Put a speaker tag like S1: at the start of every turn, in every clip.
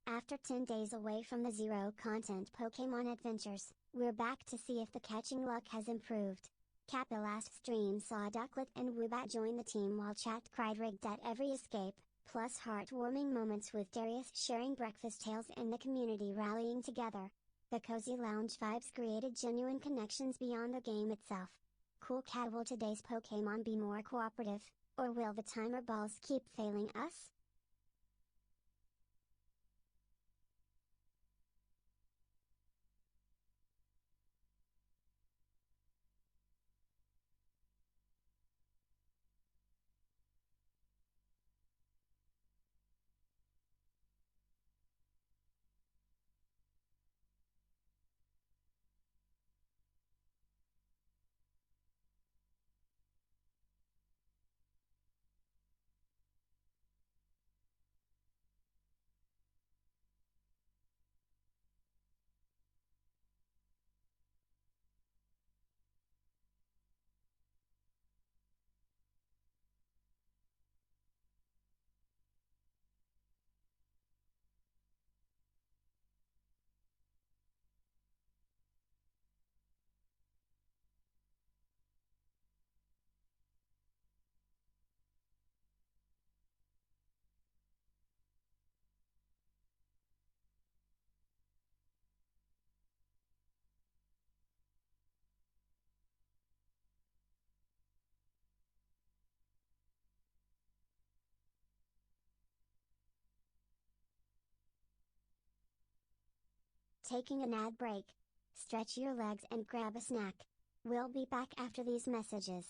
S1: After 10 days away from the zero-content Pokémon adventures, we're back to see if the catching luck has improved. Kappa last stream saw Ducklet and Woobat join the team while chat cried rigged at every escape, plus heartwarming moments with Darius sharing breakfast tales and the community rallying together. The cozy lounge vibes created genuine connections beyond the game itself. Cool cat, will today's Pokémon be more cooperative, or will the timer balls keep failing us? Taking an ad break. Stretch your legs and grab a snack. We'll be back after these messages.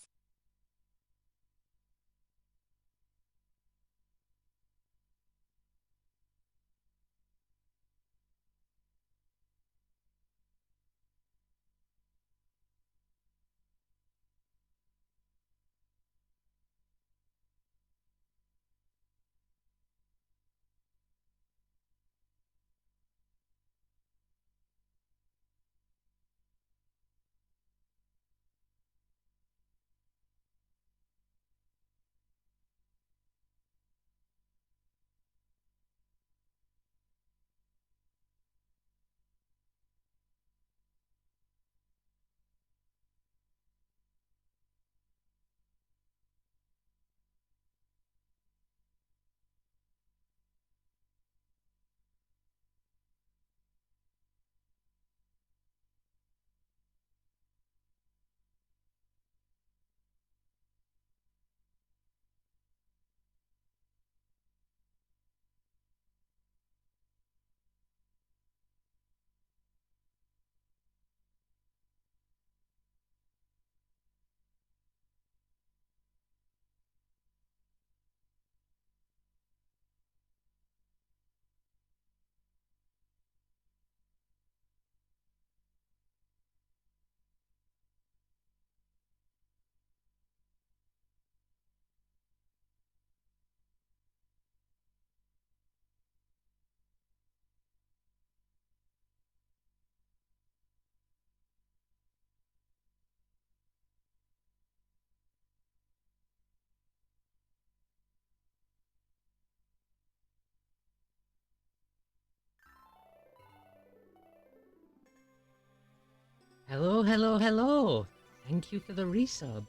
S2: Hello, hello, hello! Thank you for the resub.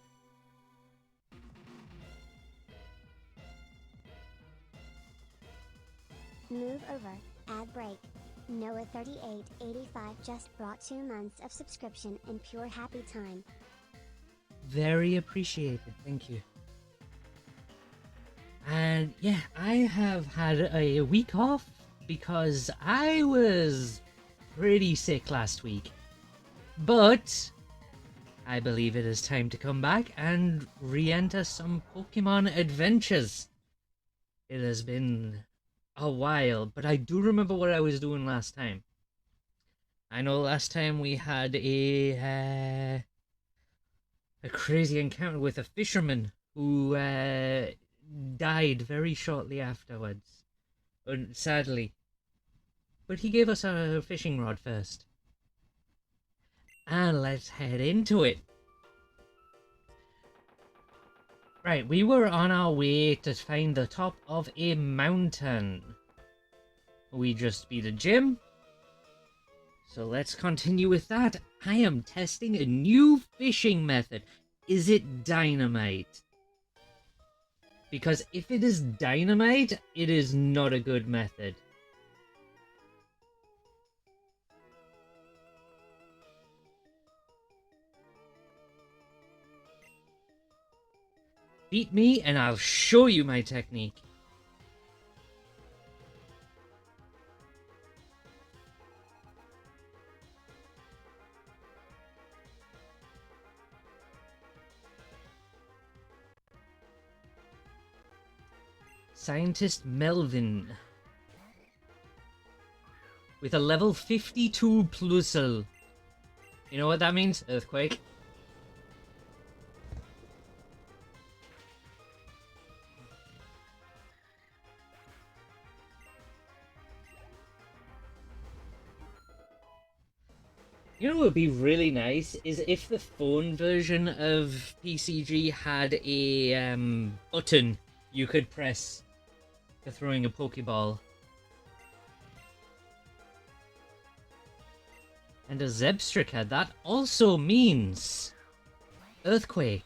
S1: Move over, ad break. Noah3885 just brought 2 months of subscription in pure happy time.
S2: Very appreciated, thank you. And yeah, I have had a week off because I was pretty sick last week. But I believe it is time to come back and re-enter some Pokemon adventures. It has been a while, but I do remember what I was doing last time. I know last time we had a crazy encounter with a fisherman who died very shortly afterwards, sadly. But he gave us a fishing rod first. And let's head into it. Right, we were on our way to find the top of a mountain. we just beat a gym. So let's continue with that. I am testing a new fishing method. Is it dynamite? Because if it is dynamite, it is not a good method. Beat me and I'll show you my technique. Scientist Melvin. With a level 52 plusle. You know what that means? Earthquake. You know what would be really nice is if the phone version of PCG had a button you could press for throwing a Pokeball. And a Zebstrika, that also means Earthquake.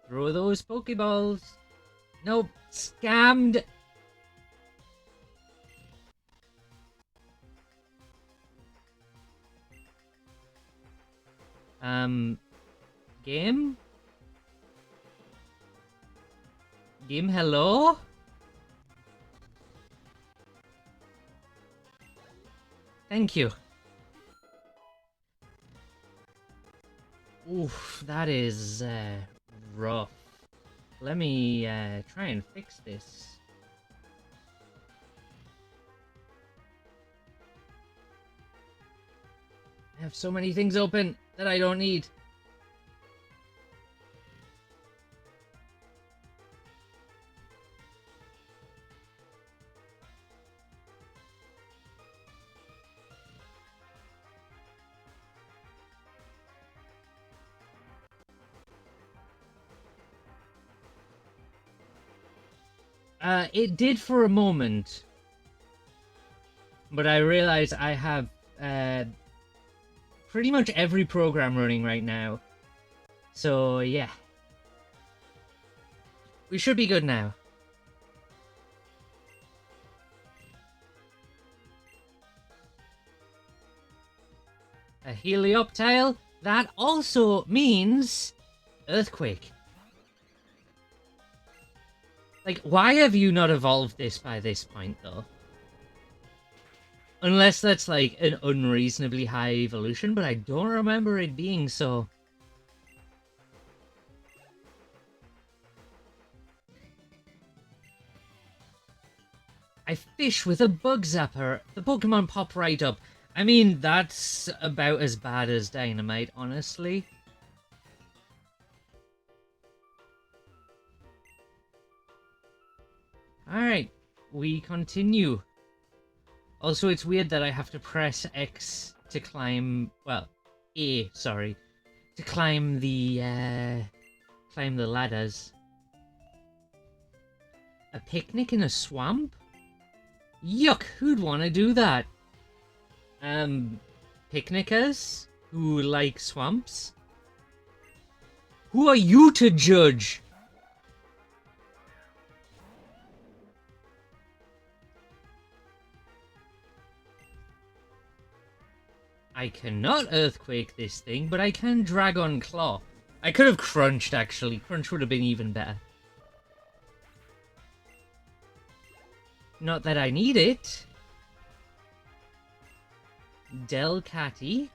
S2: Throw those Pokeballs. Nope, scammed. Game? Game, hello? Thank you. Oof, that is, rough. Let me, try and fix this. I have so many things open that I don't need. It did for a moment. But I realize I have, pretty much every program running right now. So, yeah. We should be good now. A Helioptile? That also means Earthquake. Like, why have you not evolved this by this point, though? Unless that's, like, an unreasonably high evolution, but I don't remember it being so. I fish with a bug zapper. The Pokemon pop right up. I mean, that's about as bad as Dynamite, honestly. Alright, we continue. Also, it's weird that I have to press X to climb, well, A, sorry, to climb the ladders. A picnic in a swamp? Yuck, who'd want to do that? Picnickers who like swamps? Who are you to judge? I cannot Earthquake this thing, but I can Dragon Claw. I could have Crunched, actually. Crunch would have been even better. Not that I need it. Delcatty.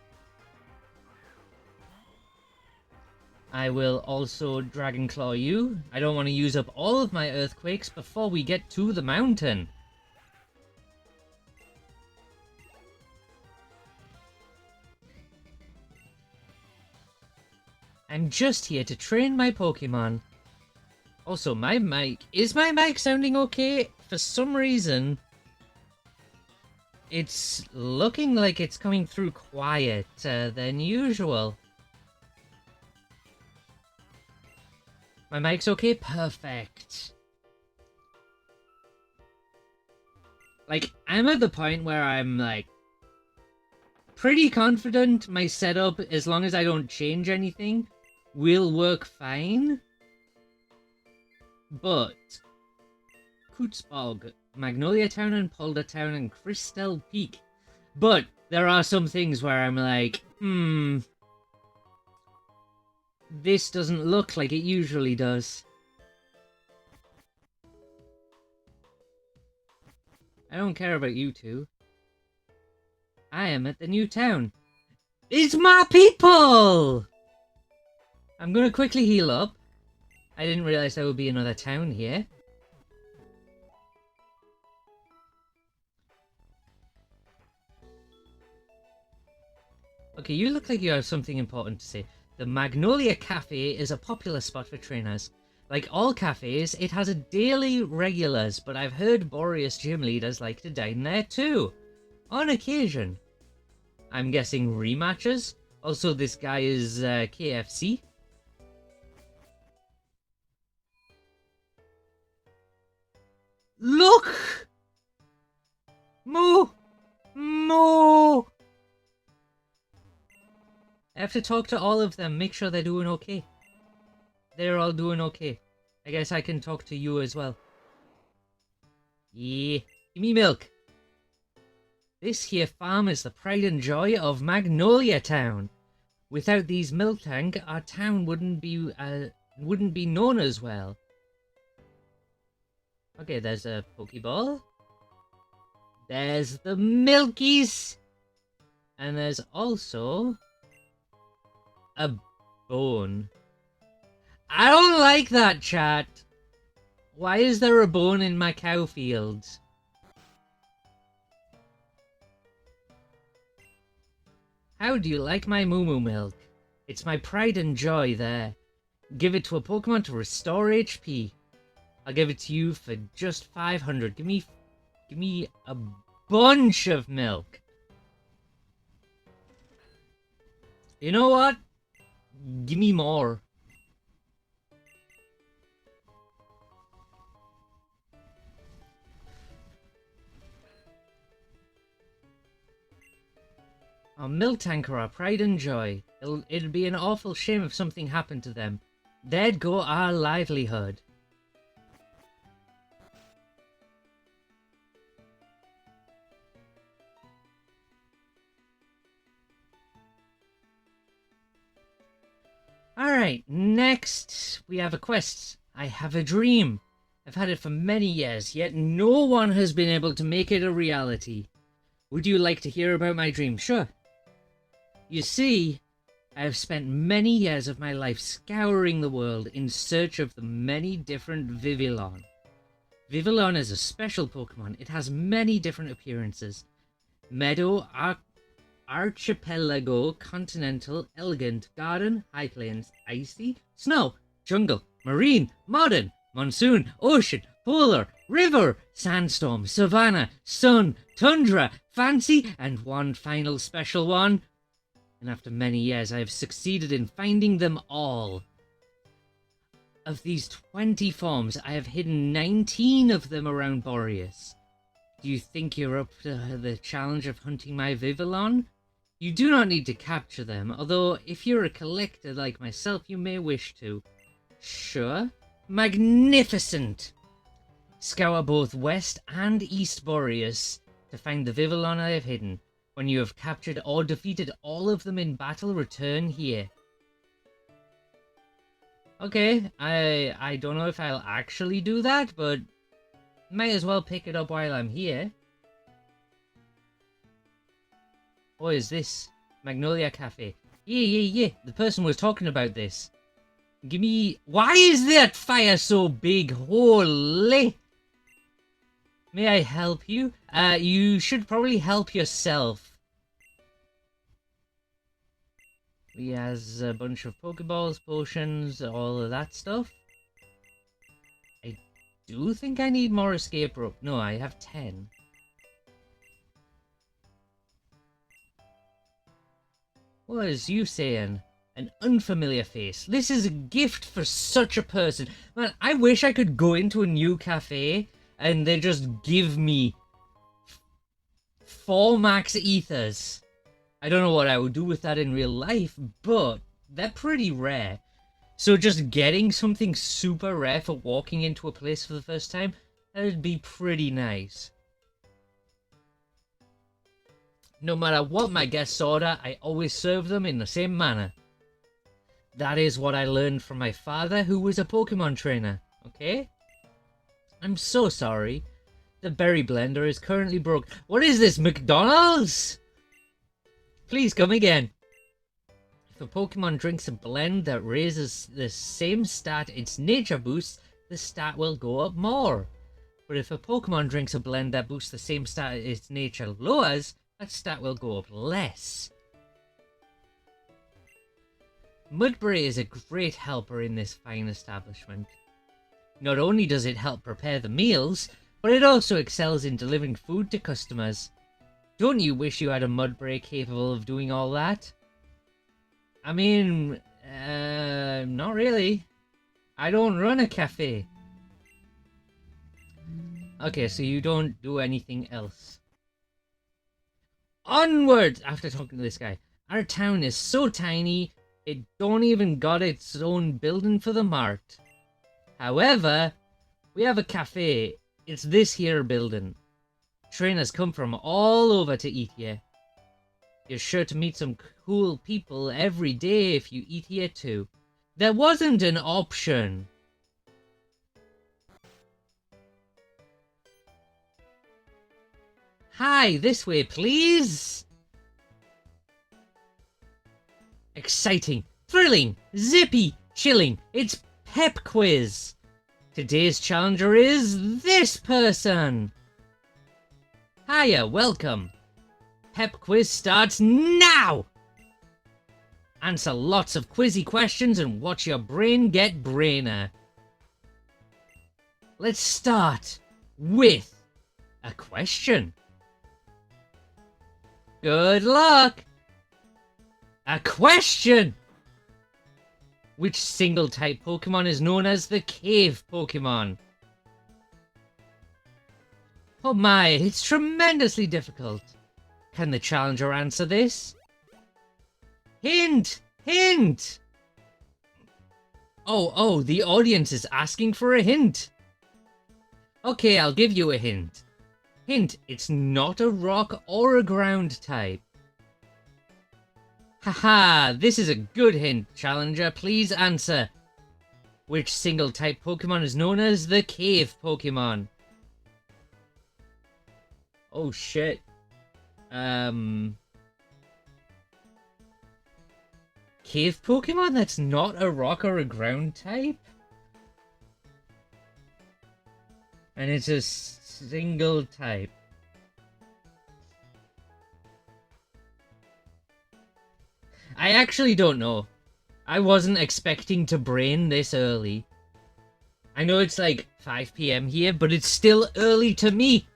S2: I will also Dragon Claw you. I don't want to use up all of my Earthquakes before we get to the mountain. I'm just here to train my Pokemon. Also, my mic... Is my mic sounding okay? For some reason, it's looking like it's coming through quieter than usual. My mic's okay? Perfect. Like, I'm at the point where I'm, like, pretty confident my setup, as long as I don't change anything, will work fine. But Kutzbog, Magnolia Town and Polder Town and Crystal Peak. But there are some things where I'm like, this doesn't look like it usually does. I don't care about you two. I am at the new town. It's my people! I'm gonna quickly heal up. I didn't realize there would be another town here. Okay, you look like you have something important to say. The Magnolia Cafe is a popular spot for trainers. Like all cafes, it has a daily regulars, but I've heard Boreas gym leaders like to dine there too. On occasion. I'm guessing rematches? Also, this guy is KFC. Look! Moo! Moo! I have to talk to all of them, make sure they're doing okay. They're all doing okay. I guess I can talk to you as well. Yeah, give me milk. This here farm is the pride and joy of Magnolia Town. Without these milk tank, our town wouldn't be known as well. Okay, there's a Pokeball. There's the Milkies. And there's also a bone. I don't like that, chat. Why is there a bone in my cow fields? How do you like my moo milk? It's my pride and joy there. Give it to a Pokemon to restore HP. I'll give it to you for just 500. Give me a bunch of milk. You know what? Give me more. Our milk tanker are pride and joy. It'd be an awful shame if something happened to them. There'd go our livelihood. Alright, next we have a quest. I have a dream. I've had it for many years, yet no one has been able to make it a reality. Would you like to hear about my dream? Sure. You see, I have spent many years of my life scouring the world in search of the many different Vivillon. Vivillon is a special Pokemon. It has many different appearances. Meadow, Archipelago, Continental, Elegant, Garden, High Plains, Icy, Snow, Jungle, Marine, Modern, Monsoon, Ocean, Polar, River, Sandstorm, Savannah, Sun, Tundra, Fancy, and one final special one. And after many years, I have succeeded in finding them all. Of these 20 forms, I have hidden 19 of them around Boreas. Do you think you're up to the challenge of hunting my Vivillon? You do not need to capture them, although if you're a collector like myself, you may wish to. Sure. Magnificent! Scour both West and East Boreas to find the Vivillon I have hidden. When you have captured or defeated all of them in battle, return here. Okay, I don't know if I'll actually do that, but might as well pick it up while I'm here. What is this? Magnolia Cafe. Yeah. The person was talking about this. Give me... Why is that fire so big? Holy... May I help you? You should probably help yourself. He has a bunch of Pokeballs, potions, all of that stuff. I do think I need more escape rope. No, I have 10. What is you saying? An unfamiliar face. This is a gift for such a person. Man, I wish I could go into a new cafe and they just give me 4 max ethers. I don't know what I would do with that in real life, but they're pretty rare. So just getting something super rare for walking into a place for the first time, that would be pretty nice. No matter what my guests order, I always serve them in the same manner. That is what I learned from my father, who was a Pokemon trainer, okay? I'm so sorry. The berry blender is currently broke. What is this, McDonald's? Please come again. If a Pokemon drinks a blend that raises the same stat its nature boosts, the stat will go up more. But if a Pokemon drinks a blend that boosts the same stat its nature lowers, that stat will go up less. Mudbray is a great helper in this fine establishment. Not only does it help prepare the meals, but it also excels in delivering food to customers. Don't you wish you had a Mudbray capable of doing all that? I mean, not really. I don't run a cafe. Okay, so you don't do anything else. Onward! After talking to this guy. Our town is so tiny, it don't even got its own building for the mart. However, we have a cafe. It's this here building. Trainers come from all over to eat here. You're sure to meet some cool people every day if you eat here too. There wasn't an option. Hi, this way, please. Exciting, thrilling, zippy, chilling. It's Pep Quiz. Today's challenger is this person. Hiya, welcome. Pep Quiz starts now! Answer lots of quizzy questions and watch your brain get brainer. Let's start with a question. Good luck! A question! Which single type Pokemon is known as the Cave Pokemon? Oh my, it's tremendously difficult. Can the challenger answer this? Hint! Hint! Oh, the audience is asking for a hint. Okay, I'll give you a hint. Hint, it's not a rock or a ground type. Haha, this is a good hint, challenger. Please answer. Which single type Pokemon is known as the Cave Pokemon? Oh shit. Cave Pokemon that's not a rock or a ground type? And it's a single type. I actually don't know. I wasn't expecting to brain this early. I know it's like 5 PM here, but it's still early to me.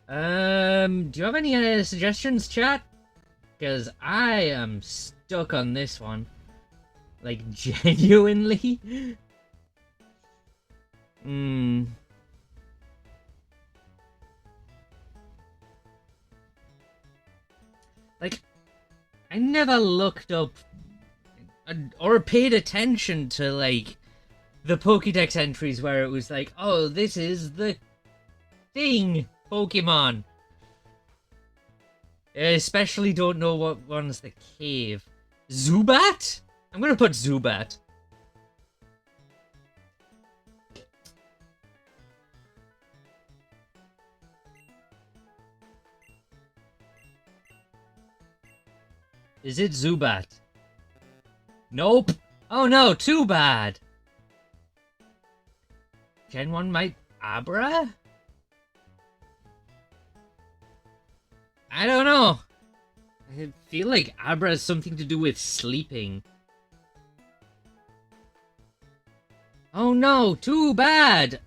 S2: Do you have any suggestions, chat? Because I am stuck on this one. Like, genuinely? Like, I never looked up or paid attention to, like, the Pokédex entries where it was like, oh, this is the thing Pokemon. I especially don't know what one's the cave. Zubat? I'm gonna put Zubat. Is it Zubat? Nope. Oh no, too bad. Gen 1 might Abra? I don't know. I feel like Abra has something to do with sleeping. Oh no, too bad.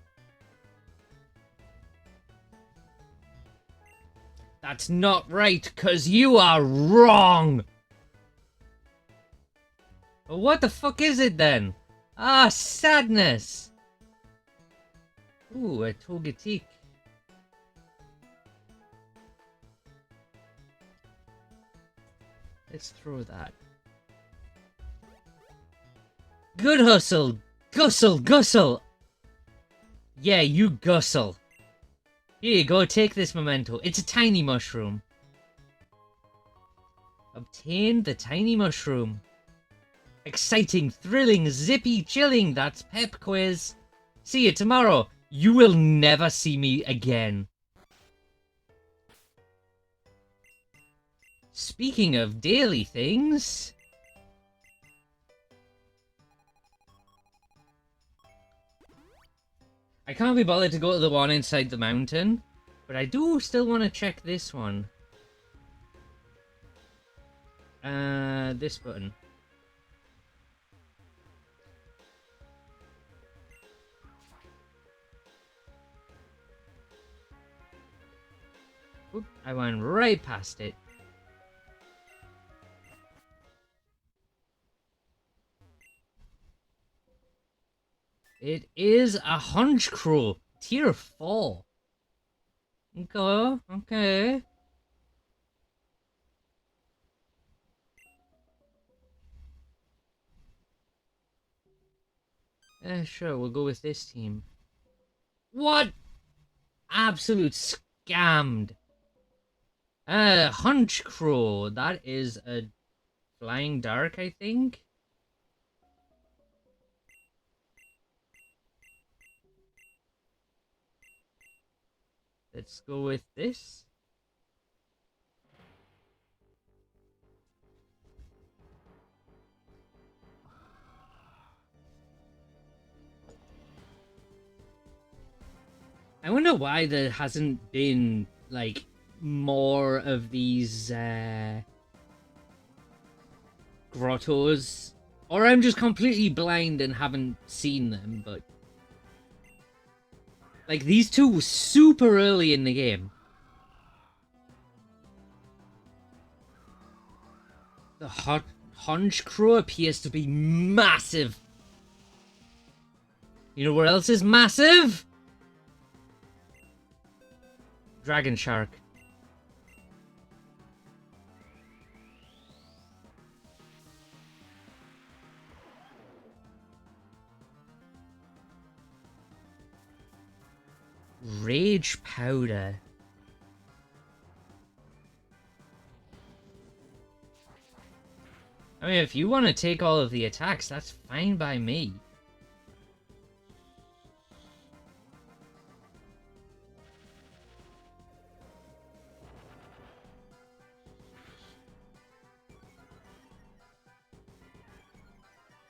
S2: That's not right, 'cause you are wrong! But what the fuck is it then? Ah, sadness! Ooh, a Togetic. Let's throw that. Good hustle! Gustle, Gustle! Yeah, you Gustle. Here you go, take this memento. It's a tiny mushroom. Obtain the tiny mushroom. Exciting, thrilling, zippy, chilling. That's Pep Quiz. See you tomorrow. You will never see me again. Speaking of daily things... I can't be bothered to go to the one inside the mountain, but I do still want to check this one. This button. Oop, I went right past it. It is a Hunchcrow, tier 4. Okay, okay. Sure, we'll go with this team. What? Absolute scammed. Hunchcrow. That is a Flying Dark, I think. Let's go with this. I wonder why there hasn't been, like, more of these, grottos. Or I'm just completely blind and haven't seen them, but... Like, these two were super early in the game. The Hunchcrow appears to be massive. You know where else is massive? Dragon Shark. Rage Powder. I mean, if you want to take all of the attacks, that's fine by me.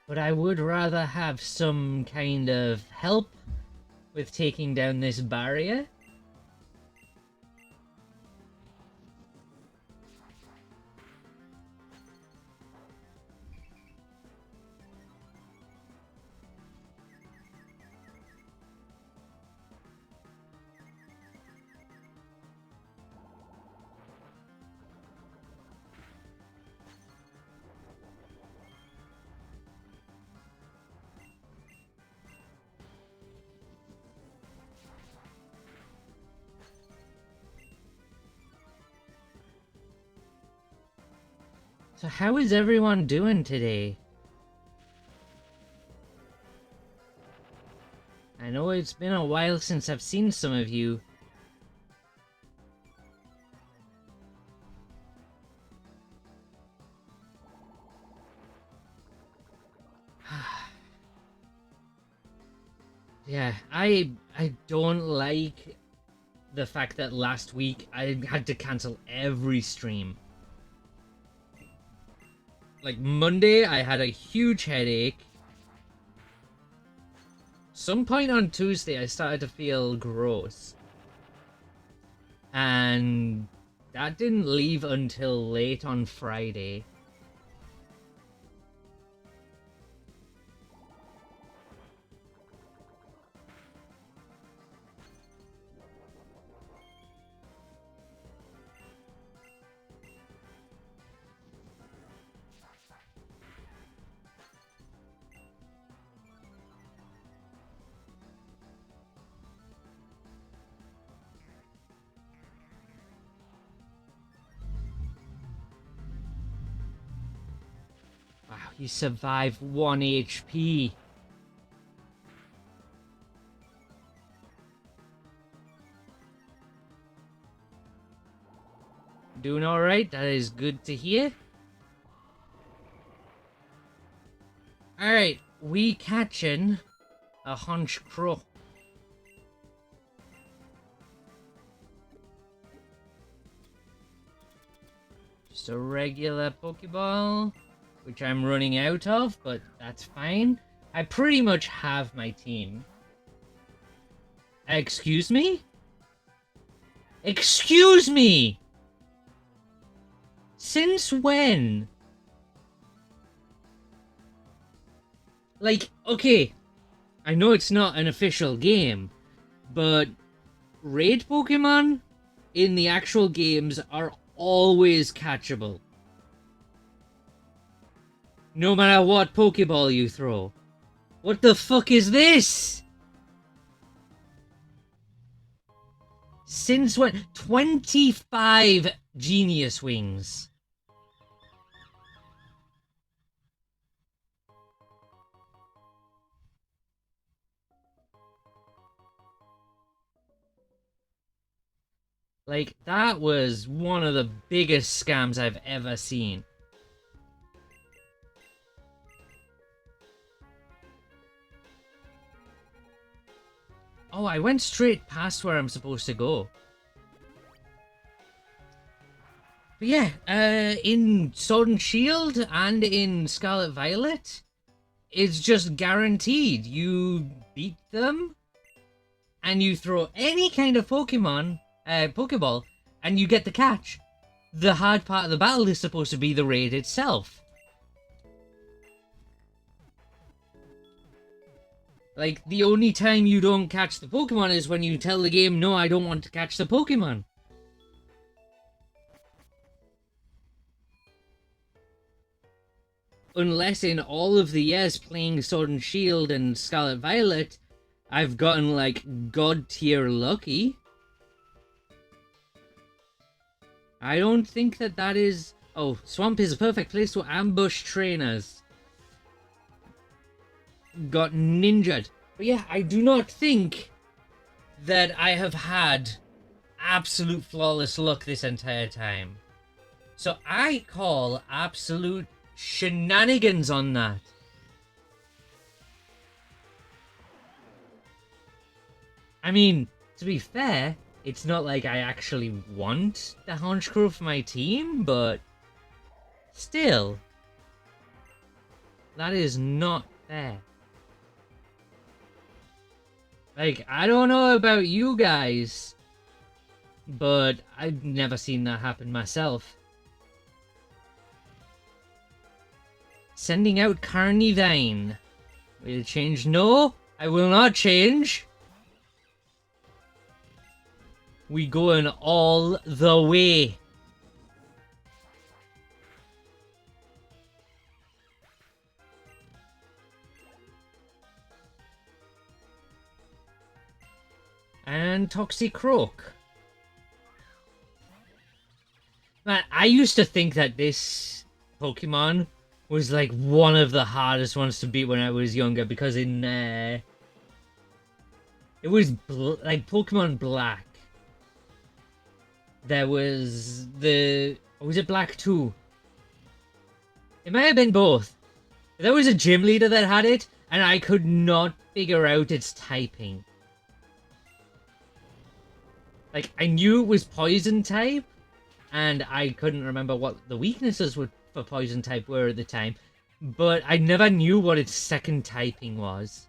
S2: But I would rather have some kind of help with taking down this barrier. So how is everyone doing today? I know it's been a while since I've seen some of you. Yeah, I don't like the fact that last week I had to cancel every stream. Like, Monday, I had a huge headache. Some point on Tuesday, I started to feel gross. And that didn't leave until late on Friday. He survived 1 HP. Doing alright, that is good to hear. Alright, we catching a hunch crow. Just a regular Pokeball, which I'm running out of, but that's fine. I pretty much have my team. Excuse me? Excuse me! Since when? Like, okay, I know it's not an official game, but raid Pokemon in the actual games are always catchable. No matter what Pokeball you throw. What the fuck is this? Since when? 25 Genius Wings. Like, that was one of the biggest scams I've ever seen. Oh, I went straight past where I'm supposed to go. But yeah, in Sword and Shield and in Scarlet Violet, it's just guaranteed. You beat them, and you throw any kind of Pokemon, Pokeball, and you get the catch. The hard part of the battle is supposed to be the raid itself. Like, the only time you don't catch the Pokemon is when you tell the game, no, I don't want to catch the Pokemon. Unless in all of the years playing Sword and Shield and Scarlet Violet, I've gotten, like, God tier lucky. I don't think that that is... Oh, Swamp is a perfect place to ambush trainers. Got ninjaed. But yeah, I do not think that I have had absolute flawless luck this entire time. So I call absolute shenanigans on that. I mean, to be fair, it's not like I actually want the Honchcrow for my team, but still, that is not fair. Like, I don't know about you guys, but I've never seen that happen myself. Sending out Carnivine. Will change? No, I will not change. We going all the way. And Toxicroak. Man, I used to think that this Pokemon was like one of the hardest ones to beat when I was younger, because in it was like Pokemon Black. There was the... was it Black 2? It might have been both. There was a gym leader that had it, and I could not figure out its typing. Like, I knew it was Poison type, and I couldn't remember what the weaknesses for Poison type were at the time, but I never knew what its second typing was.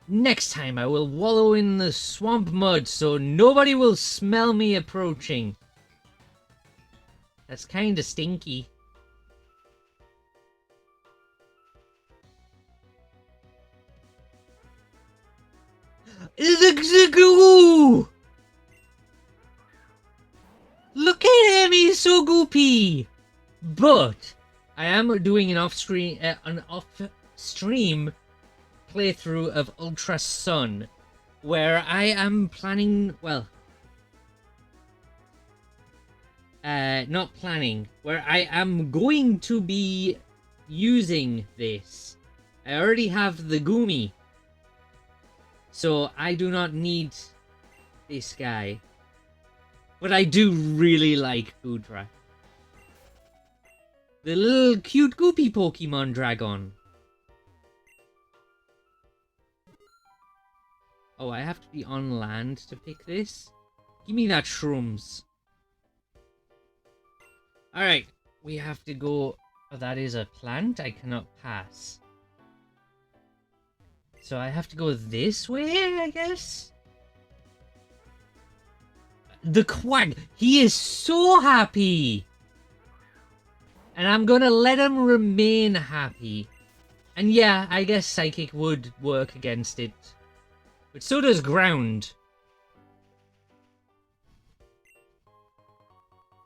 S2: Next time I will wallow in the swamp mud so nobody will smell me approaching. That's kinda stinky. Look at him, he's so goopy. But I am doing an off-stream playthrough of Ultra Sun, where I am planning, well, not planning, where I am going to be using this. I already have the Gumi, so I do not need this guy. But I do really like Goodra. The little cute goopy Pokemon dragon. Oh, I have to be on land to pick this? Give me that shrooms. Alright, we have to go... Oh, that is a plant? I cannot pass. So I have to go this way, I guess? The Quag! He is so happy! And I'm gonna let him remain happy. And yeah, I guess Psychic would work against it. But so does Ground.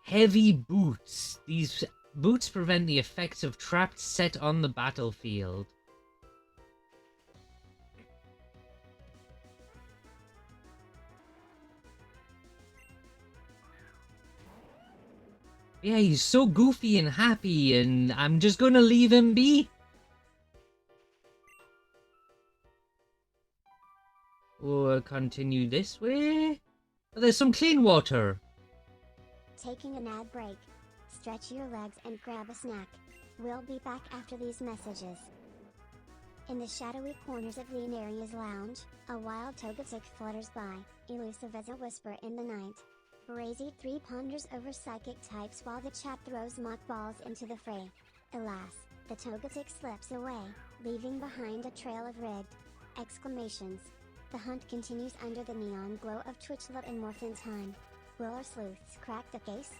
S2: Heavy boots. These boots prevent the effects of traps set on the battlefield. Yeah, he's so goofy and happy, and I'm just gonna leave him be. Or continue this way? Oh, there's some clean water.
S1: Taking an ad break. Stretch your legs and grab a snack. We'll be back after these messages. In the shadowy corners of Leonaria's lounge, a wild Togetic flutters by, elusive as a whisper in the night. Brazy 3 ponders over psychic types while the chat throws mock balls into the fray. Alas, the Togetic slips away, leaving behind a trail of rigged exclamations. The hunt continues under the neon glow of Twitchlet and Morphin time. Will our sleuths crack the case?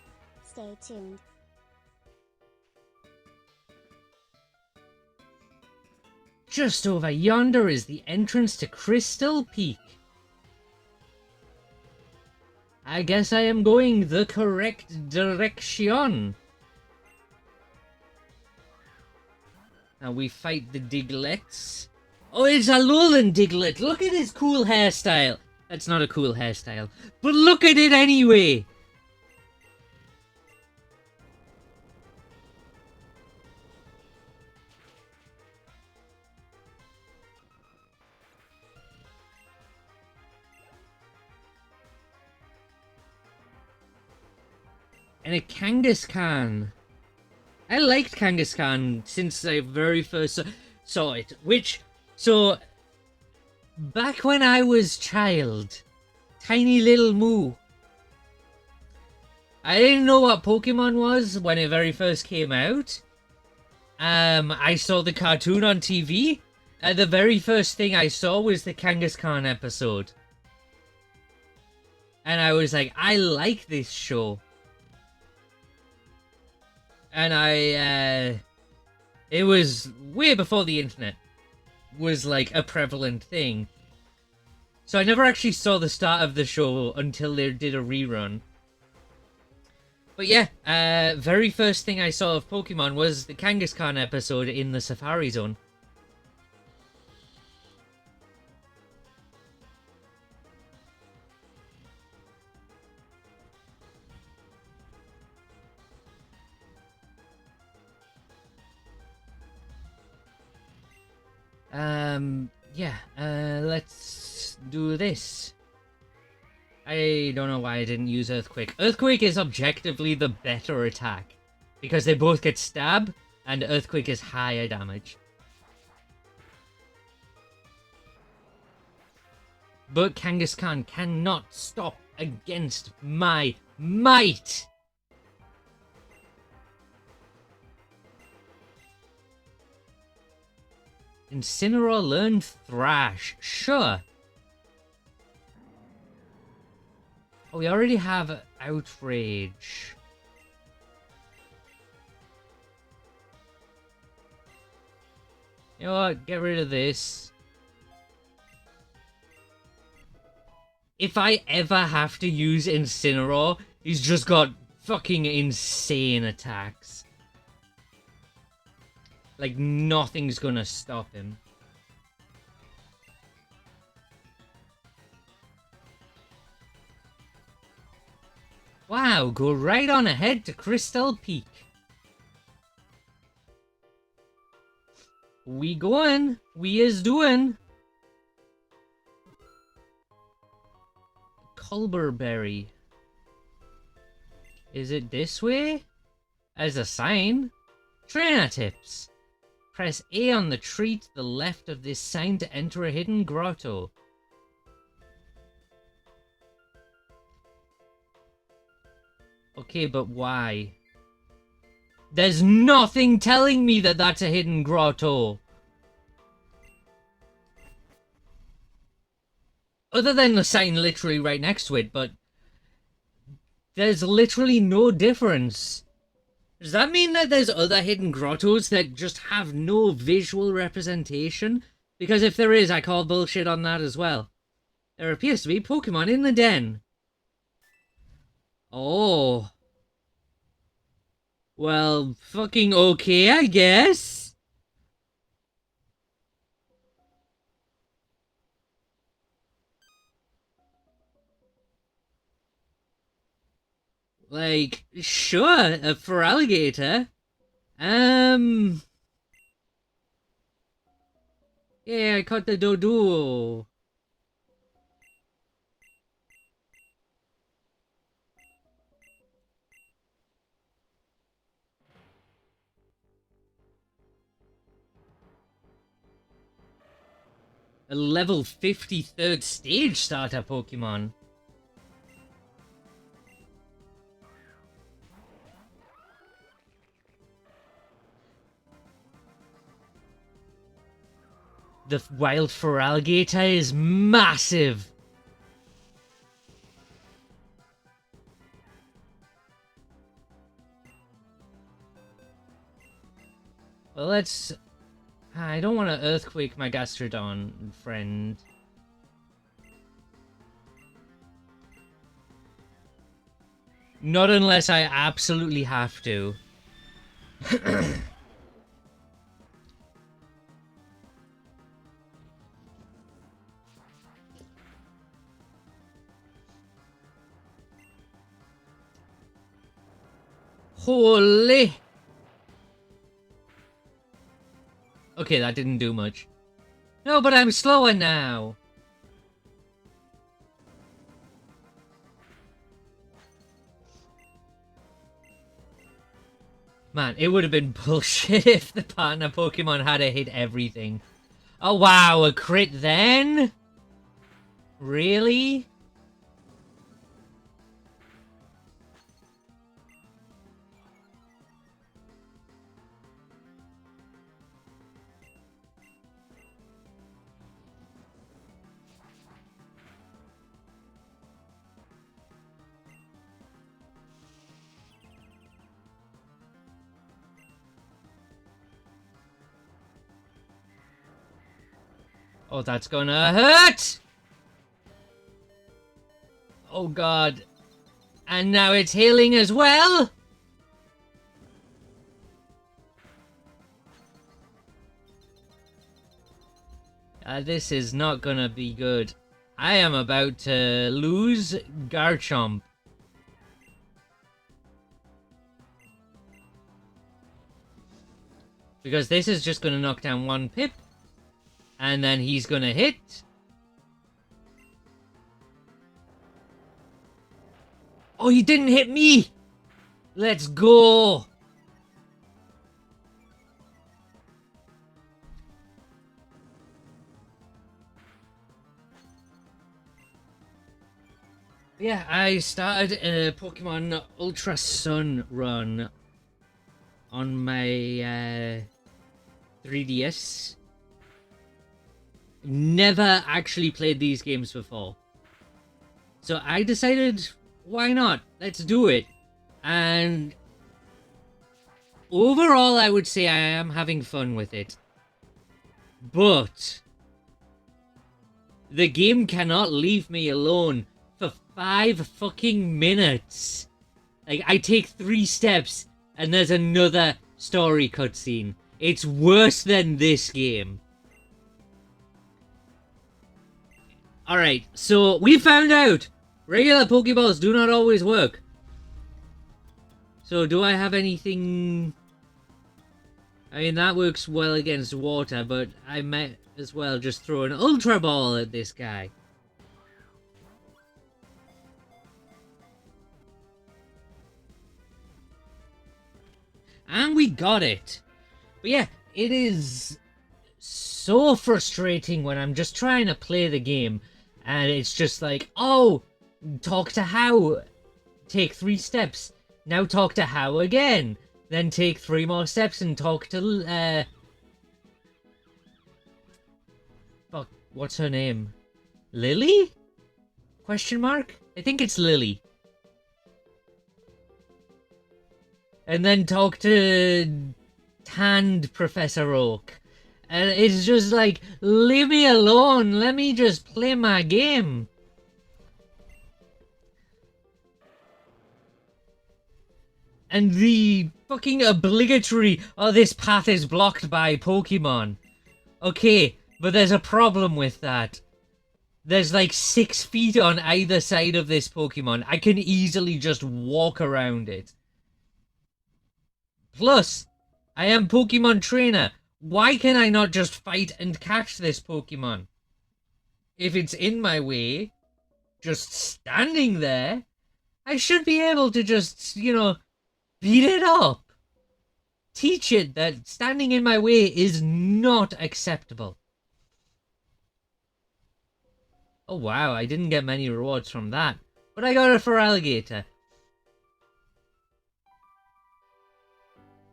S1: Stay tuned.
S2: Just over yonder is the entrance to Crystal Peak. I guess I am going the correct direction. Now we fight the Diglets. Oh, it's a Alolan Diglett. Look at his cool hairstyle. That's not a cool hairstyle, but look at it anyway. And a Kangaskhan. I liked Kangaskhan since I very first saw it. Back when I was child, tiny little Moo, I didn't know what Pokemon was when it very first came out. I saw the cartoon on TV. The very first thing I saw was the Kangaskhan episode. And I was like, I like this show. And it was way before the internet was like a prevalent thing. So I never actually saw the start of the show until they did a rerun. But yeah, very first thing I saw of Pokemon was the Kangaskhan episode in the Safari Zone. Let's do this. I don't know why I didn't use Earthquake. Earthquake is objectively the better attack, because they both get stab, and Earthquake is higher damage. But Kangaskhan cannot stop against my might! Incineroar learned Thrash. Sure. Oh, we already have Outrage. You know what? Get rid of this. If I ever have to use Incineroar, he's just got fucking insane attacks. Like, nothing's gonna stop him. Wow. now go right on ahead to Crystal Peak. We going. We is doing. Culberberry. Is it this way? As a sign? Trainer tips. Press A on the tree to the left of this sign to enter a hidden grotto. Okay, but why? There's nothing telling me that that's a hidden grotto. Other than the sign literally right next to it, but there's literally no difference. Does that mean that there's other hidden grottos that just have no visual representation? Because if there is, I call bullshit on that as well. There appears to be Pokemon in the den. Oh. Well, fucking okay, I guess. Like, sure, for alligator. Yeah, I caught the dodo. A level 53rd stage starter Pokemon. The wild Feraligatr is massive. Well, let's... I don't want to earthquake my Gastrodon friend. Not unless I absolutely have to. Holy! Okay, that didn't do much. No, but I'm slower now. Man, it would have been bullshit if the partner Pokemon had to hit everything. Oh wow, a crit then? Really? Oh, that's gonna hurt! Oh god. And now it's healing as well? This is not gonna be good. I am about to lose Garchomp. Because this is just gonna knock down one Pip. And then he's gonna hit. Oh, he didn't hit me! Let's go! Yeah, I started a Pokemon Ultra Sun run on my 3DS. Never actually played these games before. So I decided, why not? Let's do it. And overall, I would say I am having fun with it. But the game cannot leave me alone for 5 fucking minutes. Like, I take 3 steps and there's another story cutscene. It's worse than this game. Alright, so we found out regular Pokeballs do not always work. So do I have anything... I mean, that works well against water, but I might as well just throw an Ultra Ball at this guy. And we got it! But yeah, it is so frustrating when I'm just trying to play the game, and it's just like, oh, talk to How, take 3 steps, now talk to How again, then take 3 more steps and talk to, fuck, what's her name? Lily? Question mark? I think it's Lily. And then talk to Tanned Professor Oak. And it's just like, leave me alone, let me just play my game. And the fucking obligatory, oh, this path is blocked by Pokemon. Okay, but there's a problem with that. There's like 6 feet on either side of this Pokemon. I can easily just walk around it. Plus, I am Pokemon Trainer. Why can I not just fight and catch this Pokemon? If it's in my way, just standing there, I should be able to just, you know, beat it up. Teach it that standing in my way is not acceptable. Oh wow, I didn't get many rewards from that. But I got it for Alligator.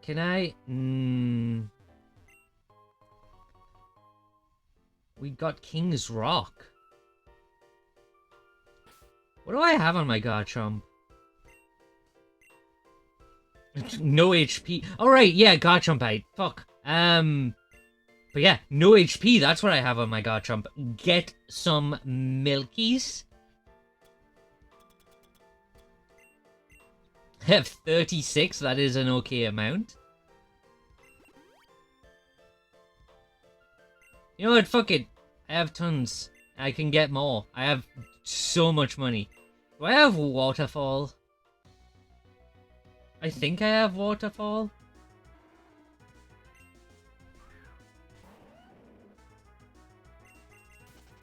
S2: Can I... We got King's Rock. What do I have on my Garchomp? No HP. Alright, yeah, Garchomp bite. Fuck. But yeah, no HP, that's what I have on my Garchomp. Get some Milkies. I have 36, that is an okay amount. You know what, fuck it. I have tons. I can get more. I have so much money. Do I have Waterfall? I think I have Waterfall.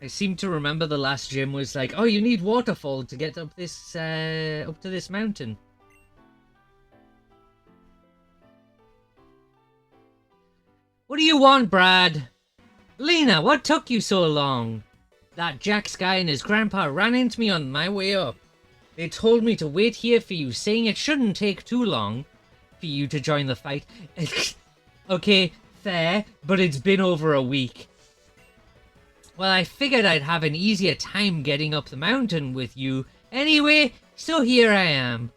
S2: I seem to remember the last gym was like, oh, you need Waterfall to get up this, up to this mountain. What do you want, Brad? Lena, what took you so long? That Jack's guy and his grandpa ran into me on my way up. They told me to wait here for you, saying it shouldn't take too long for you to join the fight. Okay, fair, but it's been over a week. Well, I figured I'd have an easier time getting up the mountain with you. Anyway, so here I am.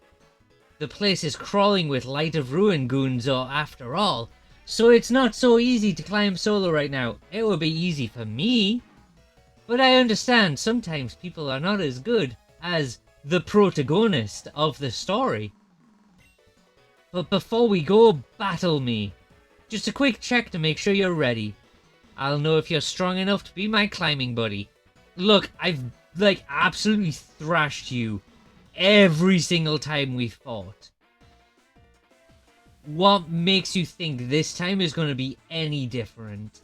S2: The place is crawling with Light of Ruin goons after all, so it's not so easy to climb solo right now. It would be easy for me. But I understand sometimes people are not as good as the protagonist of the story. But before we go, battle me. Just a quick check to make sure you're ready. I'll know if you're strong enough to be my climbing buddy. Look, I've, like, absolutely thrashed you every single time we fought. What makes you think this time is going to be any different?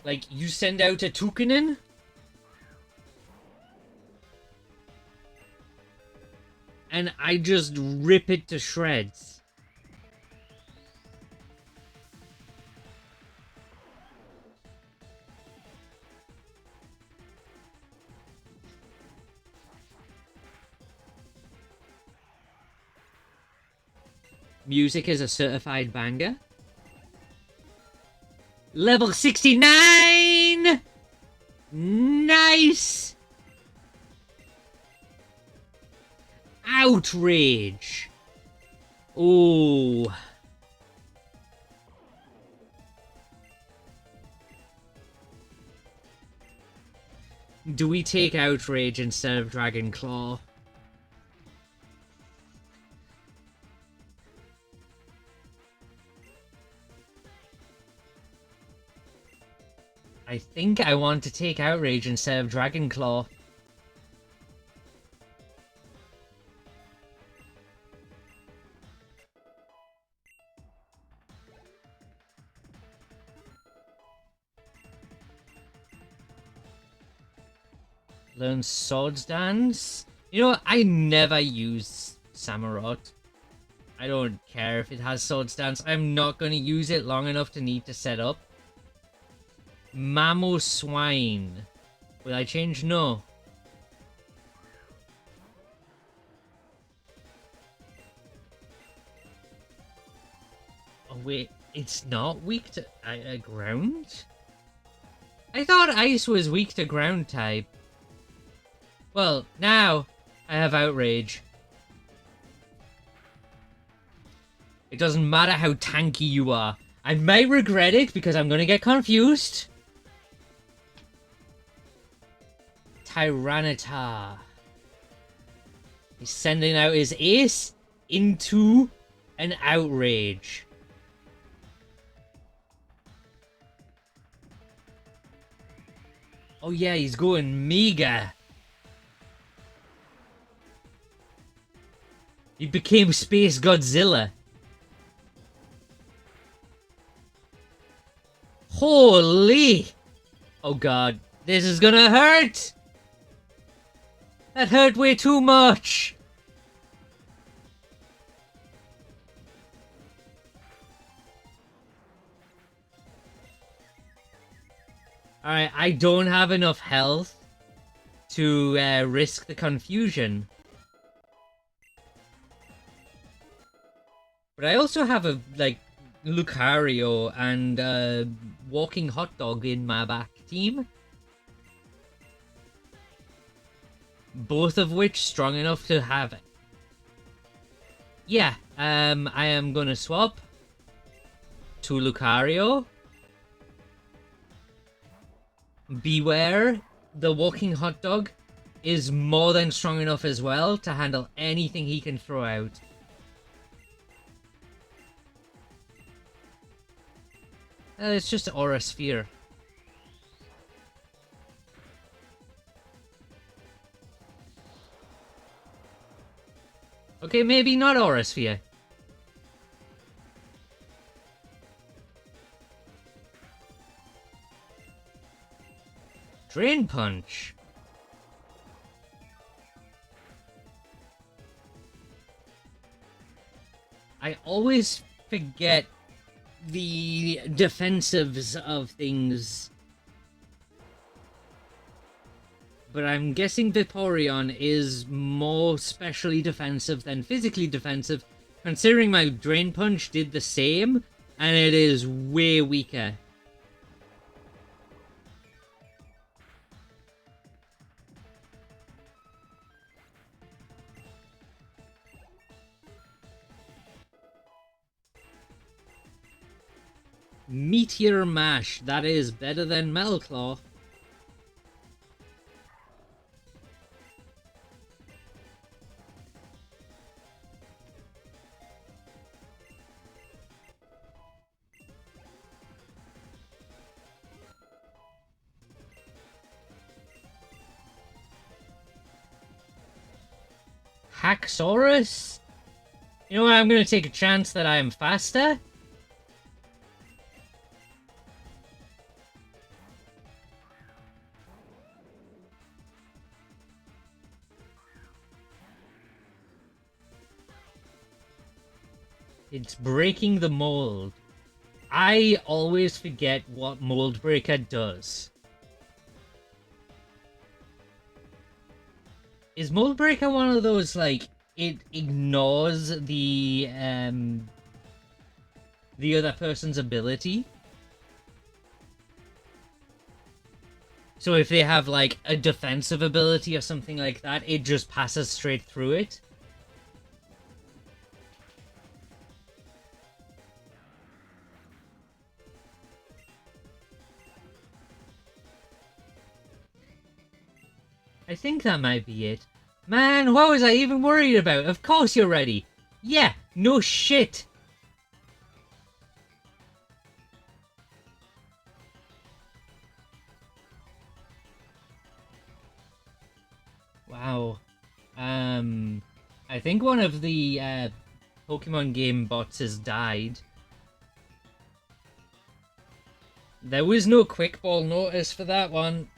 S2: Like, you send out a Toucanen? And I just rip it to shreds. Music is a certified banger. Level 69! Nice! Outrage! Oh. Do we take Outrage instead of Dragon Claw? I think I want to take Outrage instead of Dragon Claw. Learn Swords Dance. You know, I never use Samurott. I don't care if it has Swords Dance. I'm not going to use it long enough to need to set up. Mammo Swine. Will I change? No. Oh wait, it's not weak to ground? I thought Ice was weak to ground type. Well, now I have Outrage. It doesn't matter how tanky you are. I might regret it because I'm gonna get confused. Tyranitar. He's sending out his ace into an Outrage. Oh yeah, he's going Mega. He became Space Godzilla. Holy! Oh god, this is gonna hurt! That hurt way too much! Alright, I don't have enough health to risk the confusion. But I also have a, like, Lucario and Walking Hot Dog in my back team. Both of which strong enough to have it. Yeah, I am gonna swap to Lucario. Beware, the Walking Hot Dog is more than strong enough as well to handle anything he can throw out. It's just Aura Sphere. Okay, maybe not Aura Sphere. Drain Punch. I always forget the defensives of things. But I'm guessing Vaporeon is more specially defensive than physically defensive, considering my Drain Punch did the same, and it is way weaker. Meteor Mash, that is better than Metal Claw. Haxorus? You know what, I'm gonna take a chance that I am faster. It's breaking the mold. I always forget what Mold Breaker does. Is Mold Breaker one of those, like, it ignores the other person's ability? So if they have, like, a defensive ability or something like that, it just passes straight through it? I think that might be it. Man, what was I even worried about? Of course you're ready. Yeah, no shit. Wow. I think one of the Pokemon game bots has died. There was no quick ball notice for that one.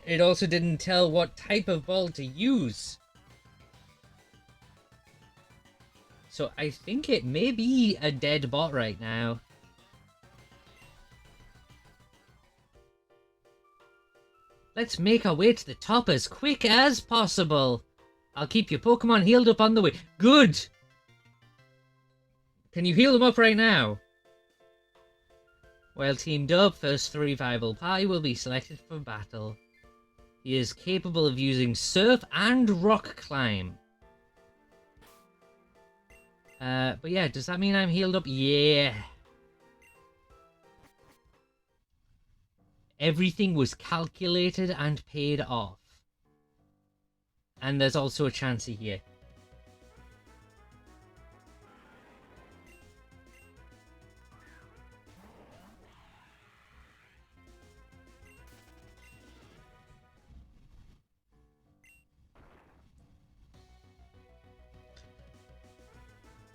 S2: It also didn't tell what type of ball to use. So I think it may be a dead bot right now. Let's make our way to the top as quick as possible. I'll keep your Pokemon healed up on the way. Good! Can you heal them up right now? Well teamed up, first revival pie will be selected for battle. He is capable of using Surf and Rock Climb. But yeah, does that mean I'm healed up? Yeah. Everything was calculated and paid off. And there's also a Chansey here.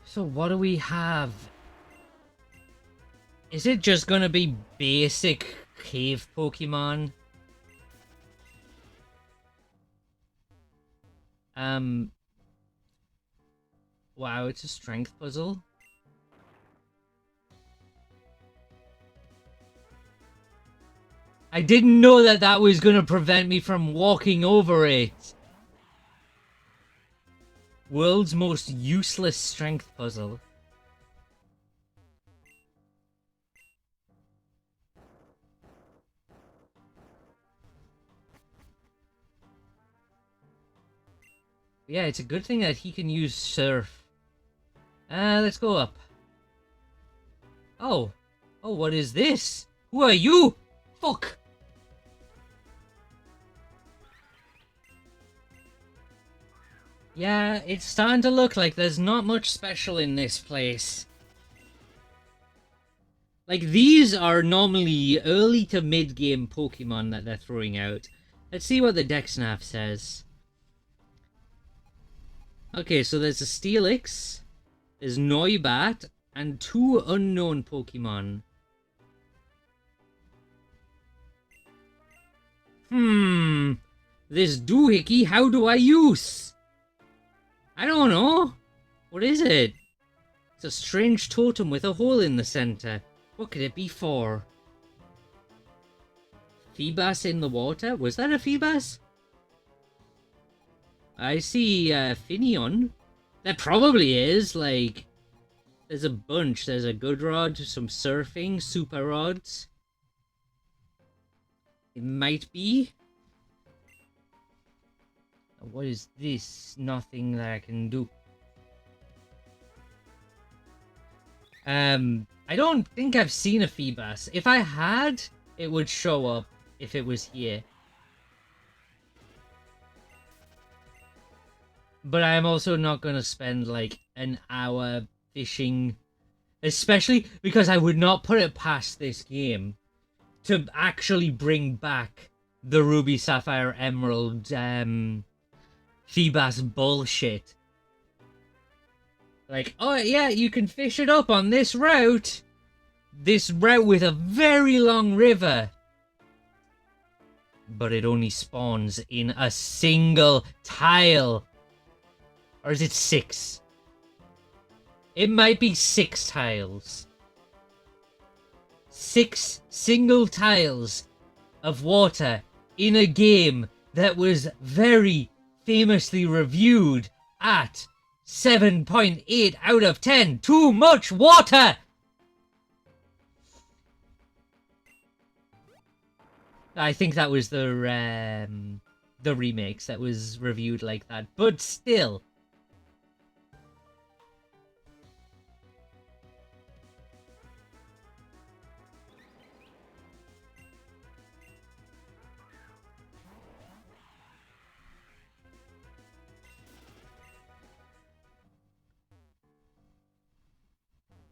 S2: So what do we have? Is it just gonna be basic cave Pokemon? Wow, it's a strength puzzle. I didn't know that that was gonna prevent me from walking over it. World's most useless strength puzzle. Yeah, it's a good thing that he can use Surf. Let's go up. Oh. Oh, what is this? Who are you? Fuck. Yeah, it's starting to look like there's not much special in this place. Like, these are normally early to mid-game Pokemon that they're throwing out. Let's see what the Dexnav says. Okay, so there's a Steelix, there's Noibat, and 2 unknown Pokemon. This doohickey, how do I use? I don't know. What is it? It's a strange totem with a hole in the center. What could it be for? Feebas in the water? Was that a Feebas? I see Finneon. There probably is, like... There's a bunch. There's a Goodrod, some surfing, super rods. It might be. What is this? Nothing that I can do. I don't think I've seen a Feebas. If I had, it would show up if it was here. But I'm also not going to spend like an hour fishing. Especially because I would not put it past this game to actually bring back the Ruby, Sapphire, Emerald, Feebas bullshit. Like, oh yeah, you can fish it up on this route. This route with a very long river. But it only spawns in a single tile. Or is it 6? It might be 6 tiles. 6 single tiles of water in a game that was very famously reviewed at 7.8 out of 10. Too much water! I think that was the remakes that was reviewed like that, but still.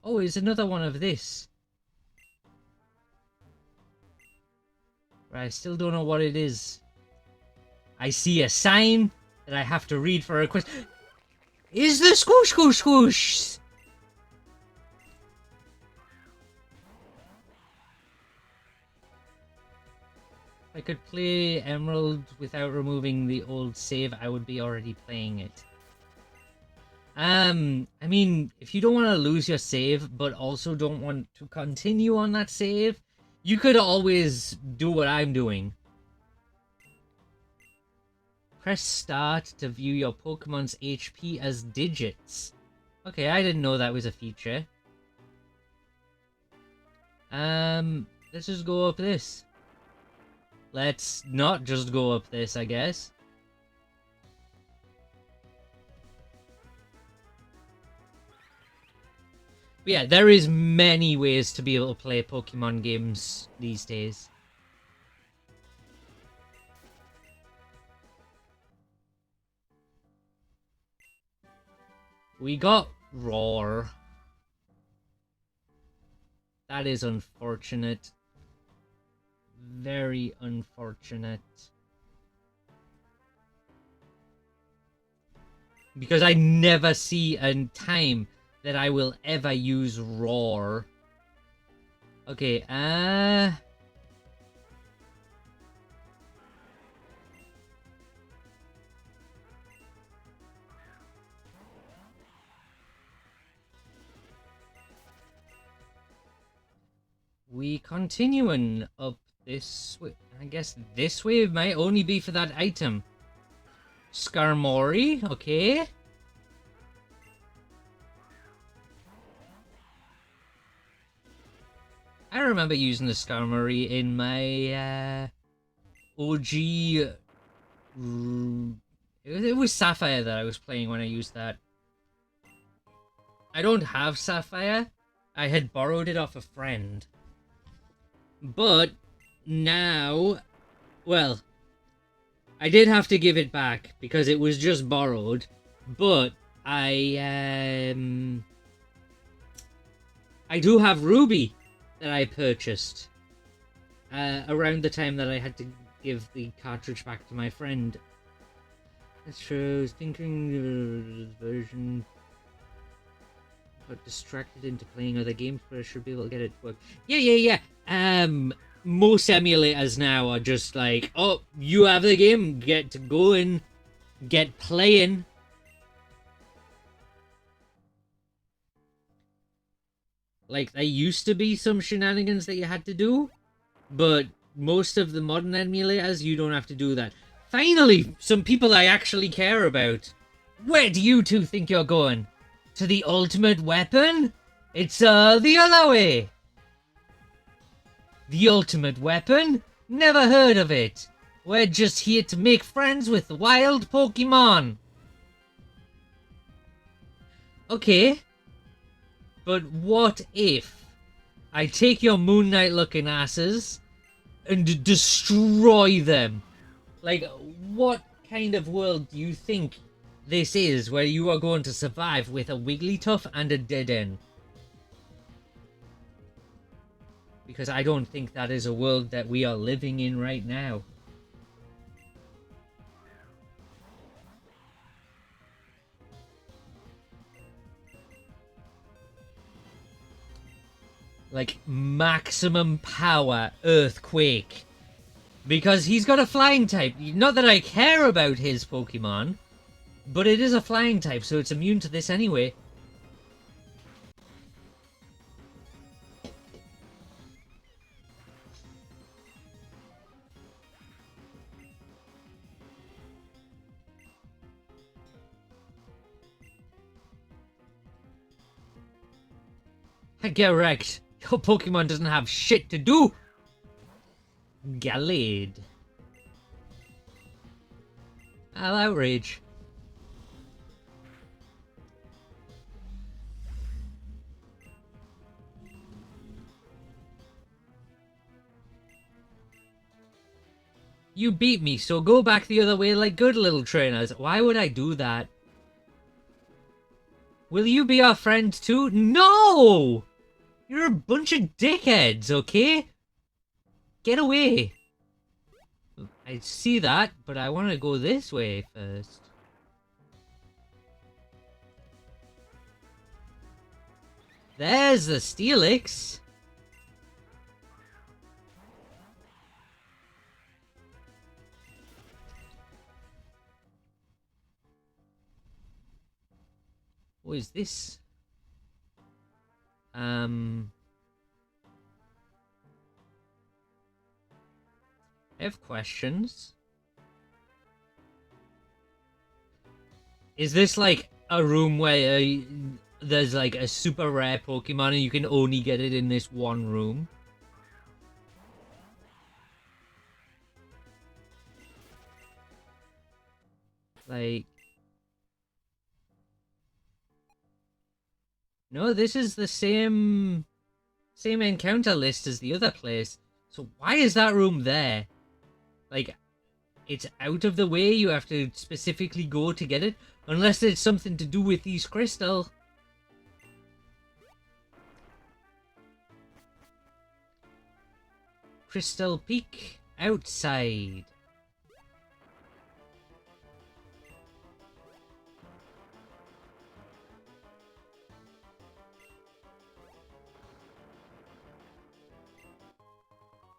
S2: Oh, it's another one of this. I still don't know what it is. I see a sign. that I have to read for a quiz is the Squoosh Squoosh Squoosh! If I could play Emerald without removing the old save, I would be already playing it. I mean, if you don't want to lose your save, but also don't want to continue on that save, you could always do what I'm doing. Press start to view your Pokemon's HP as digits. Okay, I didn't know that was a feature. Let's just go up this. Let's not just go up this, I guess. But yeah, there is many ways to be able to play Pokemon games these days. We got Roar. That is unfortunate. Very unfortunate. Because I never see a time that I will ever use Roar. Okay, we continuing up this way. I guess this way might only be for that item. Skarmory, okay. I remember using the Skarmory in my OG. It was Sapphire that I was playing when I used that. I don't have Sapphire. I had borrowed it off a friend. But now, well, I did have to give it back because it was just borrowed. But I do have Ruby that I purchased around the time that I had to give the cartridge back to my friend. That's true. I was thinking version got distracted into playing other games, but I should be able to get it to work. Yeah. Most emulators now are just like, oh, you have the game, get to go and get playing. Like, there used to be some shenanigans that you had to do, but most of the modern emulators, you don't have to do that. Finally, some people I actually care about. Where do you two think you're going? To the ultimate weapon? It's, the other way. The ultimate weapon? Never heard of it. We're just here to make friends with wild Pokemon. Okay. But what if I take your Moon Knight looking asses and destroy them? Like, what kind of world do you think this is where you are going to survive with a Wigglytuff and a dead end? Because I don't think that is a world that we are living in right now. Like, maximum power Earthquake. Because he's got a flying type. Not that I care about his Pokemon, but it is a flying type, so it's immune to this anyway. Get wrecked. Your Pokemon doesn't have shit to do. Gallade. I'll outrage. You beat me, so go back the other way like good little trainers. Why would I do that? Will you be our friend too? No! You're a bunch of dickheads, okay? Get away. I see that, but I want to go this way first. There's the Steelix. What is this? I have questions. Is this like a room where there's like a super rare Pokemon and you can only get it in this one room? Like... No, this is the same encounter list as the other place. So why is that room there? Like, it's out of the way, you have to specifically go to get it? Unless it's something to do with these crystal. Crystal Peak outside.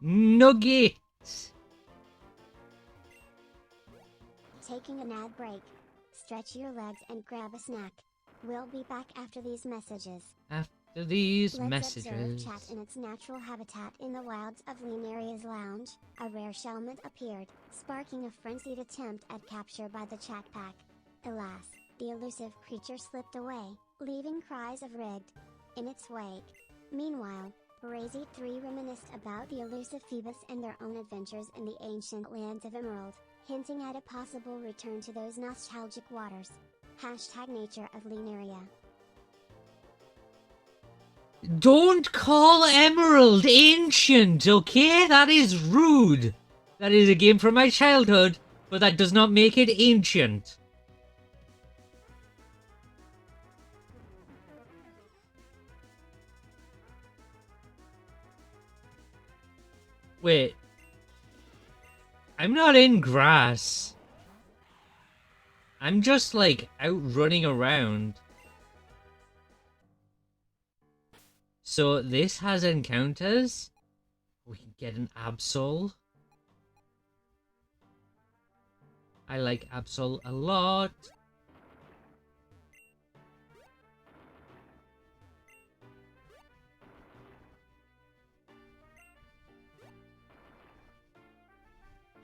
S2: Nugget!
S1: Taking an ad break. Stretch your legs and grab a snack. We'll be back after these messages.
S2: After these
S1: Let's
S2: messages.
S1: observe chat in its natural habitat in the wilds of Lunaria's lounge. A rare Shelmet appeared, sparking a frenzied attempt at capture by the chat pack. Alas, the elusive creature slipped away, leaving cries of rigged in its wake. Meanwhile, Brazy 3 reminisced about the elusive Phoebus and their own adventures in the ancient lands of Emerald, hinting at a possible return to those nostalgic waters. Hashtag nature of Lunaria.
S2: Don't call Emerald ancient, okay? That is rude. That is a game from my childhood, but that does not make it ancient. Wait. I'm not in grass. I'm just, like, out running around. So, this has encounters. We can get an Absol. I like Absol a lot.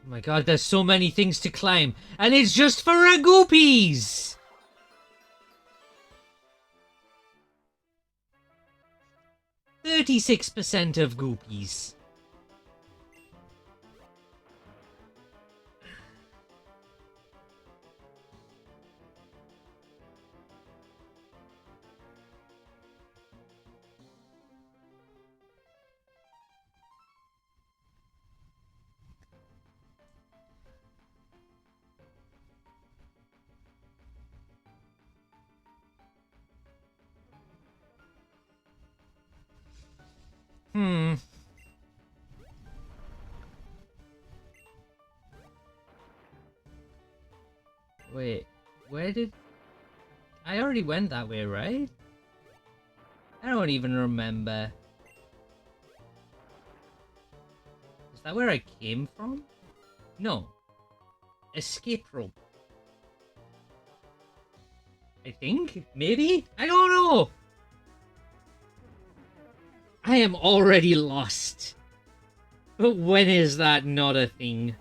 S2: Oh my god, there's so many things to climb. And it's just for a goopies! %36% of goopies. Wait, where did... I already went that way, right? I don't even remember. Is that where I came from? No. Escape rope. I think? Maybe? I don't know! I am already lost. But when is that not a thing?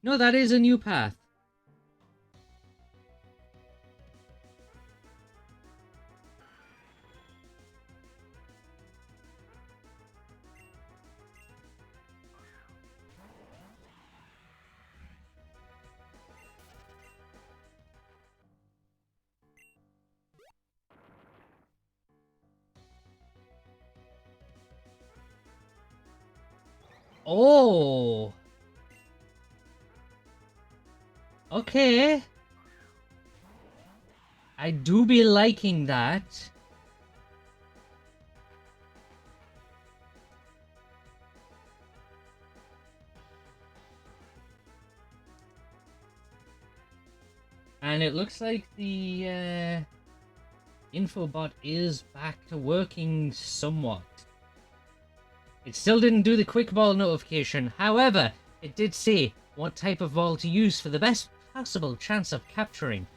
S2: No, that is a new path. Oh! Okay. I do be liking that. And it looks like the infobot is back to working somewhat. It still didn't do the quick ball notification. However, it did say what type of ball to use for the best possible chance of capturing.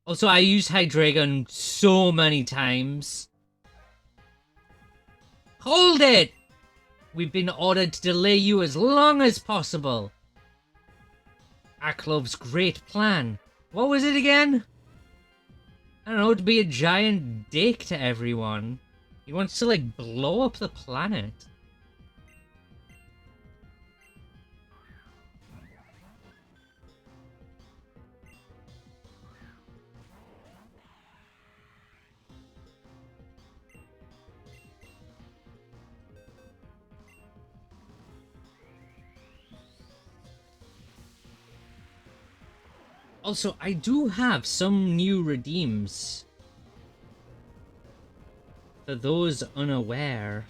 S2: Also, I used Hydreigon so many times. Hold it! We've been ordered to delay you as long as possible. Aklov's great plan. What was it again? I don't know, to be a giant dick to everyone. He wants to, like, blow up the planet. Also, I do have some new redeems. For those unaware.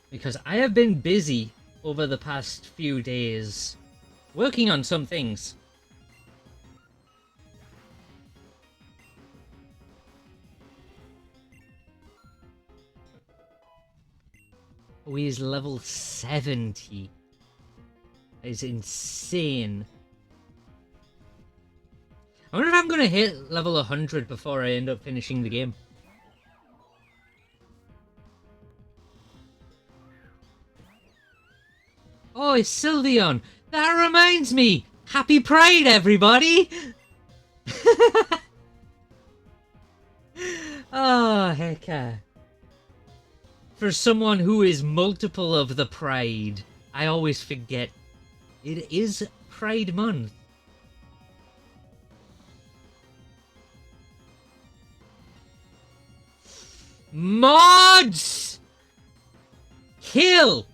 S2: Because I have been busy over the past few days, working on some things. Oh, he's level 70. That is insane. I wonder if I'm gonna hit level 100 before I end up finishing the game. Oh, it's Sylveon! That reminds me! Happy Pride, everybody! Oh, hecka. For someone who is multiple of the Pride, I always forget it is Pride Month. Mods! Kill!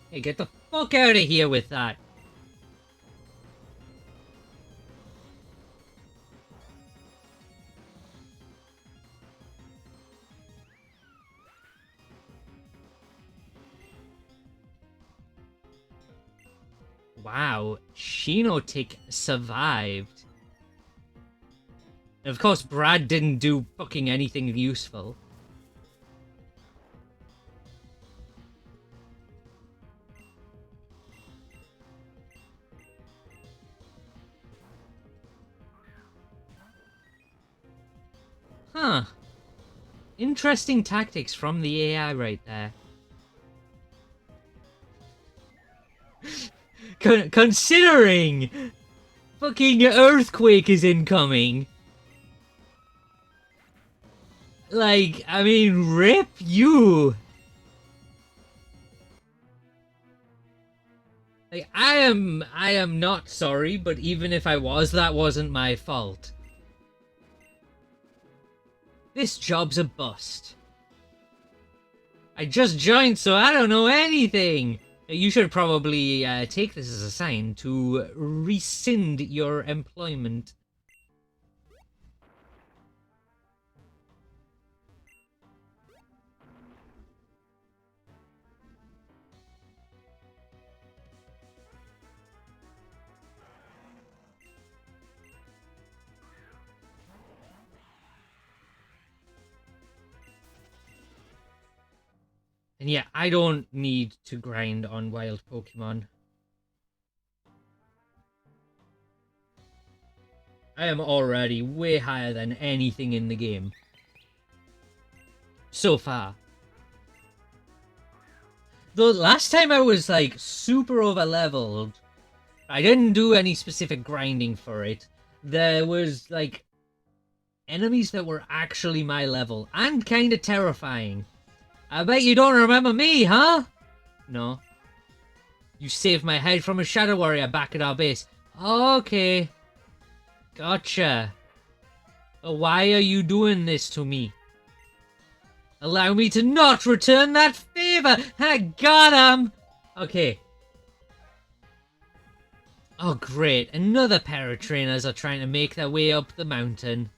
S2: Hey, get the fuck out of here with that. Wow, Shinotic survived. And of course, Brad didn't do fucking anything useful. Huh. Interesting tactics from the AI right there. Considering fucking earthquake is incoming. Like, I mean, rip you. Like, I am not sorry, but even if I was, that wasn't my fault. This job's a bust. I just joined, so I don't know anything. You should probably take this as a sign to rescind your employment. And yeah, I don't need to grind on wild Pokemon. I am already way higher than anything in the game. So far. Though last time I was like super over leveled. I didn't do any specific grinding for it. There was like enemies that were actually my level and kind of terrifying. I bet you don't remember me, huh? No. You saved my head from a shadow warrior back at our base. Okay. Gotcha. Why are you doing this to me? Allow me to not return that favor! I got him! Okay. Oh great, another pair of trainers are trying to make their way up the mountain.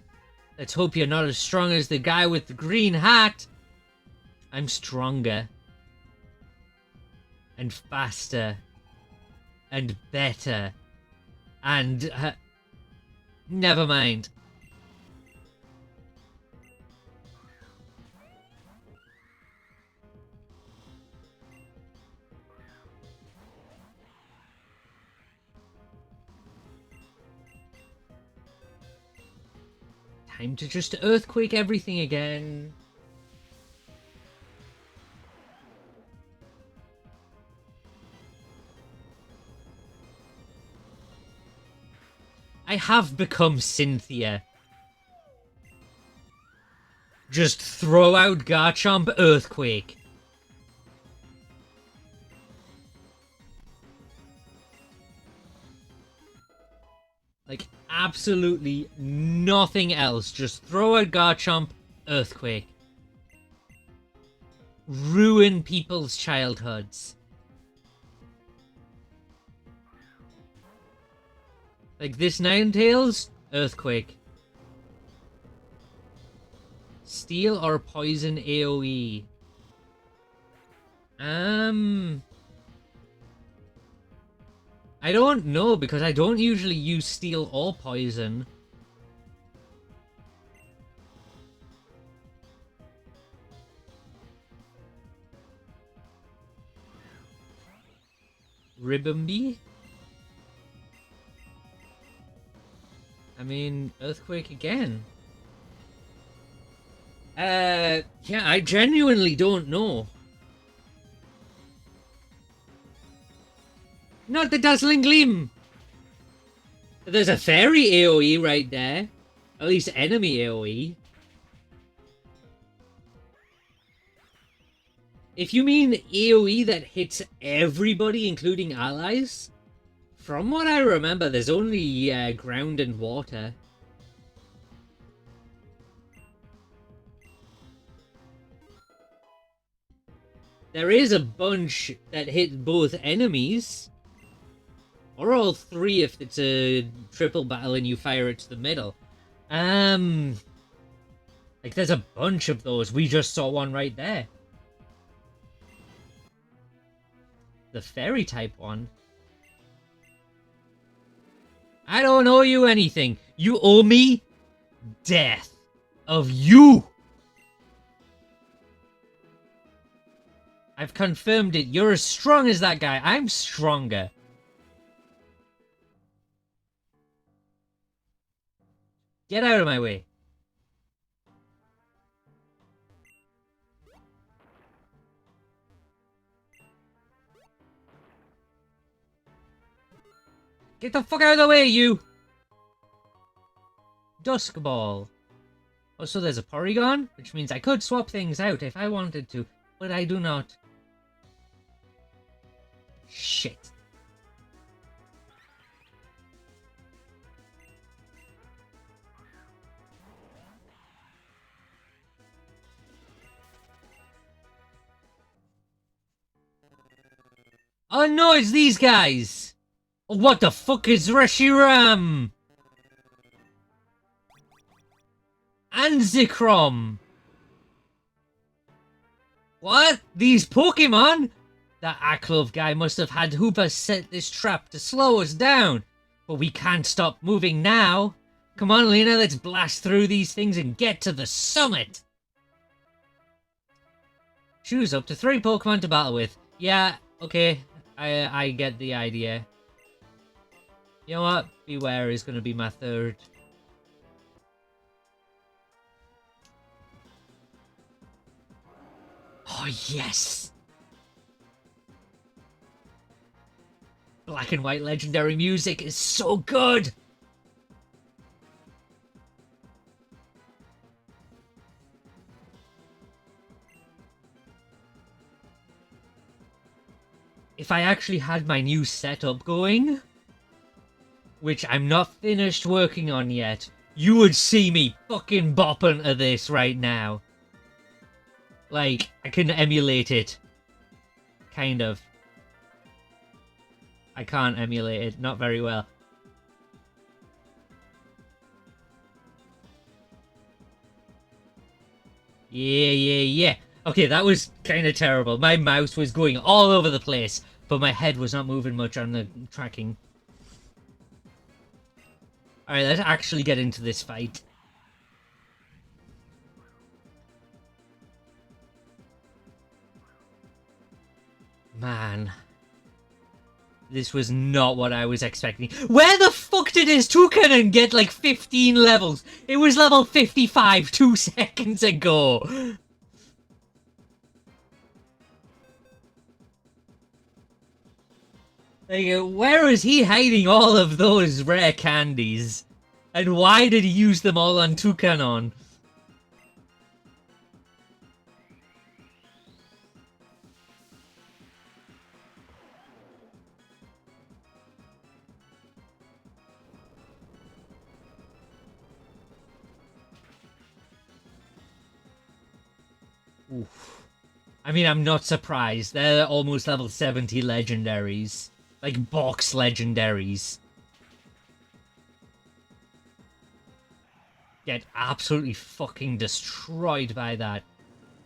S2: Let's hope you're not as strong as the guy with the green hat. I'm stronger. And faster. And better. And... never mind. Time to just earthquake everything again. I have become Cynthia. Just throw out Garchomp Earthquake. Like, absolutely nothing else. Just throw out Garchomp Earthquake. Ruin people's childhoods. Like this Ninetales, Earthquake. Steel or Poison AoE? I don't know, because I don't usually use Steel or Poison. Ribombee? I mean, Earthquake again. Yeah, I genuinely don't know. Not the Dazzling Gleam! There's a Fairy AoE right there. At least enemy AoE. If you mean AoE that hits everybody, including allies, from what I remember, there's only ground and water. There is a bunch that hit both enemies. Or all three if it's a triple battle and you fire it to the middle. Like there's a bunch of those. We just saw one right there. The fairy type one. I don't owe you anything. You owe me death of you. I've confirmed it. You're as strong as that guy. I'm stronger. Get out of my way. Get the fuck out of the way, you! Dusk Ball. Also, there's a Porygon, which means I could swap things out if I wanted to, but I do not. Shit. Oh no, it's these guys! What the fuck is Reshiram? And Zekrom? What? These Pokemon? That Aklov guy must have had Hoopa set this trap to slow us down. But we can't stop moving now. Come on, Lena, let's blast through these things and get to the summit. Choose up to 3 Pokemon to battle with. Yeah, okay. I get the idea. You know what? Beware is going to be my third. Oh, yes! Black and white legendary music is so good! If I actually had my new setup going, which I'm not finished working on yet, you would see me fucking bopping to this right now. Like, I can emulate it. Kind of. I can't emulate it, not very well. Yeah. Okay, that was kind of terrible. My mouse was going all over the place, but my head was not moving much on the tracking. Alright, let's actually get into this fight. Man. This was not what I was expecting. Where the fuck did his Toucanon get like 15 levels? It was level 55 2 seconds ago. Like, where is he hiding all of those rare candies? And why did he use them all on Toucanon? Oof. I mean, I'm not surprised. They're almost level 70 legendaries. Like, box legendaries. Get absolutely fucking destroyed by that.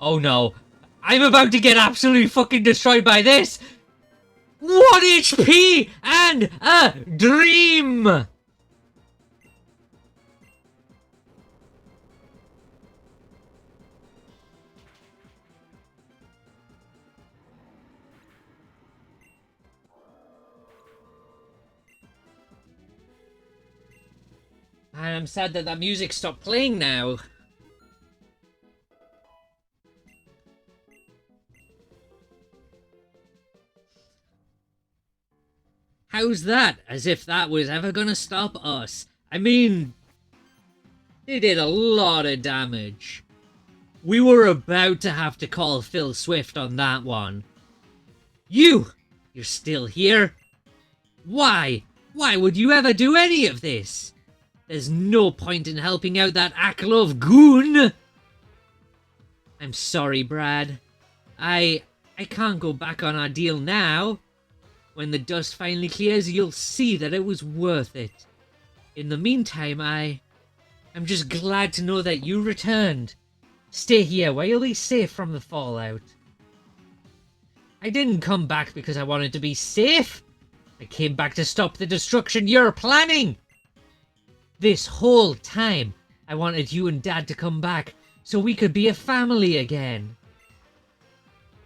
S2: Oh no. I'm about to get absolutely fucking destroyed by this! 1 HP and a dream! I'm sad that that music stopped playing now. How's that? As if that was ever gonna stop us. I mean, they did a lot of damage. We were about to have to call Phil Swift on that one. You're still here? Why? Why would you ever do any of this? There's no point in helping out that Aklov goon! I'm sorry, Brad. I can't go back on our deal now. When the dust finally clears, you'll see that it was worth it. In the meantime, I'm just glad to know that you returned. Stay here where you'll be safe from the fallout. I didn't come back because I wanted to be safe. I came back to stop the destruction you're planning. This whole time, I wanted you and Dad to come back so we could be a family again.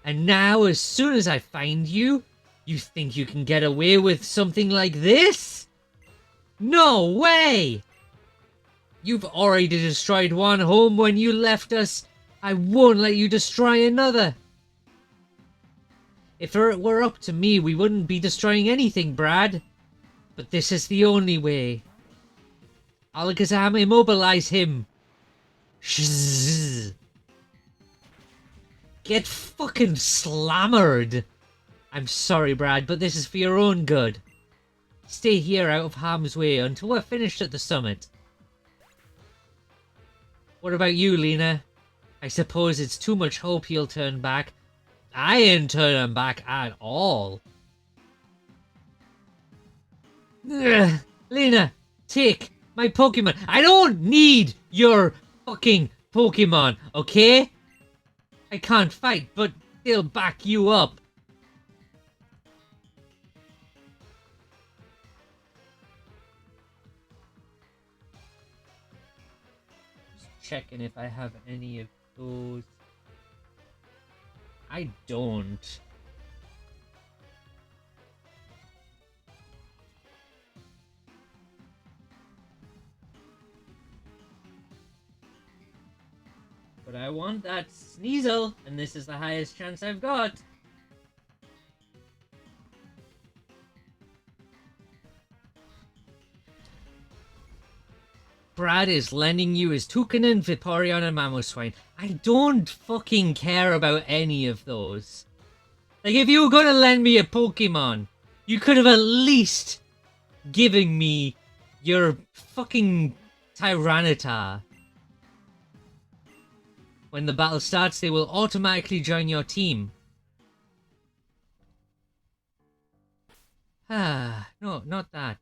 S2: And now, as soon as I find you, you think you can get away with something like this? No way! You've already destroyed one home when you left us. I won't let you destroy another. If it were up to me, we wouldn't be destroying anything, Brad. But this is the only way. Alakazam, immobilize him. Shzzz. Get fucking slammered. I'm sorry, Brad, but this is for your own good. Stay here out of harm's way until we're finished at the summit. What about you, Lena? I suppose it's too much hope you'll turn back. I ain't turning back at all. Ugh. Lena, take my Pokemon. I don't need your fucking Pokemon, okay? I can't fight, but they'll back you up. Checking if I have any of those. I don't. But But I want that Sneasel, and this is the highest chance I've got. Brad is lending you his Toucanon, Vaporeon, and Mamoswine. I don't fucking care about any of those. Like, if you were gonna lend me a Pokemon, you could have at least given me your fucking Tyranitar. When the battle starts, they will automatically join your team. Ah, no, not that.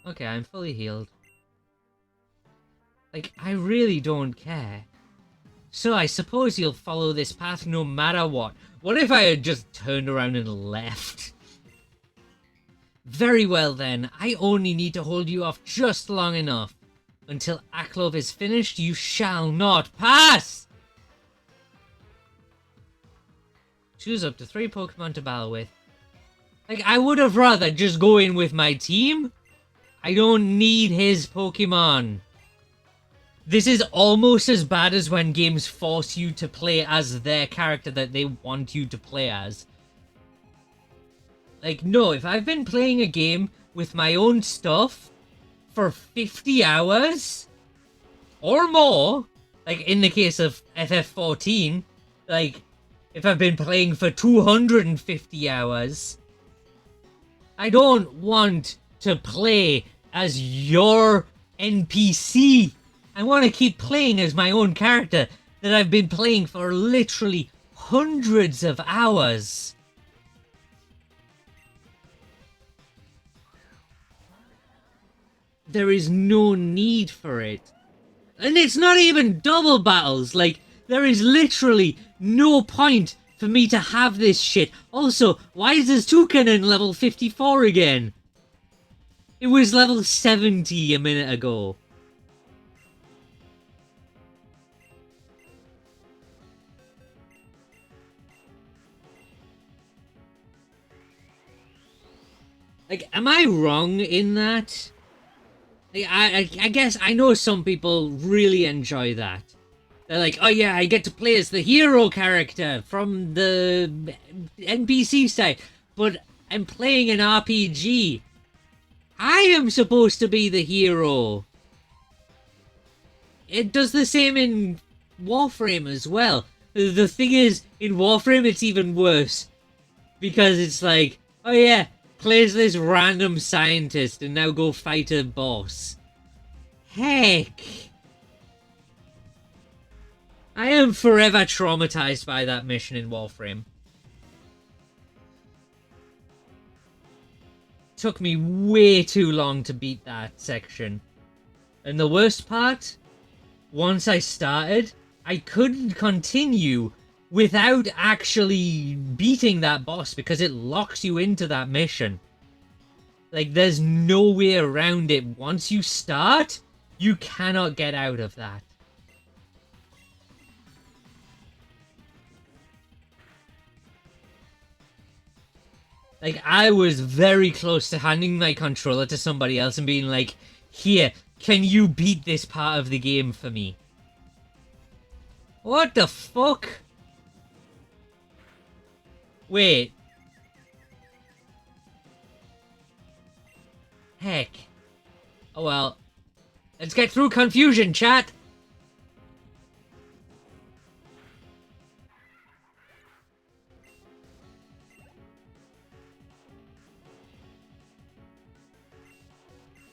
S2: Okay, I'm fully healed. Like, I really don't care. So I suppose you'll follow this path no matter what. What if I had just turned around and left? Very well then, I only need to hold you off just long enough. Until Aklov is finished, you shall not pass! Choose up to 3 Pokemon to battle with. Like, I would have rather just go in with my team. I don't need his Pokemon. This is almost as bad as when games force you to play as their character that they want you to play as. Like, no, if I've been playing a game with my own stuff for 50 hours or more, like in the case of FF14, like, if I've been playing for 250 hours, I don't want to play as your NPC. I want to keep playing as my own character that I've been playing for literally hundreds of hours. There is no need for it. And it's not even double battles. Like, there is literally no point for me to have this shit. Also, why is this Toucanon level 54 again? It was level 70 a minute ago. Like, am I wrong in that? Like, I guess I know some people really enjoy that. They're like, oh yeah, I get to play as the hero character from the NPC side, but I'm playing an RPG. I am supposed to be the hero. It does the same in Warframe as well. The thing is, in Warframe it's even worse. Because it's like, oh yeah, play as this random scientist and now go fight a boss. Heck. I am forever traumatized by that mission in Warframe. Took me way too long to beat that section. And the worst part, once I started, I couldn't continue without actually beating that boss because it locks you into that mission. Like, there's no way around it. Once you start, you cannot get out of that. Like, I was very close to handing my controller to somebody else and being like, here, can you beat this part of the game for me? What the fuck? Wait. Heck. Oh well. Let's get through confusion, chat!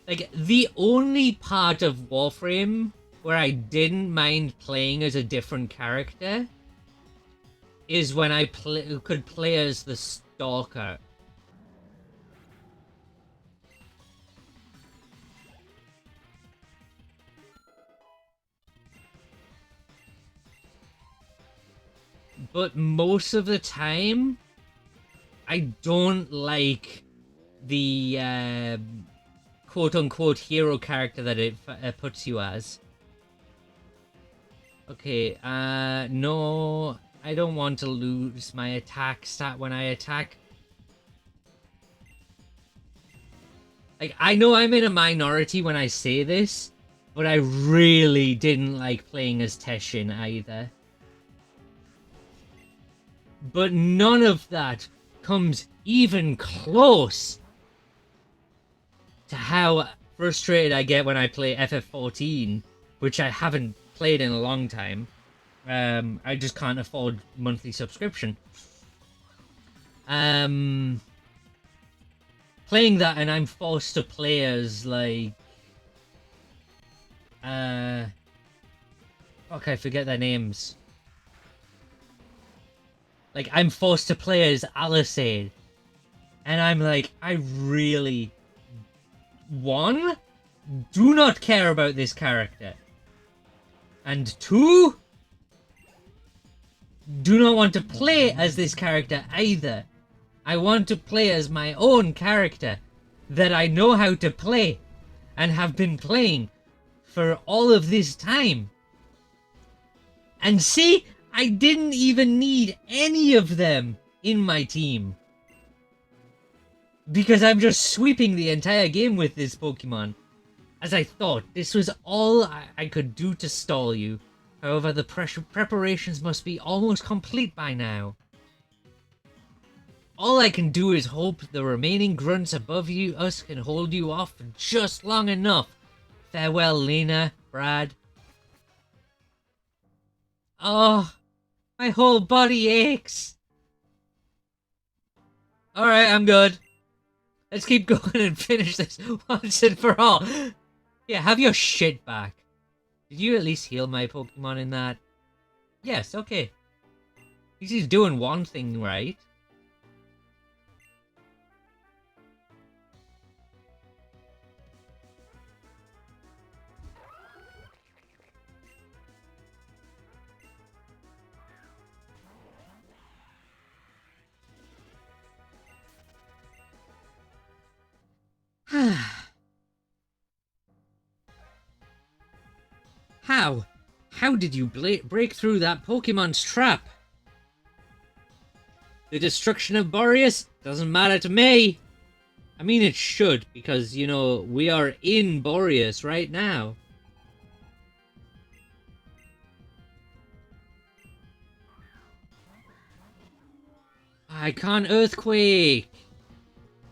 S2: Like, the only part of Warframe where I didn't mind playing as a different character is when I could play as the Stalker. But most of the time, I don't like the quote-unquote hero character that it puts you as. Okay, no, I don't want to lose my attack stat when I attack. Like, I know I'm in a minority when I say this, But I really didn't like playing as Teshin either. But none of that comes even close to how frustrated I get when I play FF14, which I haven't played in a long time. I just can't afford monthly subscription. Playing that and I'm forced to play as like fuck, I forget their names. Like, I'm forced to play as Alisade. And I'm like, I really... One, do not care about this character. And two, do not want to play as this character either. I want to play as my own character that I know how to play and have been playing for all of this time. And see, I didn't even need any of them in my team. Because I'm just sweeping the entire game with this Pokemon. As I thought, this was all I could do to stall you. However, the preparations must be almost complete by now. All I can do is hope the remaining grunts above us can hold you off for just long enough. Farewell, Lena, Brad. Oh, my whole body aches. Alright, I'm good. Let's keep going and finish this once and for all. Yeah, have your shit back. Did you at least heal my Pokemon in that? Yes, okay. At least he's doing one thing right. How? How did you break through that Pokemon's trap? The destruction of Boreas doesn't matter to me. I mean, it should, because, you know, we are in Boreas right now. I can't Earthquake.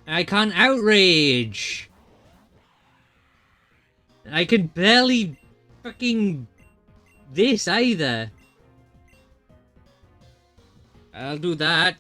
S2: I can't Outrage. I can barely fucking this either. I'll do that.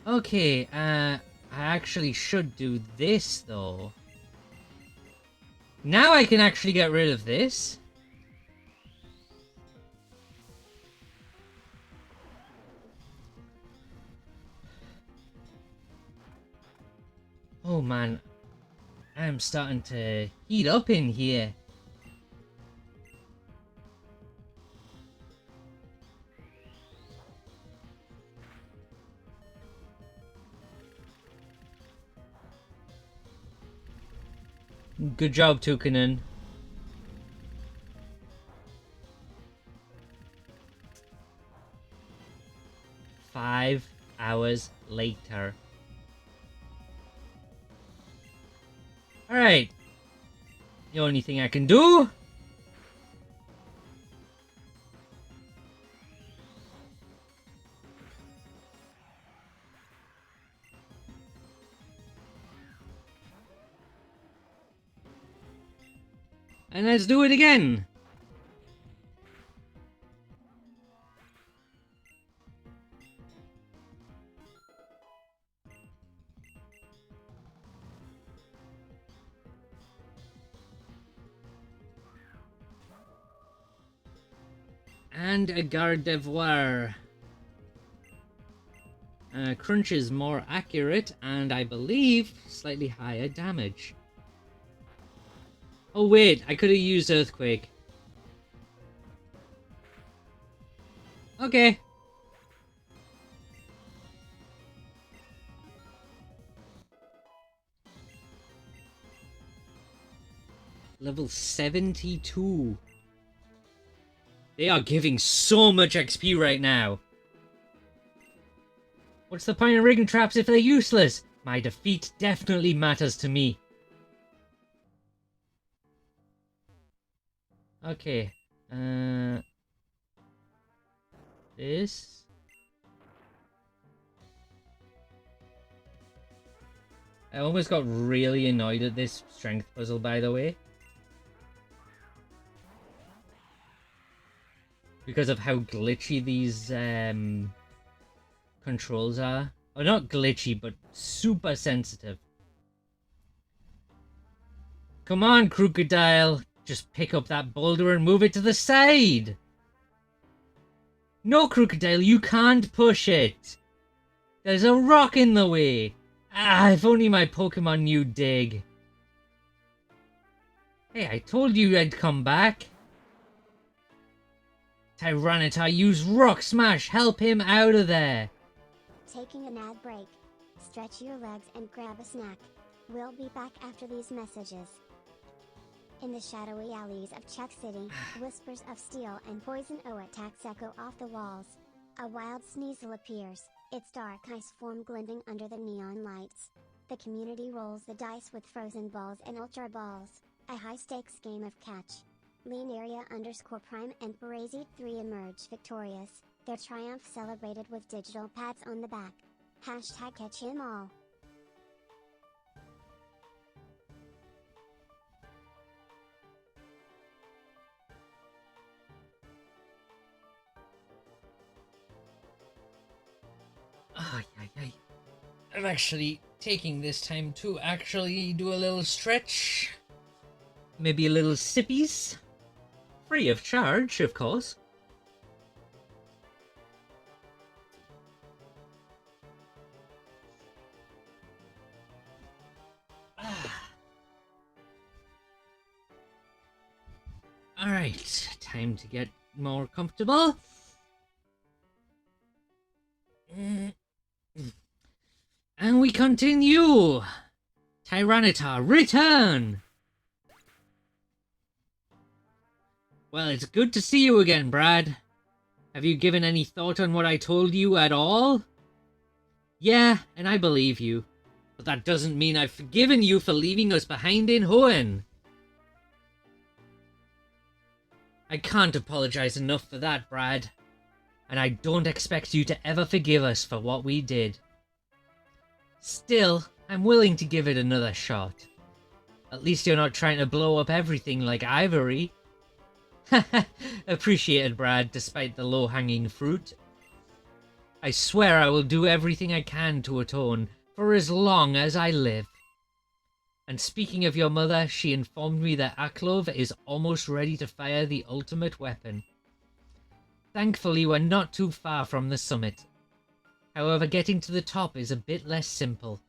S2: Okay, I actually should do this, though. Now I can actually get rid of this. Oh man, I'm starting to heat up in here. Good job, Tukanen. Five hours later. Alright. The only thing I can do and let's do it again. And a Gardevoir. Crunch is more accurate and I believe slightly higher damage. Oh wait, I could have used Earthquake. Okay. level 72. They are giving so much XP right now. What's the point of rigging traps if they're useless? My defeat definitely matters to me. Okay. This. I almost got really annoyed at this strength puzzle, by the way. Because of how glitchy these controls are. Oh, not glitchy, but super sensitive. Come on, Crocodile. Just pick up that boulder and move it to the side. No, Crocodile, you can't push it. There's a rock in the way. Ah, if only my Pokemon knew dig. Hey, I told you I'd come back. Tyranitar, use Rock Smash. Help him out of there.
S1: Taking an ad break. Stretch your legs and grab a snack. We'll be back after these messages. In the shadowy alleys of Chuck City, whispers of steel and poison attacks echo off the walls. A wild Sneasel appears, its dark eyes form glinting under the neon lights. The community rolls the dice with frozen balls and ultra balls, a high-stakes game of catch. Leanaria_Prime and Parasi 3 emerge victorious, their triumph celebrated with digital pats on the back. Hashtag catch 'em all.
S2: I'm actually taking this time to actually do a little stretch. Maybe a little sippies. Free of charge, of course. Alright, time to get more comfortable. And we continue! Tyranitar, return! Well, it's good to see you again, Brad. Have you given any thought on what I told you at all? Yeah, and I believe you. But that doesn't mean I've forgiven you for leaving us behind in Hoenn. I can't apologize enough for that, Brad. And I don't expect you to ever forgive us for what we did. Still, I'm willing to give it another shot. At least you're not trying to blow up everything like Ivory. Appreciated, Brad, despite the low-hanging fruit. I swear I will do everything I can to atone, for as long as I live. And speaking of your mother, she informed me that Aklov is almost ready to fire the ultimate weapon. Thankfully, we're not too far from the summit. However, getting to the top is a bit less simple.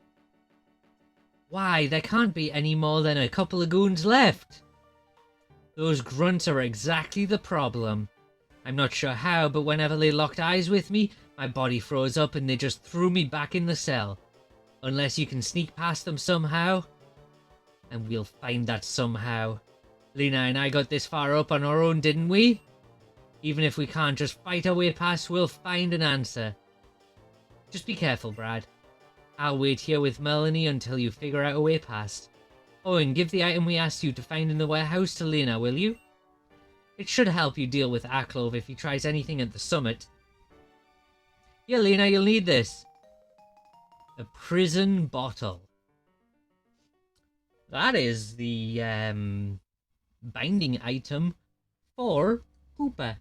S2: Why, there can't be any more than a couple of goons left. Those grunts are exactly the problem. I'm not sure how, but whenever they locked eyes with me, my body froze up and they just threw me back in the cell. Unless you can sneak past them somehow. And we'll find that somehow. Lena and I got this far up on our own, didn't we? Even if we can't just fight our way past, we'll find an answer. Just be careful, Brad. I'll wait here with Melanie until you figure out a way past. Oh, and give the item we asked you to find in the warehouse to Lena, will you? It should help you deal with Aklov if he tries anything at the summit. Yeah, Lena, you'll need this. A prison bottle. That is the binding item for Hooper.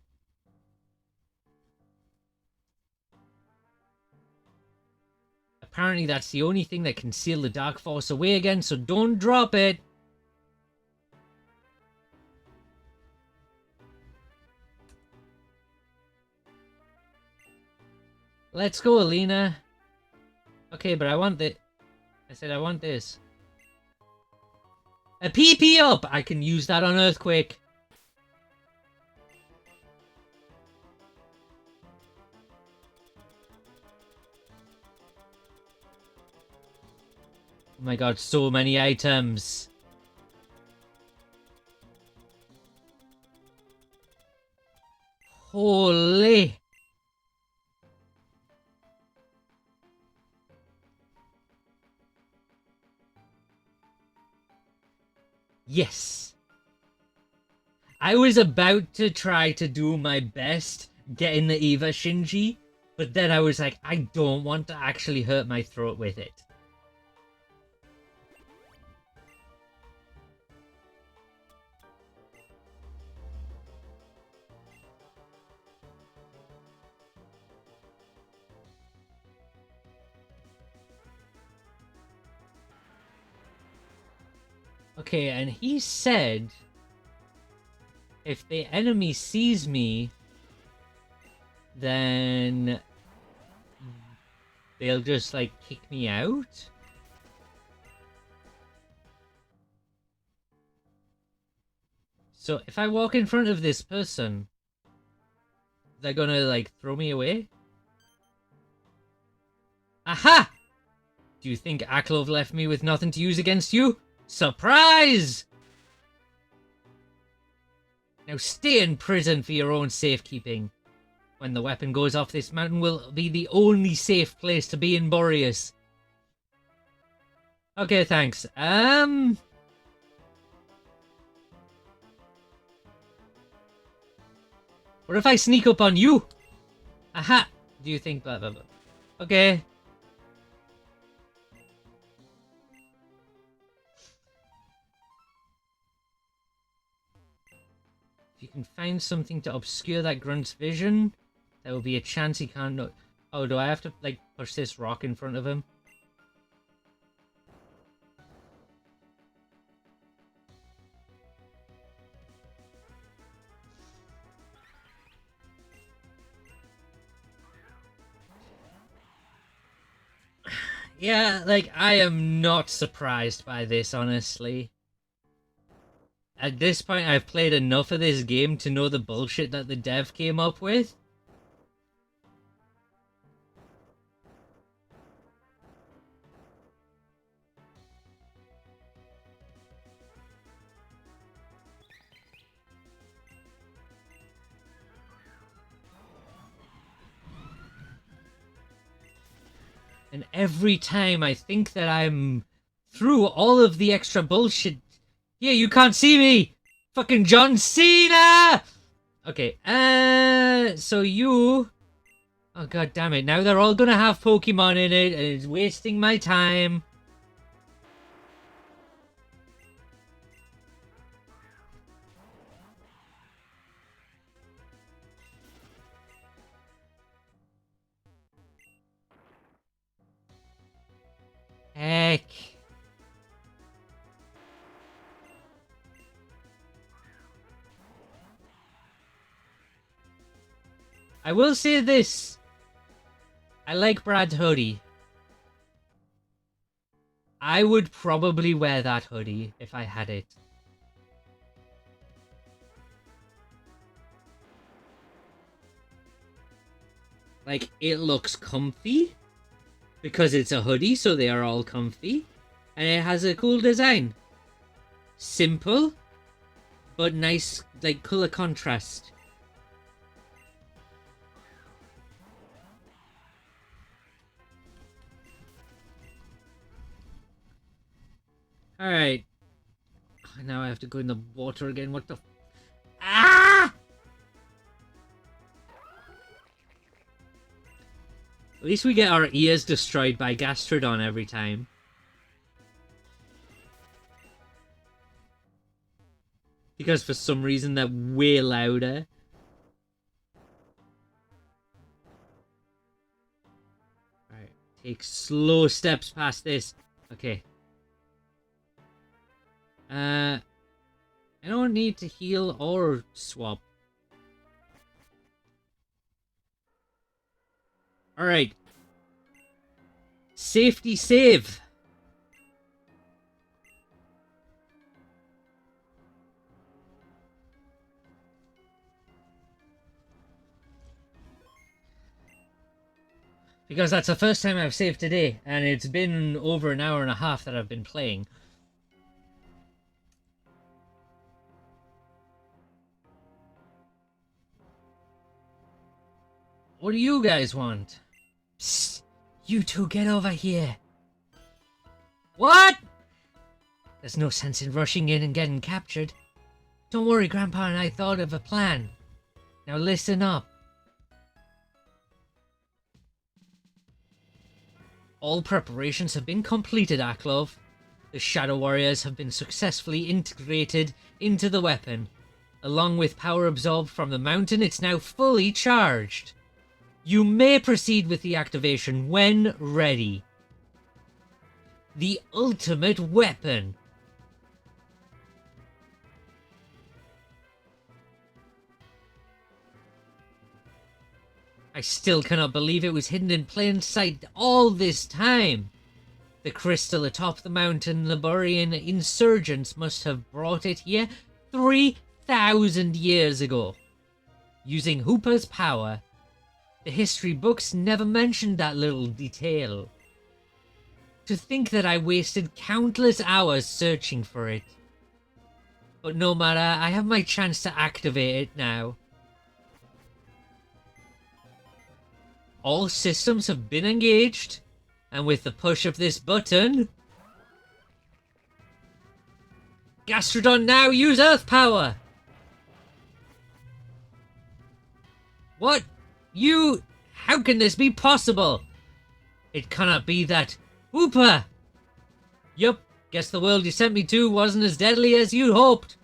S2: Apparently that's the only thing that can seal the Dark Force away again, so don't drop it! Let's go, Alina. Okay, but I want the... I said I want this. A PP up! I can use that on Earthquake. Oh my god, so many items. Holy. Yes. I was about to try to do my best getting the Eva Shinji, but then I was like, I don't want to actually hurt my throat with it. Okay, and he said if the enemy sees me, then they'll just like kick me out. So if I walk in front of this person, they're gonna like throw me away? Aha! Do you think Aklov left me with nothing to use against you? Surprise! Now stay in prison for your own safekeeping. When the weapon goes off, this mountain will be the only safe place to be in Boreas. Okay, thanks. What if I sneak up on you? Aha! Do you think blah blah blah? Okay. If you can find something to obscure that grunt's vision, there will be a chance he can't know. Oh, do I have to, like, push this rock in front of him? Yeah, like, I am not surprised by this, honestly. At this point, I've played enough of this game to know the bullshit that the dev came up with. And every time I think that I'm through all of the extra bullshit... Yeah, you can't see me! Fucking John Cena! Okay, so you... Oh, god damn it. Now they're all gonna have Pokemon in it, and it's wasting my time. Heck. I will say this. I like Brad's hoodie. I would probably wear that hoodie if I had it. Like, it looks comfy. Because it's a hoodie, so they are all comfy. And it has a cool design. Simple, but nice, like, color contrast. Alright. Now I have to go in the water again. What the... Ah! At least we get our ears destroyed by Gastrodon every time. Because for some reason they're way louder. Alright, take slow steps past this. Okay. I don't need to heal or swap. Alright. Safety save. Because that's the first time I've saved today, and it's been over an hour and a half that I've been playing. What do you guys want? Psst! You two get over here. What? There's no sense in rushing in and getting captured. Don't worry, Grandpa and I thought of a plan. Now listen up. All preparations have been completed, Aklov. The Shadow Warriors have been successfully integrated into the weapon. Along with power absorbed from the mountain, it's now fully charged. You may proceed with the activation when ready. The ultimate weapon. I still cannot believe it was hidden in plain sight all this time. The crystal atop the mountain, the Liberian insurgents must have brought it here 3,000 years ago. Using Hooper's power, the history books never mentioned that little detail. To think that I wasted countless hours searching for it. But no matter, I have my chance to activate it now. All systems have been engaged, and with the push of this button... Gastrodon, now use Earth power! What? You... How can this be possible? It cannot be that... Hooper! Yup, guess the world you sent me to wasn't as deadly as you hoped.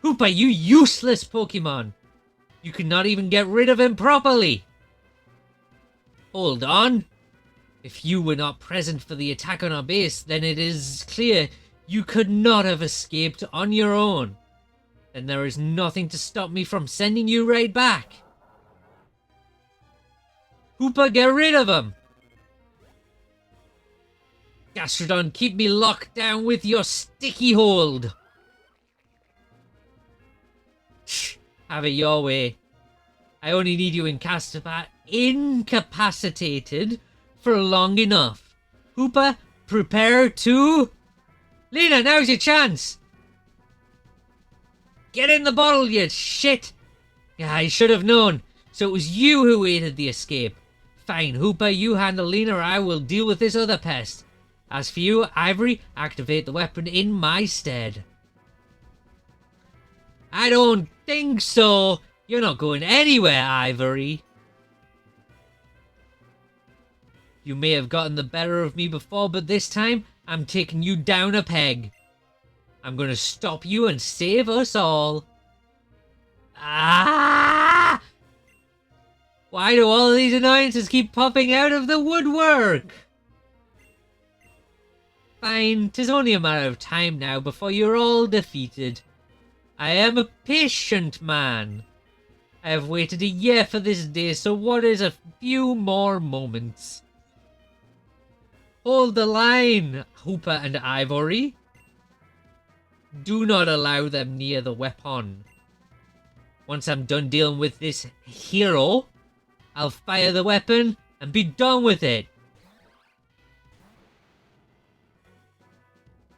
S2: Hooper, you useless Pokemon! You could not even get rid of him properly! Hold on. If you were not present for the attack on our base, then it is clear you could not have escaped on your own. And there is nothing to stop me from sending you right back. Hooper, get rid of him! Gastrodon, keep me locked down with your sticky hold. Have it your way. I only need you incapacitated for long enough. Hooper, prepare to... Lena, now's your chance! Get in the bottle, you shit! Yeah, I should have known. So it was you who aided the escape. Fine, Hooper, you handle Lena or I will deal with this other pest. As for you, Ivory, activate the weapon in my stead. I don't think so. You're not going anywhere, Ivory. You may have gotten the better of me before, but this time, I'm taking you down a peg. I'm going to stop you and save us all. Ah! Why do all these annoyances keep popping out of the woodwork? Fine, 'tis only a matter of time now before you're all defeated. I am a patient man. I have waited a year for this day, so what is a few more moments? Hold the line, Hooper and Ivory. Do not allow them near the weapon. Once I'm done dealing with this hero, I'll fire the weapon and be done with it.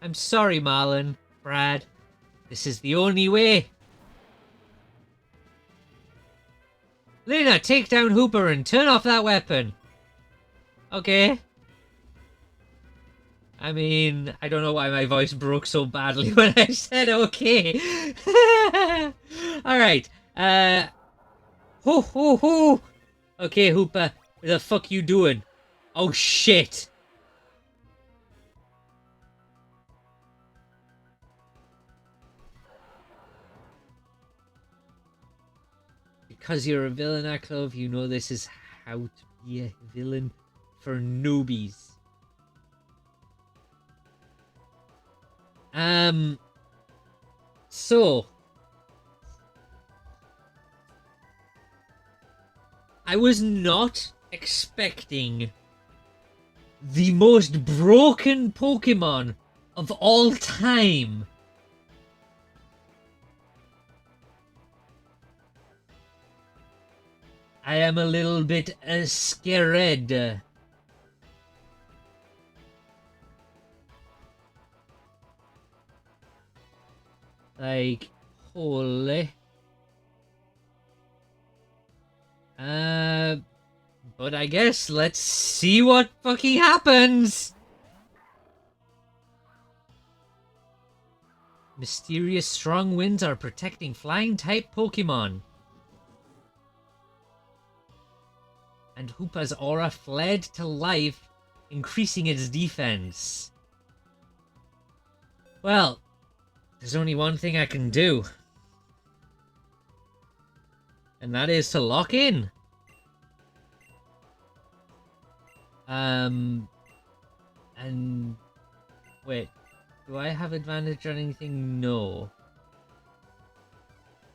S2: I'm sorry, Marlon, Brad. This is the only way. Lena, take down Hooper and turn off that weapon. Okay. I mean, I don't know why my voice broke so badly when I said okay. Alright. Ho ho ho. Okay, Hooper. What the fuck you doing? Oh shit. Because you're a villain, Aklov, you know this is how to be a villain for newbies. So I was not expecting the most broken Pokemon of all time. I am a little bit scared. Like, holy. But I guess let's see what fucking happens. Mysterious strong winds are protecting flying-type Pokémon. And Hoopa's aura fled to life, increasing its defense. Well, there's only one thing I can do. And that is to lock in. And... Wait. Do I have advantage on anything? No.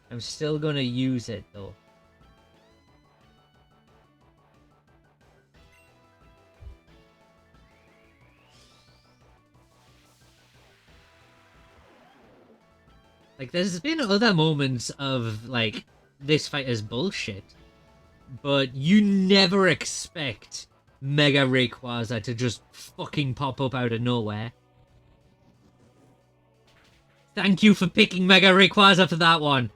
S2: I'm still gonna use it, though. Like, there's been other moments of, like, this fight is bullshit. But you never expect Mega Rayquaza to just fucking pop up out of nowhere. Thank you for picking Mega Rayquaza for that one.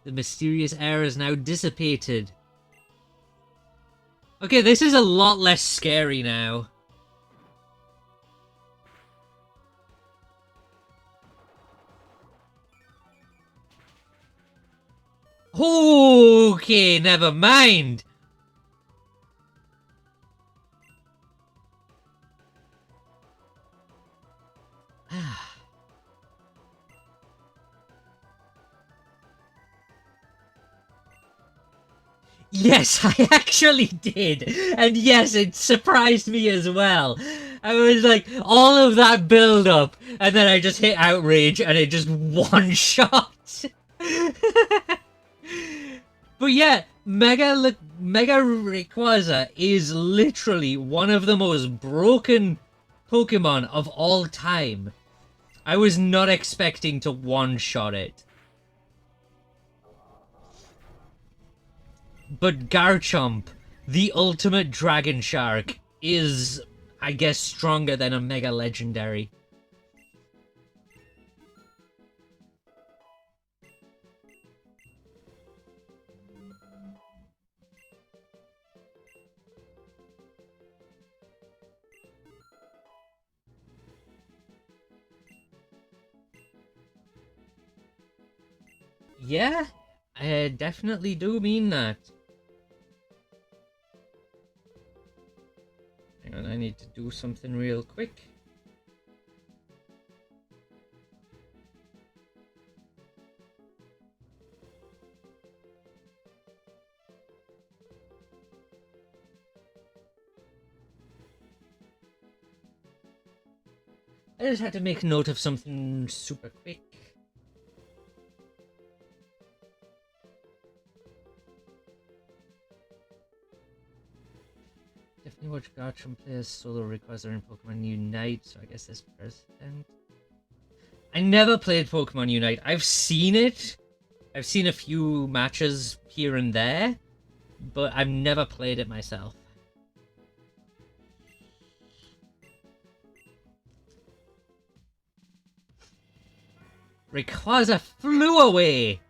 S2: The mysterious air is now dissipated. Okay, this is a lot less scary now. Okay, never mind. Yes, I actually did. And yes, it surprised me as well. I was like, all of that build up, and then I just hit Outrage, and it just one shot. But yeah, Mega Rayquaza is literally one of the most broken Pokemon of all time. I was not expecting to one-shot it. But Garchomp, the ultimate Dragon Shark, is, I guess, stronger than a Mega Legendary. Yeah, I definitely do mean that. Hang on, I need to do something real quick. I just had to make note of something super quick. Definitely watch Garchomp play as solo Rayquaza in Pokemon Unite, so I guess that's President. I never played Pokemon Unite. I've seen it. I've seen a few matches here and there, but I've never played it myself. Rayquaza flew away!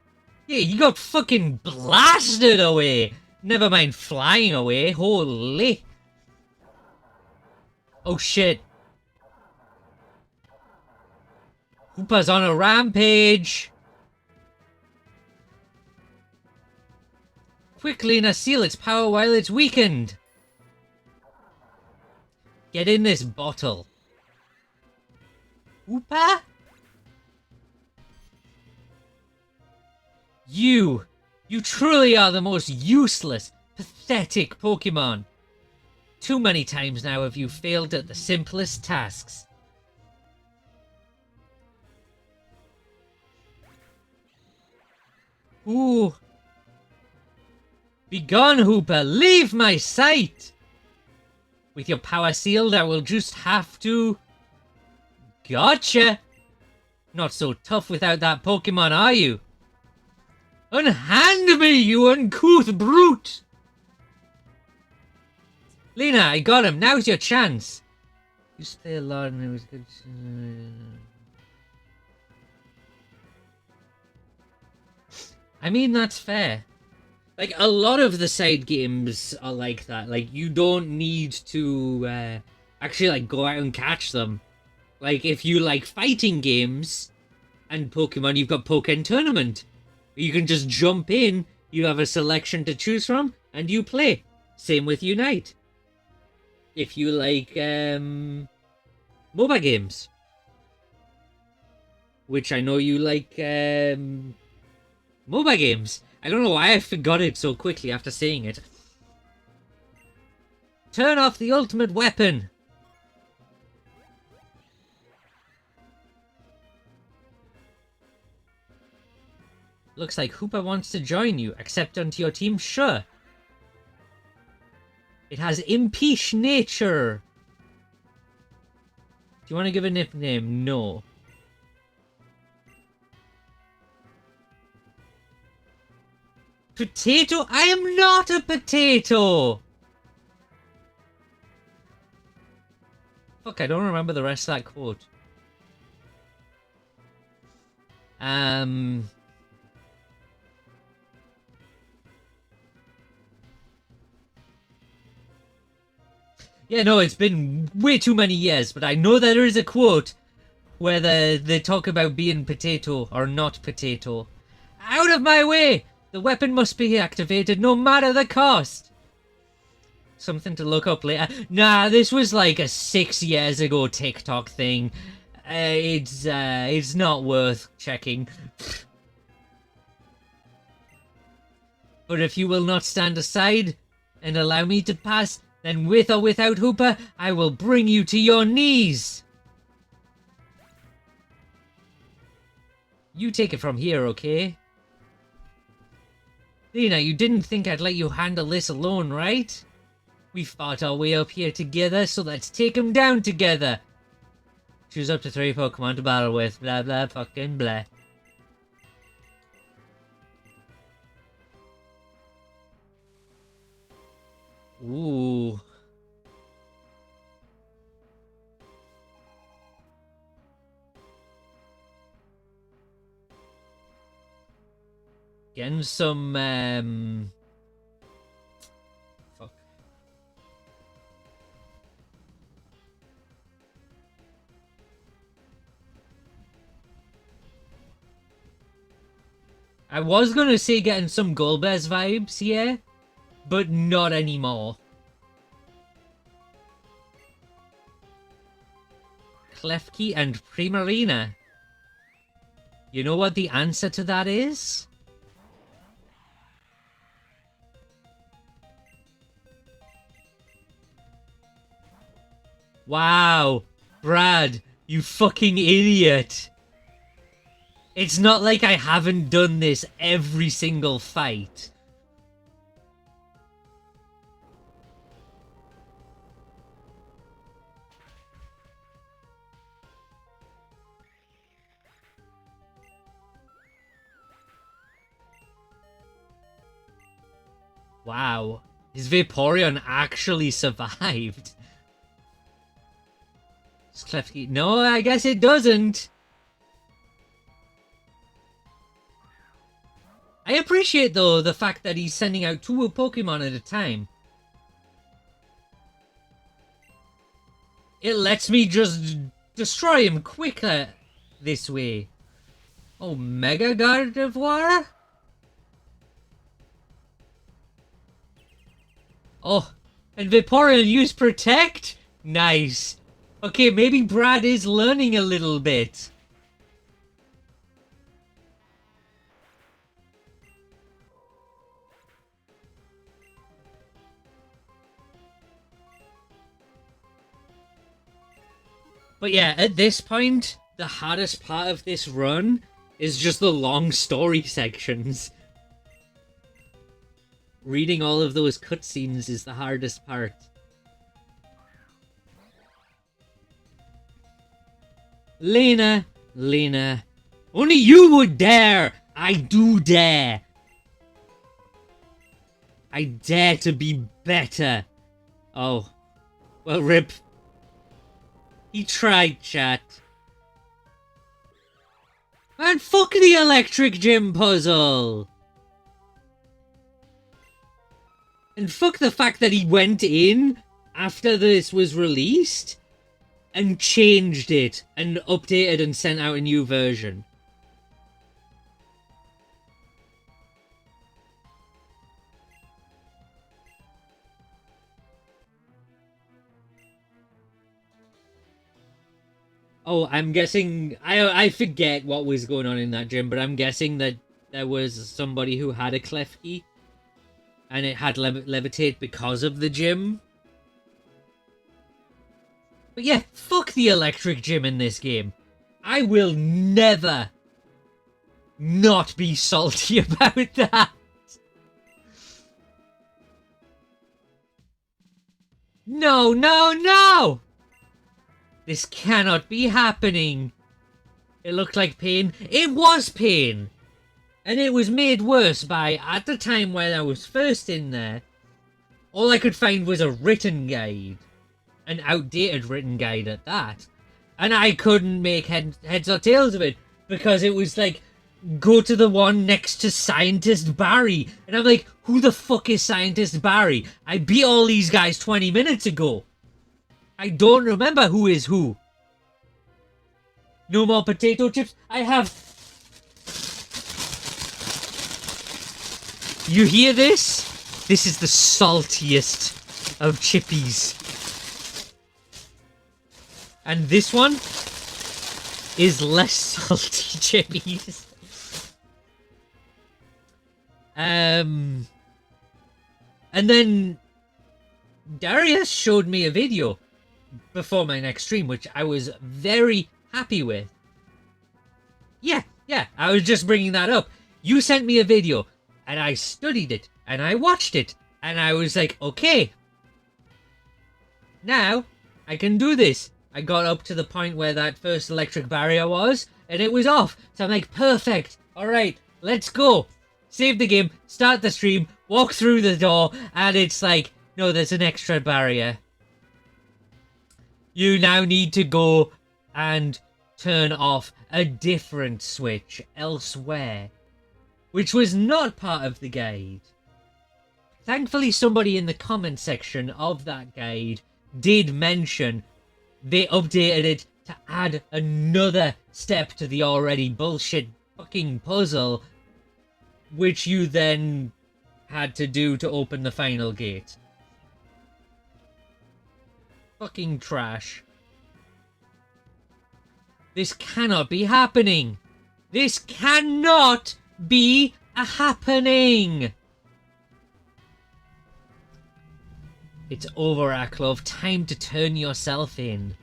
S2: Yeah, he got fucking blasted away! Never mind flying away, holy! Oh shit! Hoopa's on a rampage! Quickly, seal its power while it's weakened! Get in this bottle. Hoopa? You truly are the most useless, pathetic Pokemon. Too many times now have you failed at the simplest tasks. Ooh. Begone, Hoopa! Leave my sight! With your power sealed, I will just have to... Gotcha! Not so tough without that Pokemon, are you? Unhand me, you uncouth brute! Lena, I got him. Now's your chance. Used to play a lot and it was good. I mean, that's fair. Like, a lot of the side games are like that. Like, you don't need to actually, like, go out and catch them. Like, if you like fighting games and Pokemon, you've got Pokémon Tournament. You can just jump in, you have a selection to choose from, and you play. Same with Unite. If you like, MOBA games. Which I know you like, MOBA games. I don't know why I forgot it so quickly after saying it. Turn off the ultimate weapon! Looks like Hoopa wants to join you. Accept onto your team? Sure. It has impish nature. Do you want to give a nickname? No. Potato? I am not a potato! Fuck, I don't remember the rest of that quote. Yeah, no, it's been way too many years, but I know there is a quote where they talk about being potato or not potato. Out of my way! The weapon must be activated no matter the cost! Something to look up later. Nah, this was like a 6 years ago TikTok thing. It's not worth checking. But if you will not stand aside and allow me to pass, then with or without Hoopa, I will bring you to your knees! You take it from here, okay? Lena, you didn't think I'd let you handle this alone, right? We fought our way up here together, so let's take him down together! Choose up to 3 Pokemon to battle with, blah blah fucking blah. Ooh. Getting some, fuck. I was gonna say getting some Golbez vibes here, but not anymore. Klefki and Primarina. You know what the answer to that is? Wow, Brad, you fucking idiot. It's not like I haven't done this every single fight. Wow, his Vaporeon actually survived. Klefki. No, I guess it doesn't. I appreciate, though, the fact that he's sending out 2 Pokemon at a time. It lets me just destroy him quicker this way. Oh, Mega Gardevoir? Oh, and Vaporeon use Protect? Nice. Okay, maybe Brad is learning a little bit. But yeah, at this point, the hardest part of this run is just the long story sections. Reading all of those cutscenes is the hardest part. Lena, Lena, only you would dare! I do dare! I dare to be better! Oh, well, rip. He tried, chat. Man, fuck the electric gym puzzle! And fuck the fact that he went in after this was released and changed it and updated and sent out a new version. Oh, I'm guessing... I forget what was going on in that gym, but I'm guessing that there was somebody who had a clef key. And it had levitate because of the gym. But yeah, fuck the electric gym in this game. I will never not be salty about that. No, no, no! This cannot be happening. It looked like pain. It was pain. And it was made worse by, at the time when I was first in there, all I could find was a written guide. An outdated written guide at that. And I couldn't make heads or tails of it. Because it was like, go to the one next to Scientist Barry. And I'm like, who the fuck is Scientist Barry? I beat all these guys 20 minutes ago. I don't remember who is who. No more potato chips. I have... You hear this? This is the saltiest of chippies. And this one is less salty chippies. And then Darius showed me a video before my next stream, which I was very happy with. Yeah, I was just bringing that up. You sent me a video, and I studied it, and I watched it, and I was like, okay, now I can do this. I got up to the point where that first electric barrier was, and it was off. So I'm like, perfect. All right, let's go. Save the game, start the stream, walk through the door, and it's like, no, there's an extra barrier. You now need to go and turn off a different switch elsewhere, which was not part of the guide. Thankfully, somebody in the comment section of that guide did mention they updated it to add another step to the already bullshit fucking puzzle, which you then had to do to open the final gate. Fucking trash. This cannot be happening. This cannot be happening. It's over, Aklov. Time to turn yourself in.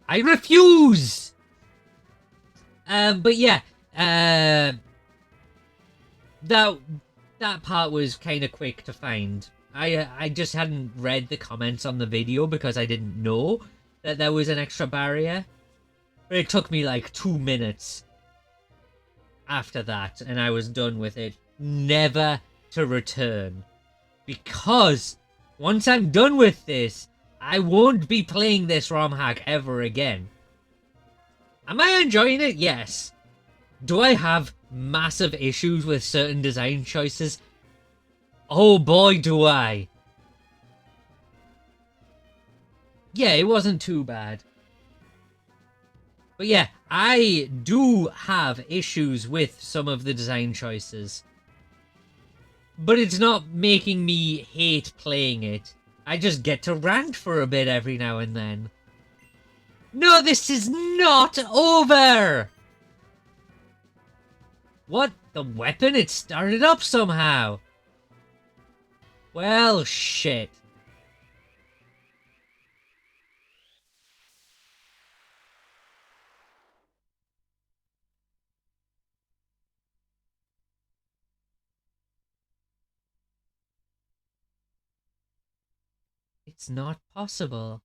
S2: I refuse! But yeah, that part was kind of quick to find. I just hadn't read the comments on the video because I didn't know that there was an extra barrier. But it took me like 2 minutes after that, and I was done with it. Never to return. Because once I'm done with this, I won't be playing this ROM hack ever again. Am I enjoying it? Yes. Do I have massive issues with certain design choices? Oh boy, do I. Yeah, it wasn't too bad. But yeah, I do have issues with some of the design choices. But it's not making me hate playing it. I just get to rant for a bit every now and then. No, this is not over! What? The weapon? It started up somehow. Well, shit. It's not possible.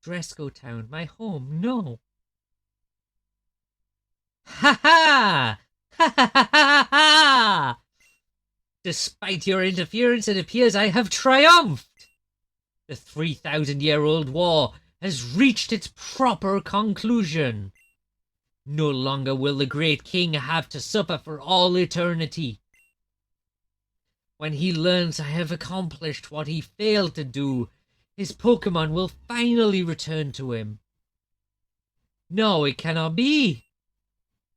S2: Dresco Town, my home, no. Ha ha! Ha ha ha ha ha! Despite your interference, it appears I have triumphed. The 3,000-year-old war has reached its proper conclusion. No longer will the great king have to suffer for all eternity. When he learns I have accomplished what he failed to do, his Pokémon will finally return to him. No, it cannot be.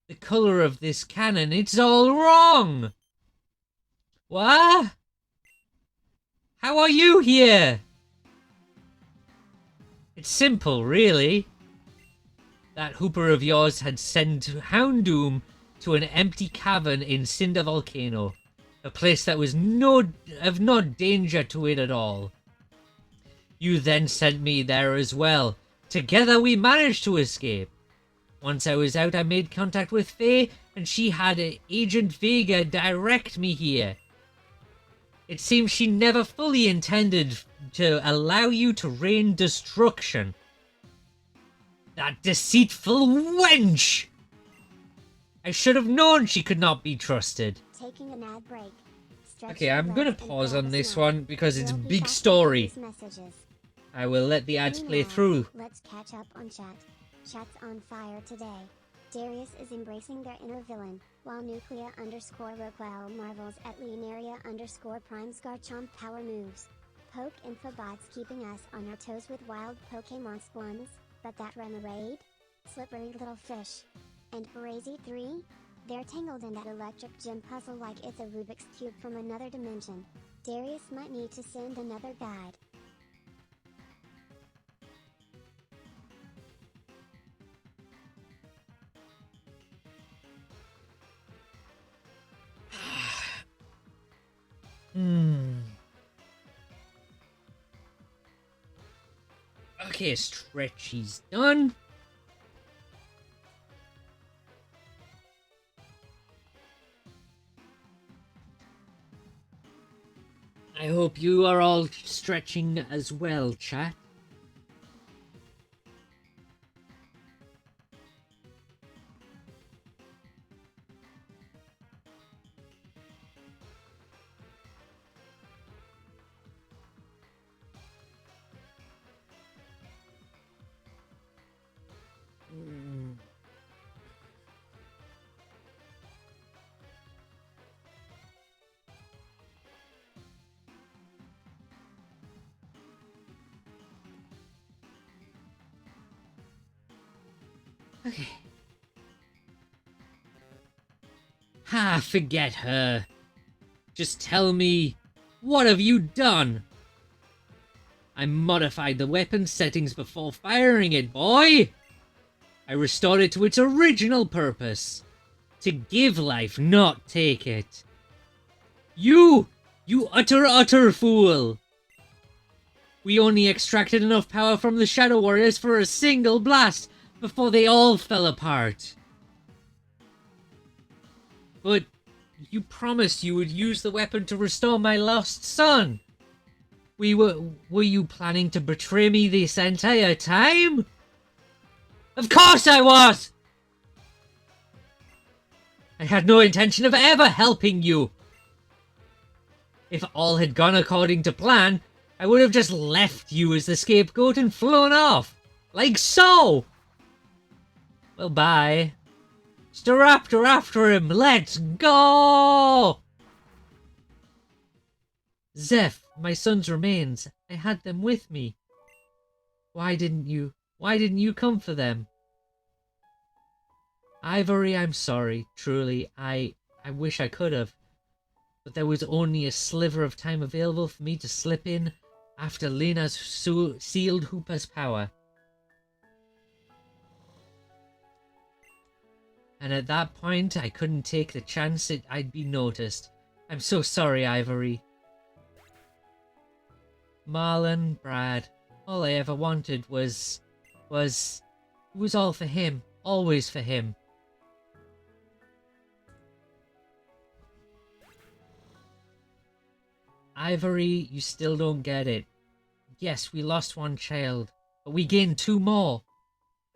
S2: The color of this cannon, it's all wrong. What? How are you here? It's simple, really. That Hooper of yours had sent Houndoom to an empty cavern in Cinder Volcano, a place that was of no danger to it at all. You then sent me there as well. Together we managed to escape. Once I was out, I made contact with Faye, and she had Agent Vega direct me here. It seems she never fully intended to allow you to rain destruction. That deceitful wench! I should have known she could not be trusted.
S1: Taking an ad break.
S2: Okay, I'm gonna pause on this one because it's big story. I will let the ads play through.
S1: Let's catch up on chat. Chat's on fire today. Darius is embracing their inner villain, while Nuclea_Rockwell marvels at Leonaria_Prime Scarchomp power moves. Poke Infobots keeping us on our toes with wild Pokemon spawns, but that Remoraid? Slippery little fish. And Brazy 3? They're tangled in that electric gym puzzle like it's a Rubik's Cube from another dimension. Darius might need to send another guide.
S2: Okay, Stretchy's done. I hope you are all stretching as well, chat. Okay. Forget her. Just tell me, what have you done? I modified the weapon settings before firing it, boy! I restored it to its original purpose. To give life, not take it. You utter fool! We only extracted enough power from the Shadow Warriors for a single blast before they all fell apart. But you promised you would use the weapon to restore my lost son. Were you planning to betray me this entire time? Of course I was! I had no intention of ever helping you. If all had gone according to plan, I would have just left you as the scapegoat and flown off. Like so! Well, bye. Staraptor after him, let's go! Zeph, my son's remains, I had them with me. Why didn't you come for them? Ivory, I'm sorry, truly, I wish I could have. But there was only a sliver of time available for me to slip in after Lena's sealed Hooper's power. And at that point, I couldn't take the chance I'd be noticed. I'm so sorry, Ivory. Marlon, Brad, all I ever wanted was it was all for him, always for him. Ivory, you still don't get it. Yes, we lost one child, but we gained two more.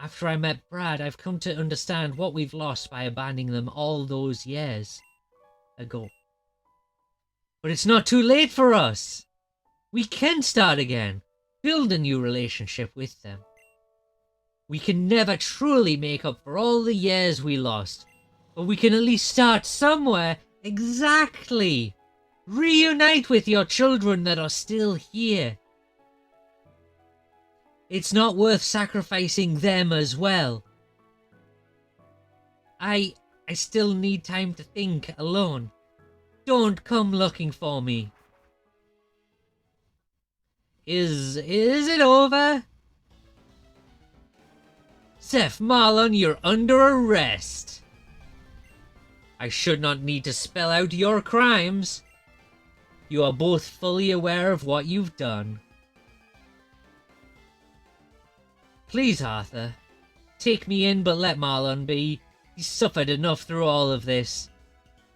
S2: After I met Brad, I've come to understand what we've lost by abandoning them all those years ago. But it's not too late for us. We can start again, build a new relationship with them. We can never truly make up for all the years we lost, but we can at least start somewhere. Exactly. Reunite with your children that are still here. It's not worth sacrificing them as well. I still need time to think alone. Don't come looking for me. Is it over? Seth Marlon, you're under arrest. I should not need to spell out your crimes. You are both fully aware of what you've done. Please, Arthur, take me in but let Marlon be. He's suffered enough through all of this.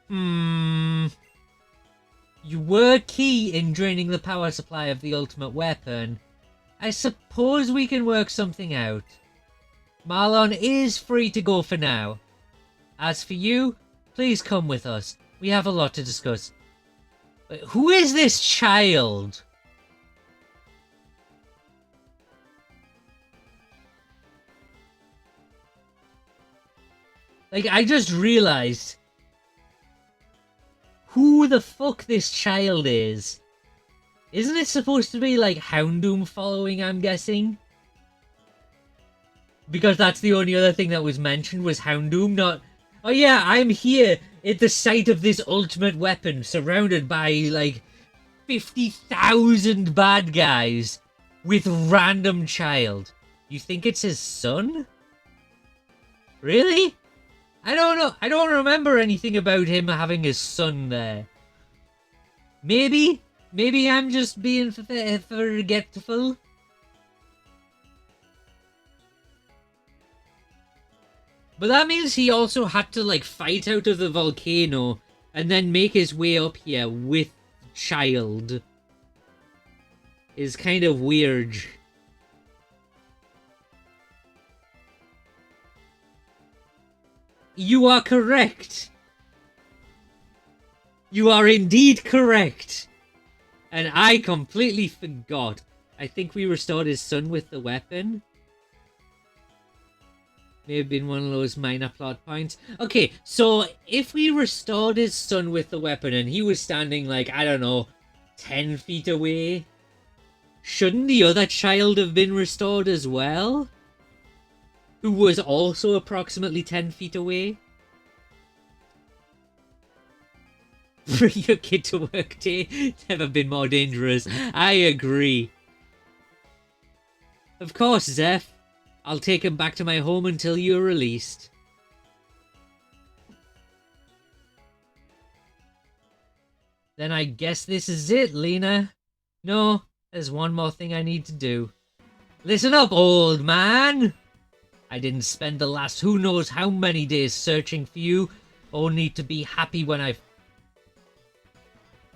S2: You were key in draining the power supply of the ultimate weapon. I suppose we can work something out. Marlon is free to go for now. As for you, please come with us. We have a lot to discuss. Who is this child? Like, I just realized who the fuck this child is. Isn't it supposed to be like Houndoom following, I'm guessing? Because that's the only other thing that was mentioned was Houndoom, not... Oh yeah, I'm here at the site of this ultimate weapon, surrounded by, like, 50,000 bad guys with random child. You think it's his son? Really? I don't know. I don't remember anything about him having his son there. Maybe I'm just being forgetful. But that means he also had to, like, fight out of the volcano and then make his way up here with child. Is kind of weird. You are correct. You are indeed correct. And I completely forgot. I think we restored his son with the weapon. May have been one of those minor plot points. Okay, so if we restored his son with the weapon and he was standing like, I don't know, 10 feet away, shouldn't the other child have been restored as well? Who was also approximately 10 feet away? Bring your kid to work day. It's never been more dangerous. I agree. Of course, Zeph. I'll take him back to my home until you're released. Then I guess this is it, Lena. No, there's one more thing I need to do. Listen up, old man! I didn't spend the last who knows how many days searching for you, only to be happy when I...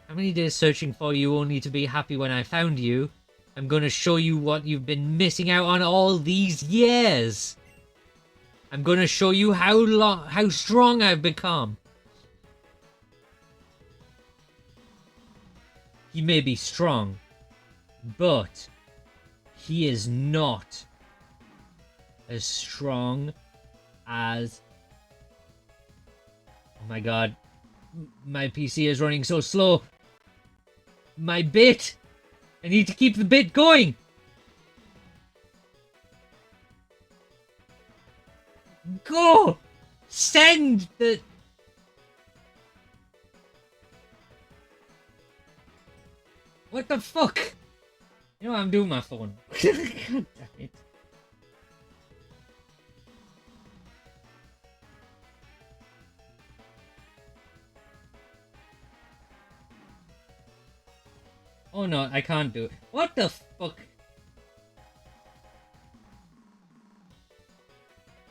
S2: How many days searching for you, only to be happy when I found you? I'm gonna show you what you've been missing out on all these years. I'm gonna show you how strong I've become. He may be strong, but he is not as strong as... Oh my god. My PC is running so slow. My bit! I need to keep the bit going! Go! Send the... What the fuck? You know what I'm doing my phone. God damn it. Oh no, I can't do it. What the fuck?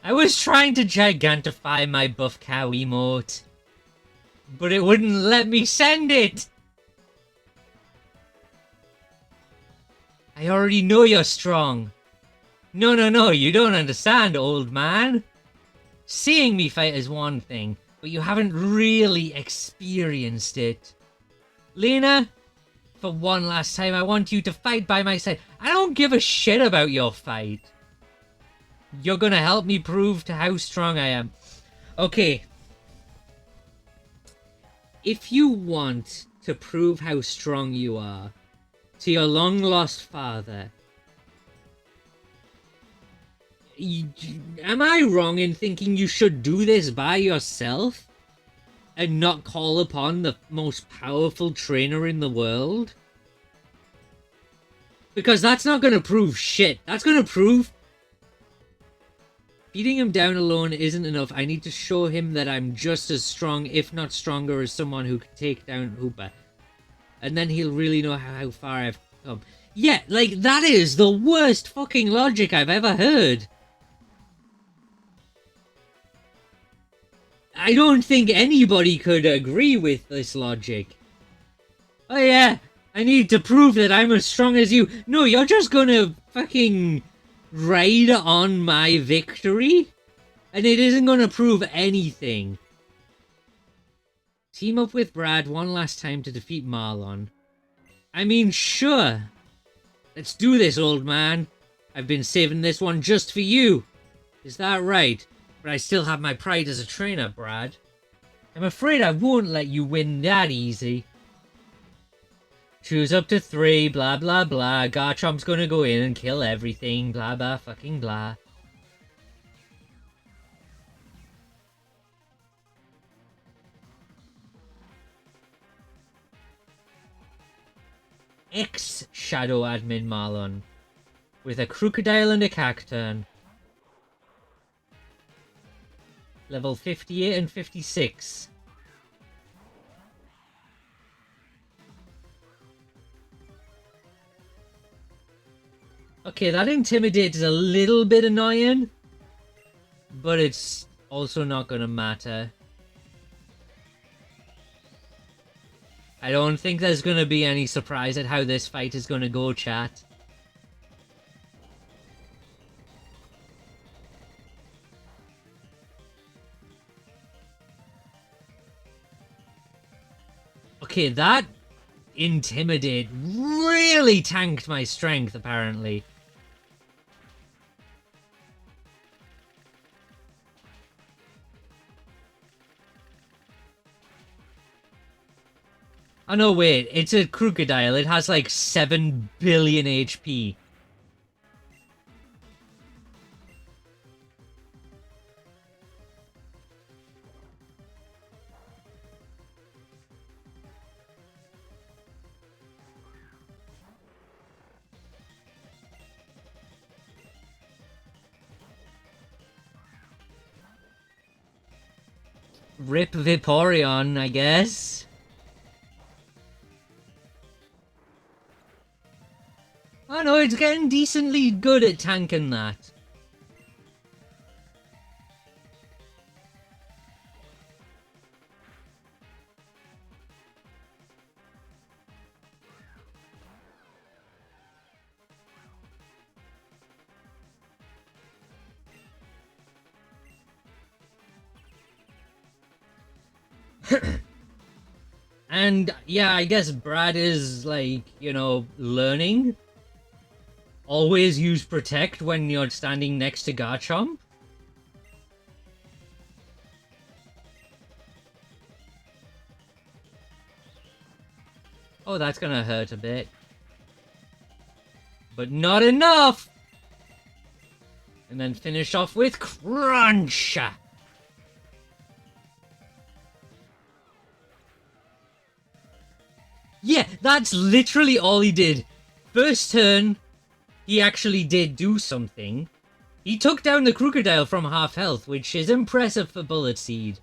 S2: I was trying to gigantify my buff cow emote, but it wouldn't let me send it! I already know you're strong. No, you don't understand, old man. Seeing me fight is one thing, but you haven't really experienced it. Lena, for one last time, I want you to fight by my side. I don't give a shit about your fight. You're gonna help me prove to how strong I am. Okay. If you want to prove how strong you are to your long-lost father. Am I wrong in thinking you should do this by yourself and not call upon the most powerful trainer in the world? Because that's not going to prove shit. That's going to prove beating him down alone isn't enough. I need to show him that I'm just as strong, if not stronger, as someone who could take down Hoopa. And then he'll really know how far I've come. Yeah, like, that is the worst fucking logic I've ever heard. I don't think anybody could agree with this logic. Oh yeah, I need to prove that I'm as strong as you. No, you're just gonna fucking ride on my victory? And it isn't gonna prove anything. Team up with Brad one last time to defeat Marlon. I mean, sure. Let's do this, old man. I've been saving this one just for you. Is that right? But I still have my pride as a trainer, Brad. I'm afraid I won't let you win that easy. Choose up to 3, blah blah blah. Garchomp's gonna go in and kill everything, blah blah fucking blah. Ex-Shadow Admin Marlon. With a Crocodile and a Cacturn. Level 58 and 56. Okay, that Intimidate is a little bit annoying. But it's also not gonna matter. I don't think there's gonna be any surprise at how this fight is gonna go, chat. Okay, that Intimidate really tanked my strength, apparently. Oh no, wait, it's a Crocodile. It has like 7 billion HP. Rip Vaporeon, I guess. Oh no, it's getting decently good at tanking that. And yeah, I guess Brad is like, you know, learning. Always use Protect when you're standing next to Garchomp. Oh, that's gonna hurt a bit. But not enough! And then finish off with Crunch! Yeah, that's literally all he did. First turn, he actually did do something. He took down the Crocodile from half health, which is impressive for Bullet Seed.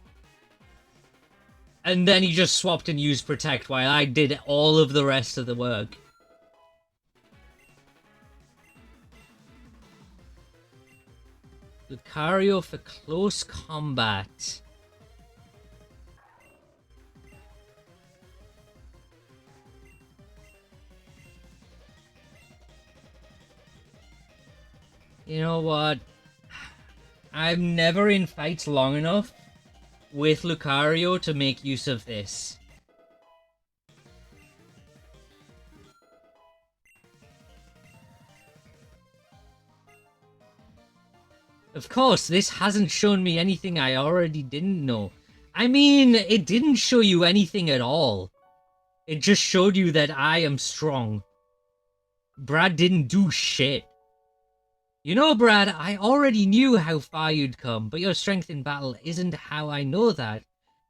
S2: And then he just swapped and used Protect while I did all of the rest of the work. Lucario for close combat. You know what? I'm never in fights long enough with Lucario to make use of this. Of course, this hasn't shown me anything I already didn't know. I mean, it didn't show you anything at all. It just showed you that I am strong. Brad didn't do shit. You know, Brad, I already knew how far you'd come, but your strength in battle isn't how I know that.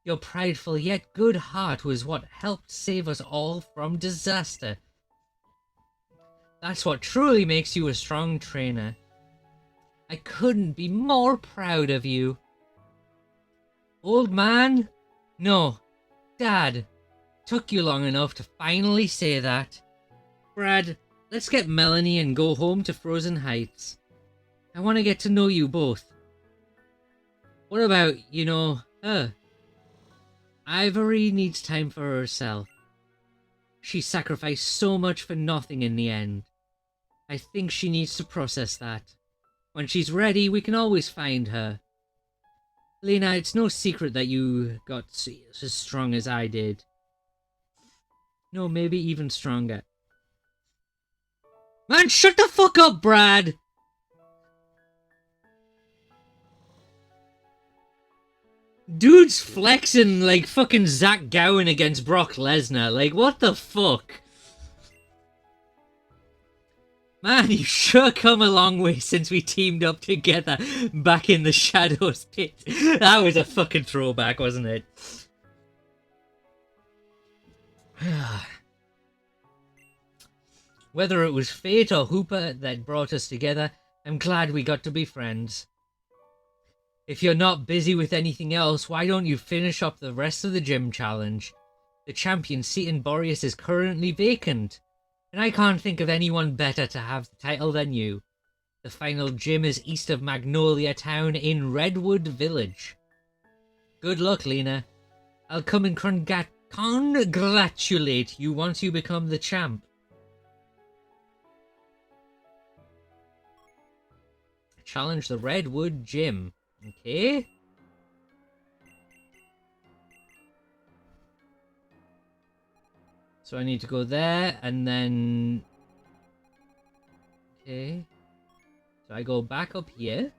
S2: Your prideful yet good heart was what helped save us all from disaster. That's what truly makes you a strong trainer. I couldn't be more proud of you. Old man? No, Dad. Took you long enough to finally say that. Brad, let's get Melanie and go home to Frozen Heights. I want to get to know you both. What about, her? Ivory needs time for herself. She sacrificed so much for nothing in the end. I think she needs to process that. When she's ready, we can always find her. Lena, it's no secret that you got as strong as I did. No, maybe even stronger. Man, shut the fuck up, Brad! Dude's flexing like fucking Zach Gowen against Brock Lesnar. Like, what the fuck? Man, you sure come a long way since we teamed up together back in the Shadows pit. That was a fucking throwback, wasn't it? Whether it was fate or Hooper that brought us together, I'm glad we got to be friends. If you're not busy with anything else, why don't you finish up the rest of the gym challenge? The champion seat in Boreas is currently vacant, and I can't think of anyone better to have the title than you. The final gym is east of Magnolia Town in Redwood Village. Good luck, Lena. I'll come and congratulate you once you become the champ. Challenge the Redwood Gym. Okay. So I need to go there and then... Okay. So I go back up here.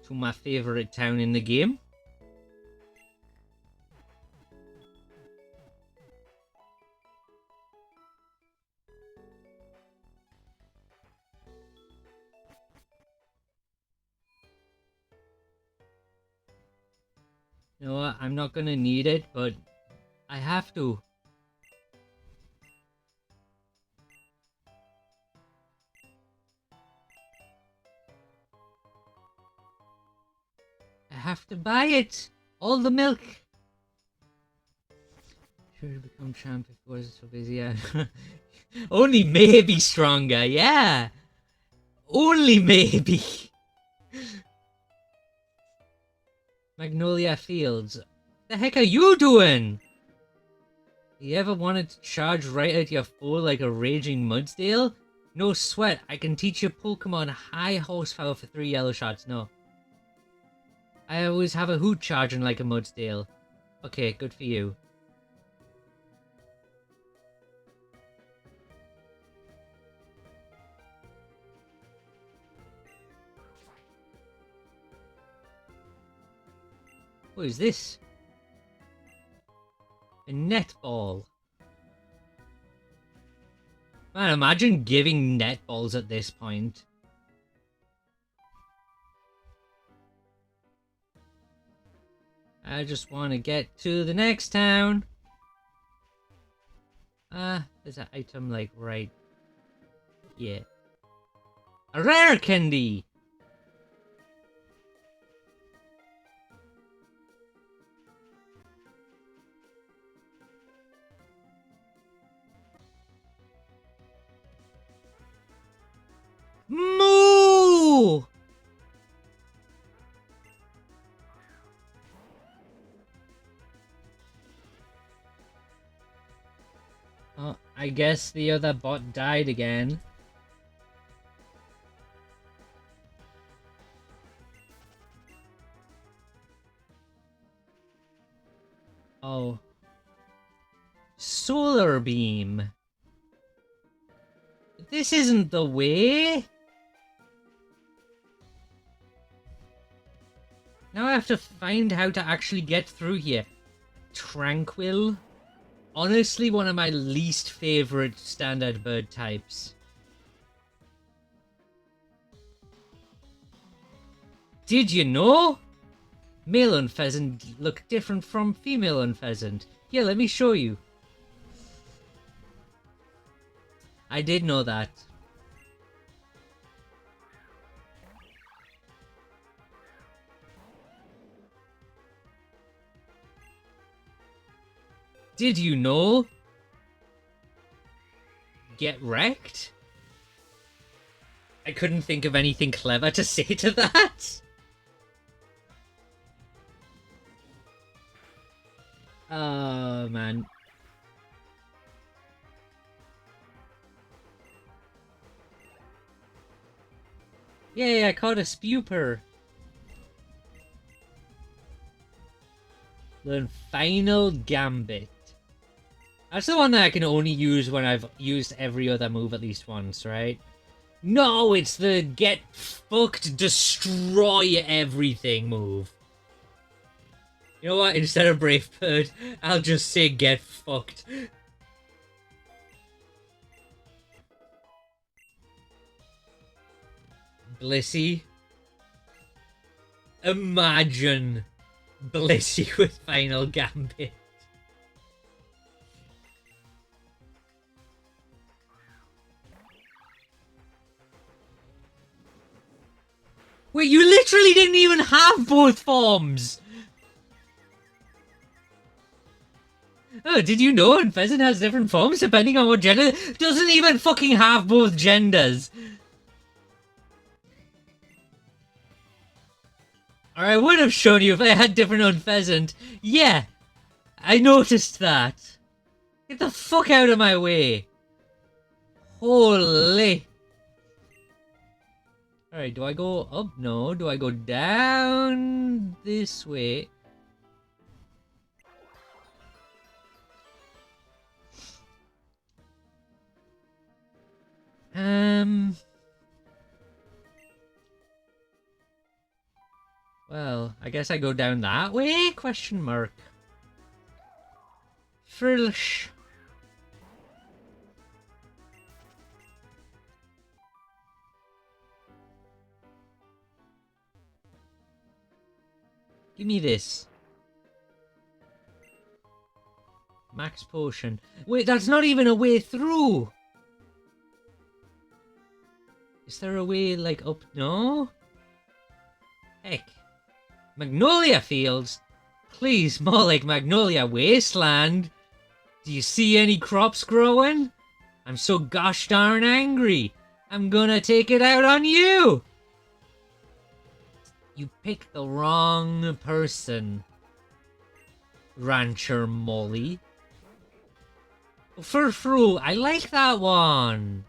S2: To my favorite town in the game. You know what? I'm not gonna need it, but I have to. I have to buy it. All the milk. Sure to become champ if it wasn't so busy. Yeah. Only maybe stronger. Yeah. Only maybe. Magnolia Fields. The heck are you doing? You ever wanted to charge right at your foe like a raging Mudsdale? No sweat, I can teach your Pokemon high horsepower for 3 yellow shots. No. I always have a hoot charging like a Mudsdale. Okay, good for you. What is this? A netball. Man, imagine giving netballs at this point. I just want to get to the next town. There's an item like right here. A rare candy! Moo! Oh, I guess the other bot died again. Oh. Solar beam. This isn't the way. Now I have to find how to actually get through here. Tranquil. Honestly, one of my least favorite standard bird types. Did you know? Male unpheasant look different from female unpheasant. Here, let me show you. I did know that. Did you know? Get wrecked? I couldn't think of anything clever to say to that. Oh, man. Yay, I caught a spuper. The final gambit. That's the one that I can only use when I've used every other move at least once, right? No, it's the get fucked, destroy everything move. You know what? Instead of Brave Bird, I'll just say get fucked. Blissey. Imagine Blissey with Final Gambit. Wait, you literally didn't even have both forms! Oh, did you know Unpheasant has different forms depending on what gender? Doesn't even fucking have both genders! Or I would have shown you if I had different Unpheasant. Yeah, I noticed that. Get the fuck out of my way. Holy. Alright, do I go up? No. Do I go down this way? Well, I guess I go down that way? Question mark. Frilsh. Give me this. Max potion. Wait, that's not even a way through! Is there a way, like, up? No? Heck. Magnolia Fields? Please, more like Magnolia Wasteland. Do you see any crops growing? I'm so gosh darn angry. I'm gonna take it out on you! You picked the wrong person, Rancher Molly. Furfru, I like that one.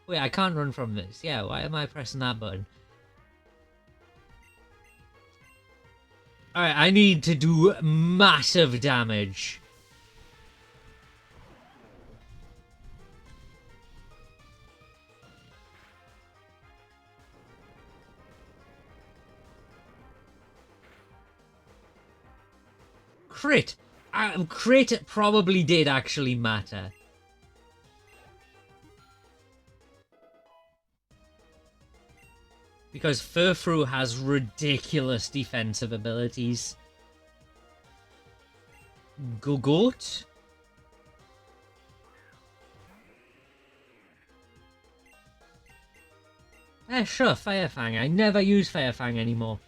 S2: Wait, I can't run from this. Yeah, why am I pressing that button? Alright, I need to do massive damage. Crit! Crit probably did actually matter. Because Furfru has ridiculous defensive abilities. Gogoat? Sure, Firefang. I never use Firefang anymore.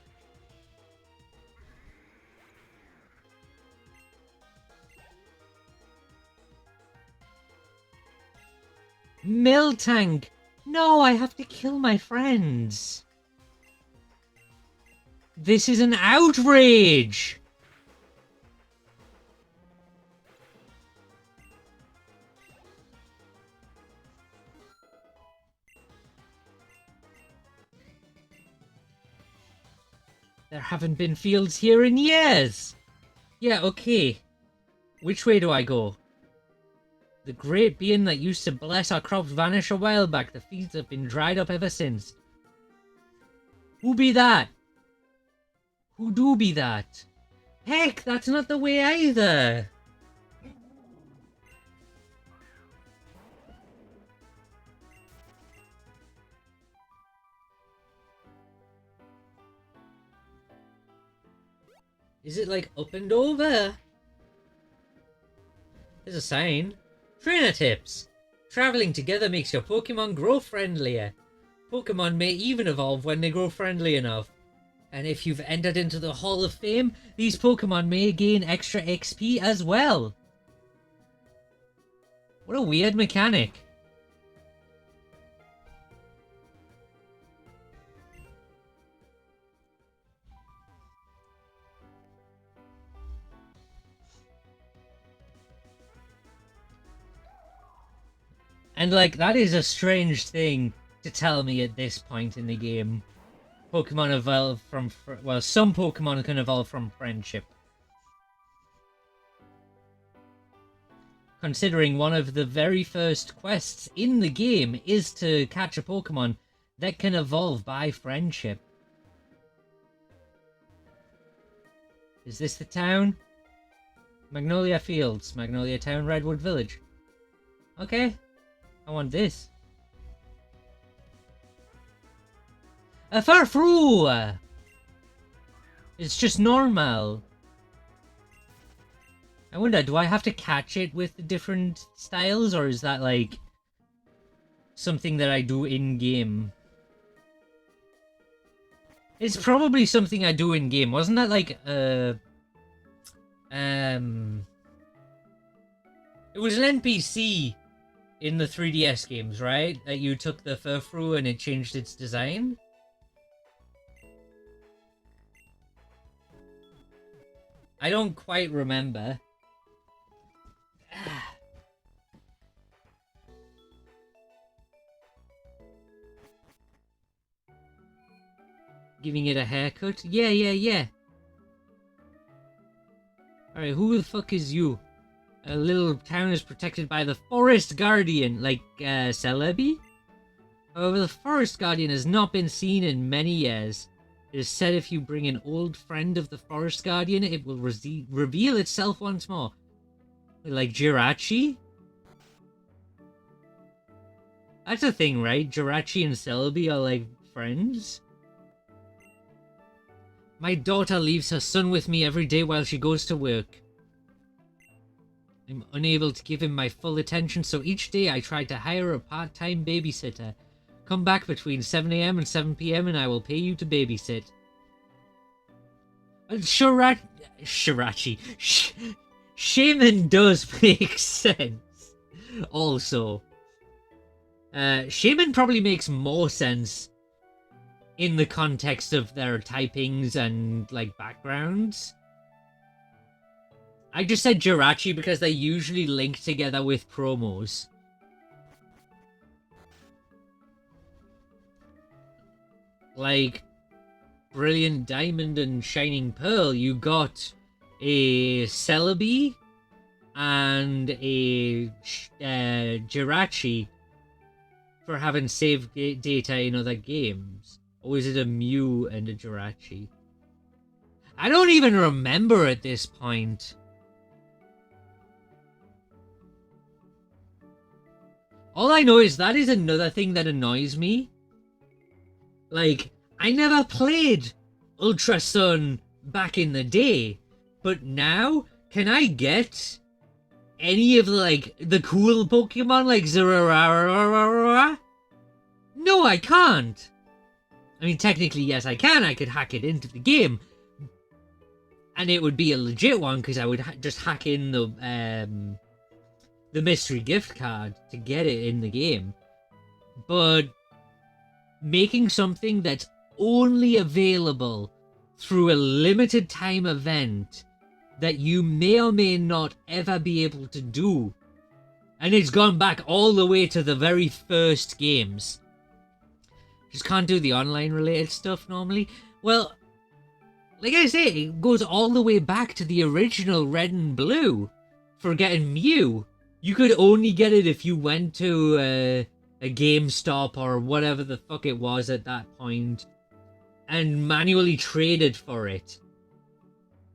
S2: Miltank! No, I have to kill my friends. This is an outrage! There haven't been fields here in years! Yeah, okay. Which way do I go? The great being that used to bless our crops vanished a while back. The fields have been dried up ever since. Who be that? who do be that. Heck, that's not the way either. Is it like up and over? There's a sign. Trainer tips. Traveling together makes your Pokemon grow friendlier. Pokemon may even evolve when they grow friendly enough. And if you've entered into the Hall of Fame, these Pokemon may gain extra XP as well. What a weird mechanic. And like, that is a strange thing to tell me at this point in the game. Pokemon evolve from, well, some Pokemon can evolve from friendship. Considering one of the very first quests in the game is to catch a Pokemon that can evolve by friendship. Is this the town? Magnolia Fields, Magnolia Town, Redwood Village. Okay, I want this. A Farfru! It's just normal. I wonder, do I have to catch it with the different styles, or is that like something that I do in-game? It's probably something I do in-game. Wasn't that like it was an NPC in the 3DS games, right? That you took the Farfru and it changed its design? I don't quite remember. Giving it a haircut? Yeah. Alright, who the fuck is you? A little town is protected by the Forest Guardian, like, Celebi? However, the Forest Guardian has not been seen in many years. It is said if you bring an old friend of the Forest Guardian, it will reveal itself once more. Like Jirachi? That's a thing, right? Jirachi and Celebi are like friends? My daughter leaves her son with me every day while she goes to work. I'm unable to give him my full attention, so each day I try to hire a part-time babysitter. Come back between 7 AM and 7 PM and I will pay you to babysit. Shirachi. Shaman does make sense. Also. Shaman probably makes more sense in the context of their typings and, like, backgrounds. I just said Jirachi because they usually link together with promos. Like, Brilliant Diamond and Shining Pearl, you got a Celebi and a Jirachi for having saved data in other games. Or is it a Mew and a Jirachi? I don't even remember at this point. All I know is that is another thing that annoys me. Like, I never played Ultra Sun back in the day, but now, can I get any of the, like, the cool Pokemon, like Zerarararara? No, I can't. I mean, technically, yes, I can. I could hack it into the game. And it would be a legit one, because I would just hack in the mystery gift card to get it in the game. But making something that's only available through a limited time event that you may or may not ever be able to do. And it's gone back all the way to the very first games. Just can't do the online related stuff normally. Well, like I say, it goes all the way back to the original Red and Blue for getting Mew. You could only get it if you went to a GameStop or whatever the fuck it was at that point and manually traded for it.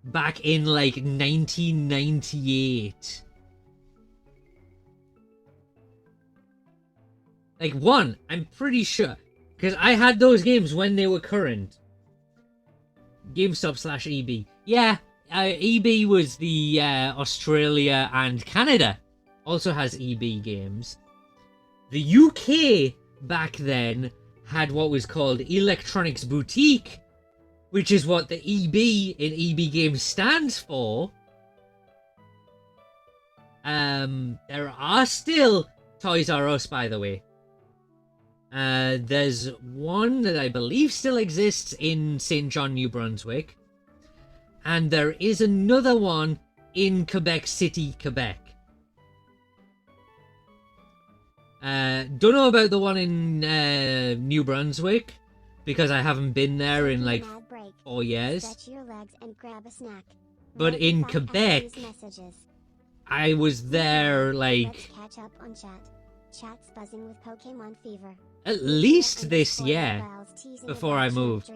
S2: back in like 1998. Like one, I'm pretty sure, because I had those games when they were current. GameStop/EB. Yeah, EB was the Australia and Canada. Also has EB games. The UK back then had what was called Electronics Boutique, which is what the EB in EB Games stands for. There are still Toys R Us, by the way. There's one that I believe still exists in St. John, New Brunswick. And there is another one in Quebec City, Quebec. Don't know about the one in New Brunswick, because I haven't been there in like 4 years.
S1: Stretch your legs and grab a snack.
S2: But in Quebec, I was there like...
S1: Let's catch up on chat. Chat's buzzing with Pokémon fever.
S2: At least this year, before I moved.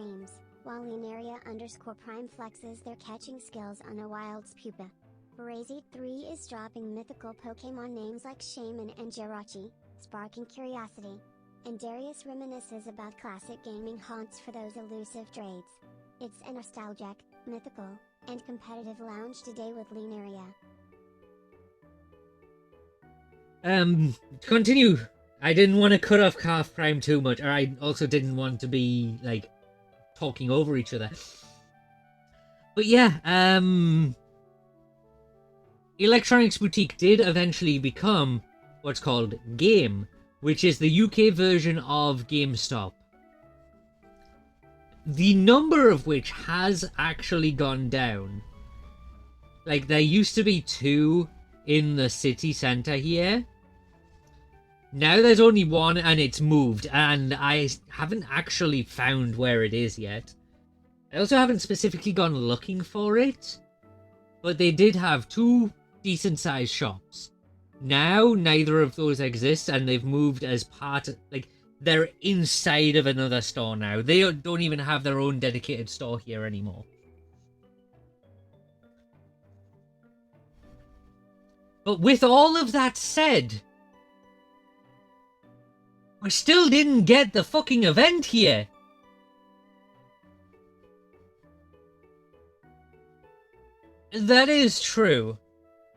S1: While Lunaria_Prime flexes their catching skills on a Wild's pupa. Barazy3 is dropping mythical Pokémon names like Shaman and Jirachi, sparking curiosity. And Darius reminisces about classic gaming haunts for those elusive trades. It's a nostalgic, mythical, and competitive lounge today with Lunaria.
S2: To continue, I didn't want to cut off Calf Prime too much, or I also didn't want to be, like, talking over each other. But yeah, Electronics Boutique did eventually become what's called Game, which is the UK version of GameStop. The number of which has actually gone down. Like, there used to be 2 in the city centre here. Now there's only 1 and it's moved, and I haven't actually found where it is yet. I also haven't specifically gone looking for it, but they did have 2 decent-sized shops. Now neither of those exist, and they've moved as part of, like, they're inside of another store now. They don't even have their own dedicated store here anymore. But with all of that said, we still didn't get the fucking event here. That is true.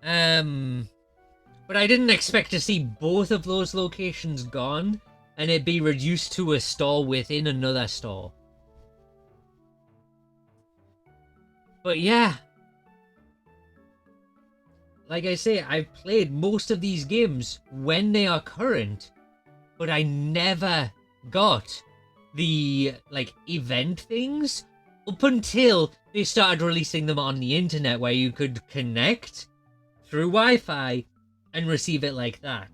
S2: But I didn't expect to see both of those locations gone and it be reduced to a store within another store. But yeah. Like I say, I've played most of these games when they are current, but I never got the, like, event things up until they started releasing them on the internet where you could connect through Wi-Fi and receive it like that.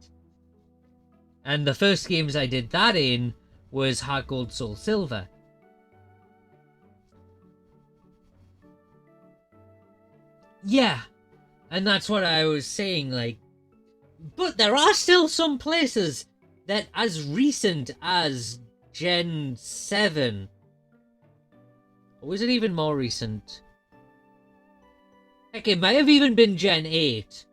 S2: And the first games I did that in was Heart Gold, Soul Silver. Yeah, and that's what I was saying, like, but there are still some places that as recent as Gen 7, or was it even more recent? Heck, it might have even been Gen 8.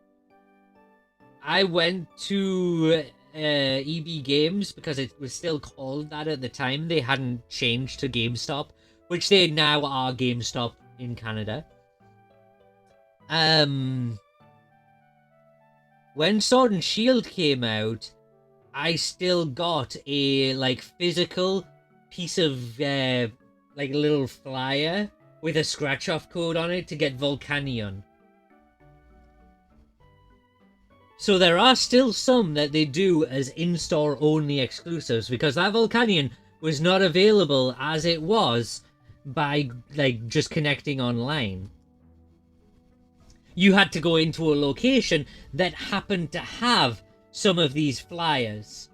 S2: I went to EB Games because it was still called that at the time. They hadn't changed to GameStop, which they now are GameStop in Canada. When Sword and Shield came out, I still got a, like, physical piece of, like, little flyer with a scratch-off code on it to get Volcanion. So there are still some that they do as in-store only exclusives, because that Volcanion was not available as it was by, like, just connecting online. You had to go into a location that happened to have some of these flyers.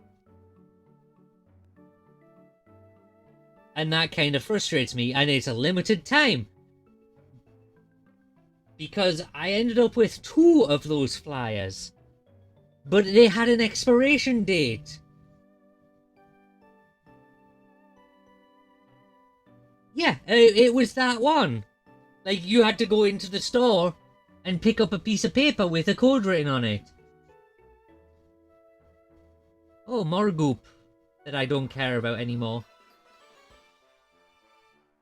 S2: And that kind of frustrates me, and it's a limited time. Because I ended up with 2 of those flyers. But they had an expiration date. Yeah, it was that one. Like, you had to go into the store and pick up a piece of paper with a code written on it. Oh, more goop that I don't care about anymore.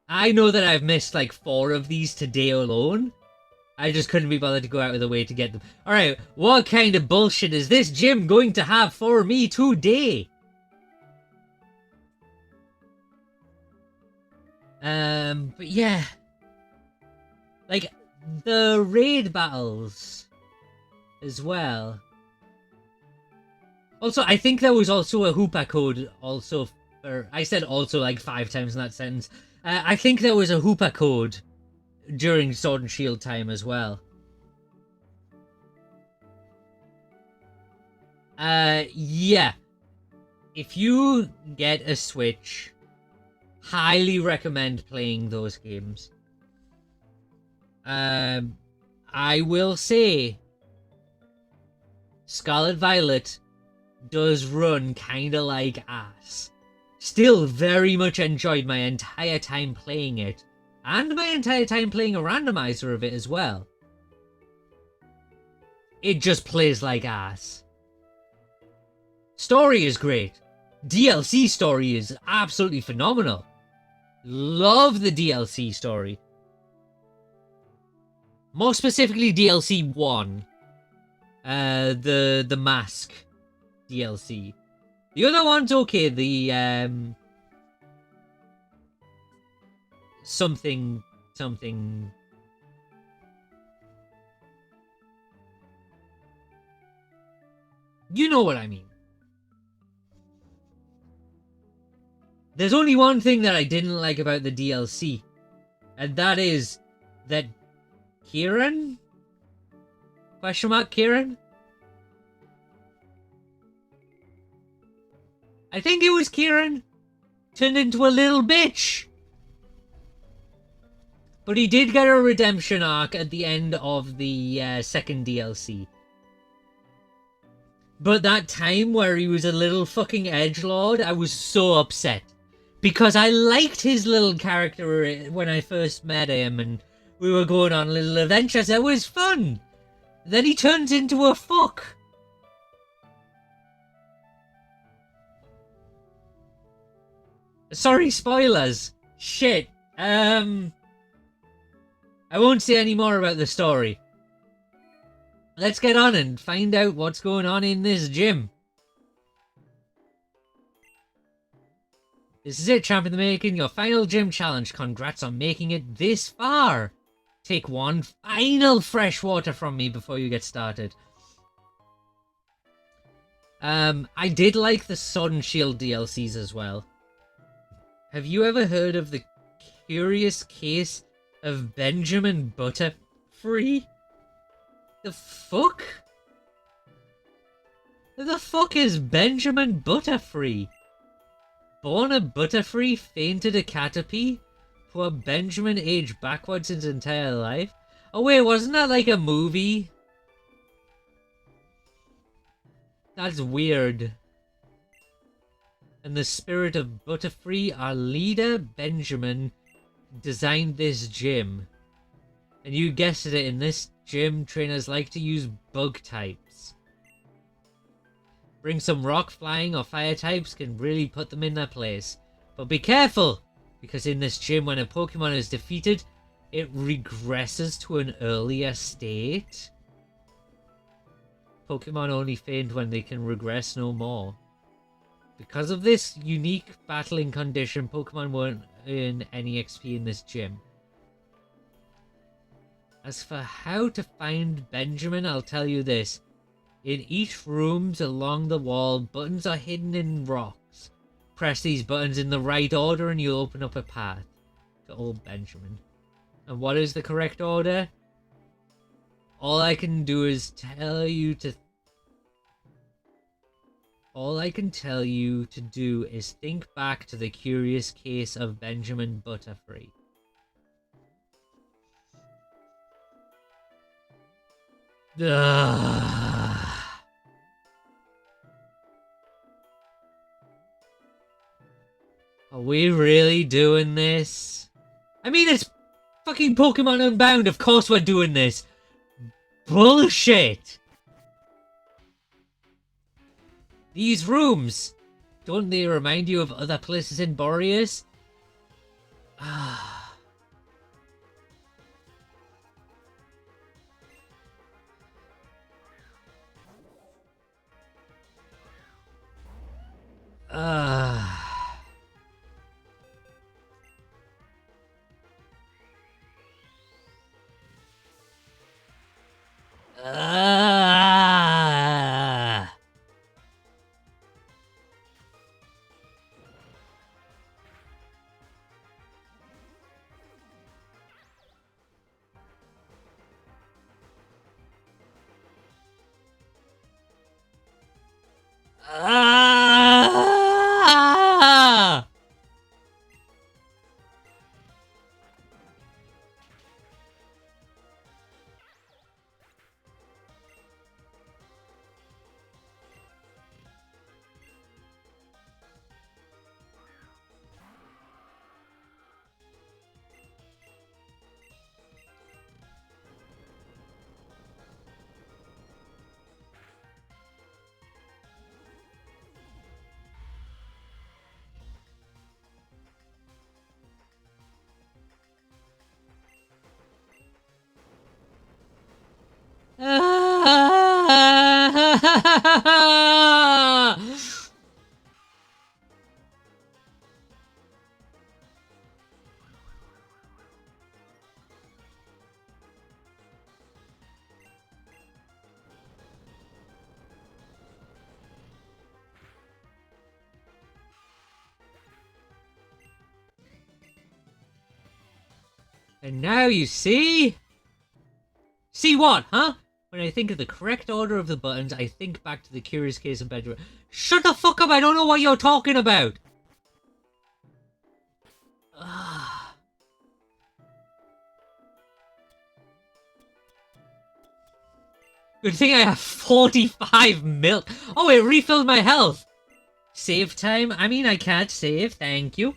S2: I know that I've missed like 4 of these today alone. I just couldn't be bothered to go out of the way to get them. Alright, what kind of bullshit is this gym going to have for me today? But yeah. Like, the raid battles as well. Also, I think there was also a Hoopa code also for... I said also like 5 times in that sentence. I think there was a Hoopa code during Sword and Shield time as well. Yeah. If you get a Switch, highly recommend playing those games. I will say Scarlet Violet does run kinda like ass. Still very much enjoyed my entire time playing it. And my entire time playing a randomizer of it as well. It just plays like ass. Story is great. DLC story is absolutely phenomenal. Love the DLC story. More specifically DLC 1. The Mask DLC. The other one's okay, the something you know what I mean. There's only one thing that I didn't like about the DLC, and that is that Kieran? Question mark Kieran? I think it was Kieran. Turned into a little bitch. But he did get a redemption arc at the end of the second DLC. But that time where he was a little fucking edgelord, I was so upset. Because I liked his little character when I first met him and we were going on little adventures. It was fun. Then he turns into a fuck. Sorry, spoilers. Shit. I won't say any more about the story. Let's get on and find out what's going on in this gym. This is it, champ in the making. Your final gym challenge. Congrats on making it this far. Take one final fresh water from me before you get started. I did like the Sword and Shield DLCs as well. Have you ever heard of the curious case of Benjamin Butterfree? The fuck? Who the fuck is Benjamin Butterfree? Born a Butterfree, fainted a Caterpie? Poor Benjamin aged backwards his entire life? Oh wait, wasn't that like a movie? That's weird. In the spirit of Butterfree, our leader, Benjamin, designed this gym. And you guessed it, in this gym, trainers like to use bug types. Bring some rock, flying, or fire types can really put them in their place. But be careful! Because in this gym, when a Pokemon is defeated, it regresses to an earlier state. Pokemon only faint when they can regress no more. Because of this unique battling condition, Pokemon won't earn any XP in this gym. As for how to find Benjamin, I'll tell you this. In each room along the wall, buttons are hidden in rocks. Press these buttons in the right order and you'll open up a path to old Benjamin. And what is the correct order? All I can do is tell you to... All I can tell you to do is think back to the curious case of Benjamin Butterfree. Ugh. Are we really doing this? I mean, it's Fucking Pokemon Unbound, of course we're doing this. Bullshit. These rooms, don't they remind you of other places in Boreas? Ah. And now you see? See what, huh? When I think of the correct order of the buttons, I think back to the Curious Case of Benjamin. Shut the fuck up, I don't know what you're talking about! Good thing I have 45 milk. Oh, it refilled my health. Save time? I mean, I can't save, thank you.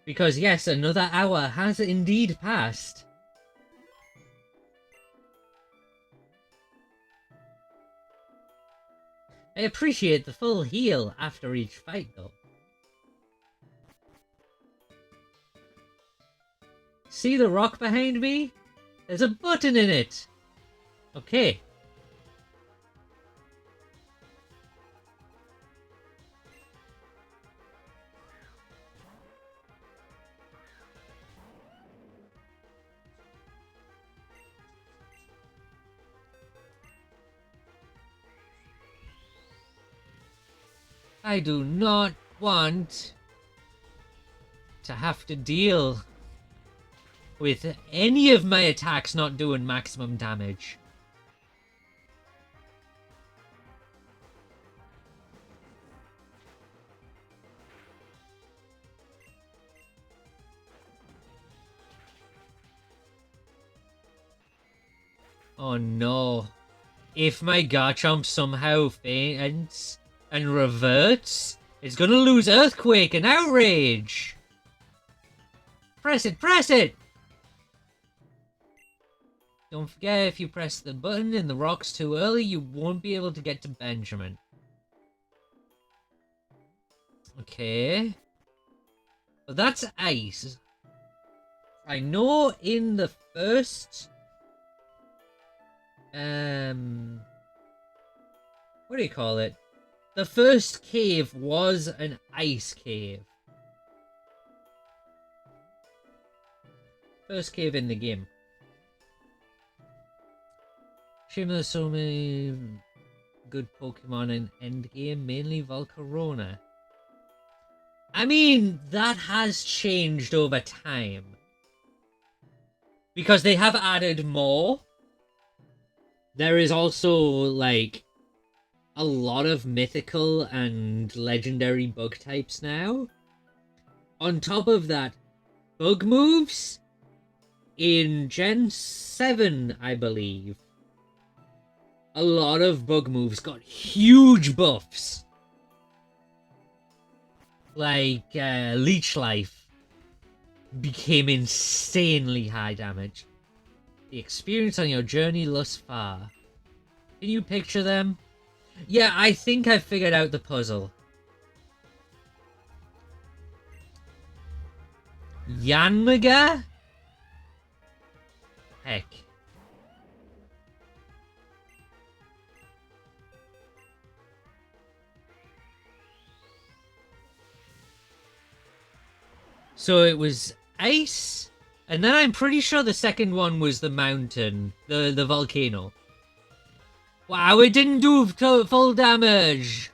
S2: Because yes, another hour has indeed passed. I appreciate the full heal after each fight though. See the rock behind me? There's a button in it. Okay. I do not want to have to deal with any of my attacks not doing maximum damage. Oh no. If my Garchomp somehow faints and reverts, it's gonna lose Earthquake and Outrage! Press it, press it! Don't forget, if you press the button in the rocks too early, you won't be able to get to Benjamin. Okay. But that's ice. I know in the first... what do you call it? The first cave was an ice cave. First cave in the game. Shame there's so many good Pokemon in Endgame, mainly Volcarona. I mean, that has changed over time. Because they have added more. There is also, like, a lot of mythical and legendary bug types now. On top of that, bug moves in Gen 7, I believe. A lot of bug moves got huge buffs. like leech life became insanely high damage. The experience on your journey thus far. Can you picture them? Yeah, I think I figured out the puzzle. Yanmaga? Heck. So it was ice, and then I'm pretty sure the second one was the mountain, the volcano. Wow, it didn't do full damage!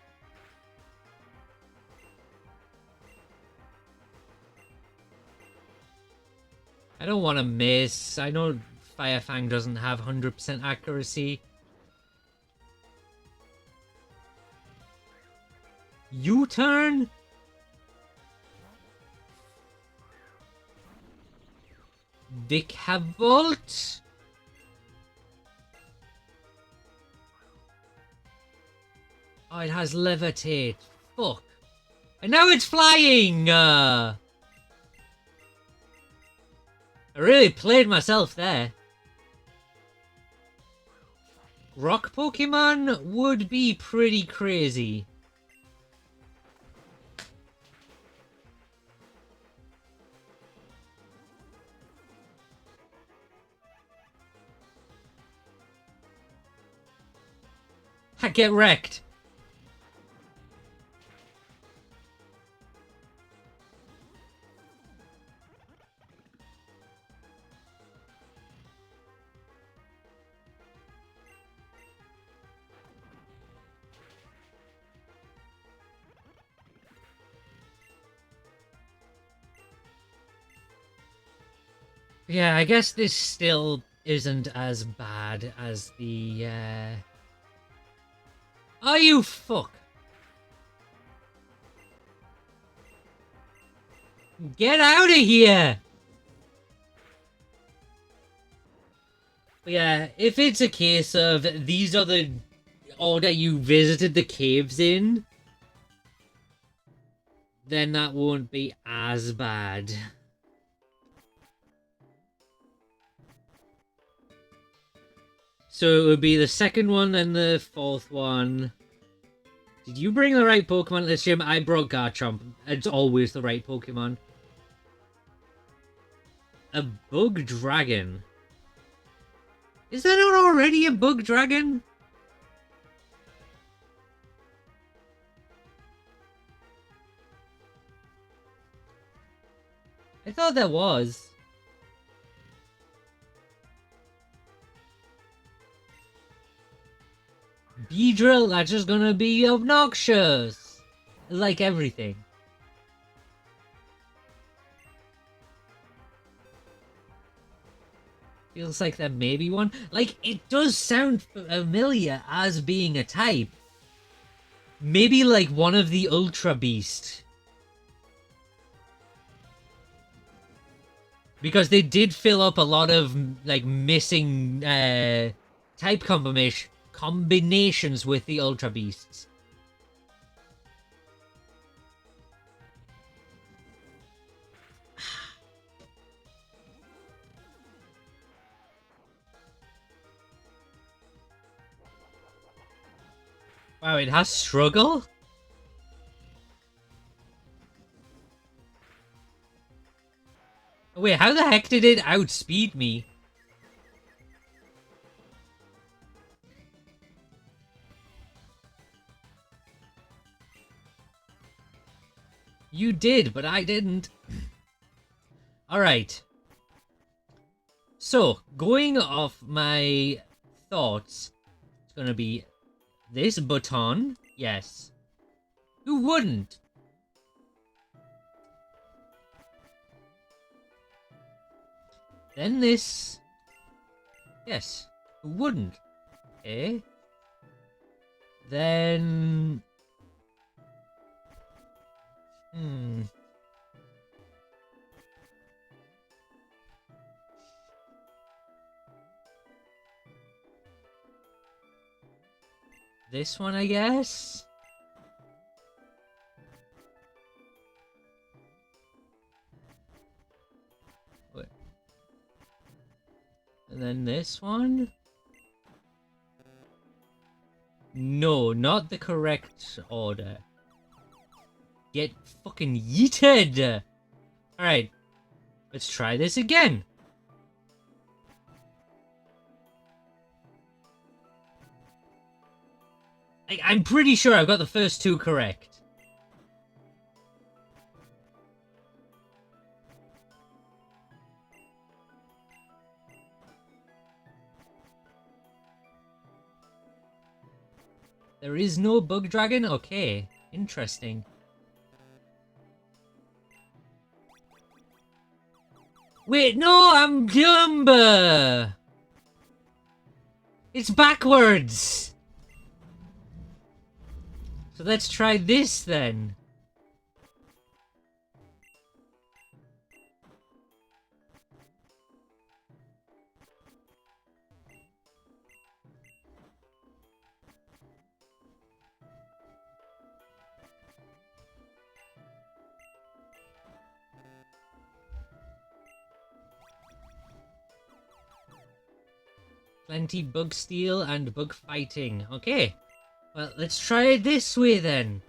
S2: I don't want to miss. I know Firefang doesn't have 100% accuracy. U-turn? Vikavolt? Oh, it has levitate. Fuck. And now it's flying! I really played myself there. Rock Pokemon would be pretty crazy. I get wrecked. Yeah, I guess this still isn't as bad as the, Oh, you fuck! Get out of here! But yeah, if it's a case of these are the order you visited the caves in, then that won't be as bad. So it would be the second one and the fourth one. Did you bring the right Pokemon to this gym? I brought Garchomp. It's always the right Pokemon. A bug dragon. Is there not already a bug dragon? I thought there was. Beedrill, that's just gonna be obnoxious. Like everything. Feels like there may be one. Like, it does sound familiar as being a type. Maybe like one of the Ultra Beast. Because they did fill up a lot of, like, missing type combinations with the Ultra Beasts. Wow, it has struggle? Wait, how the heck did it outspeed me? You did, but I didn't. Alright. So, going off my thoughts, it's gonna be this button. Yes. Who wouldn't? Then this. Yes. Who wouldn't? Eh? Then. This one, I guess? And then this one. No, not the correct order. Get fucking yeeted! Alright, let's try this again. I'm pretty sure I've got the first two correct. There is no bug dragon? Okay, interesting. Wait, no, I'm dumb! It's backwards! So let's try this then. Plenty bug steal and bug fighting. Okay. Well, let's try it this way then.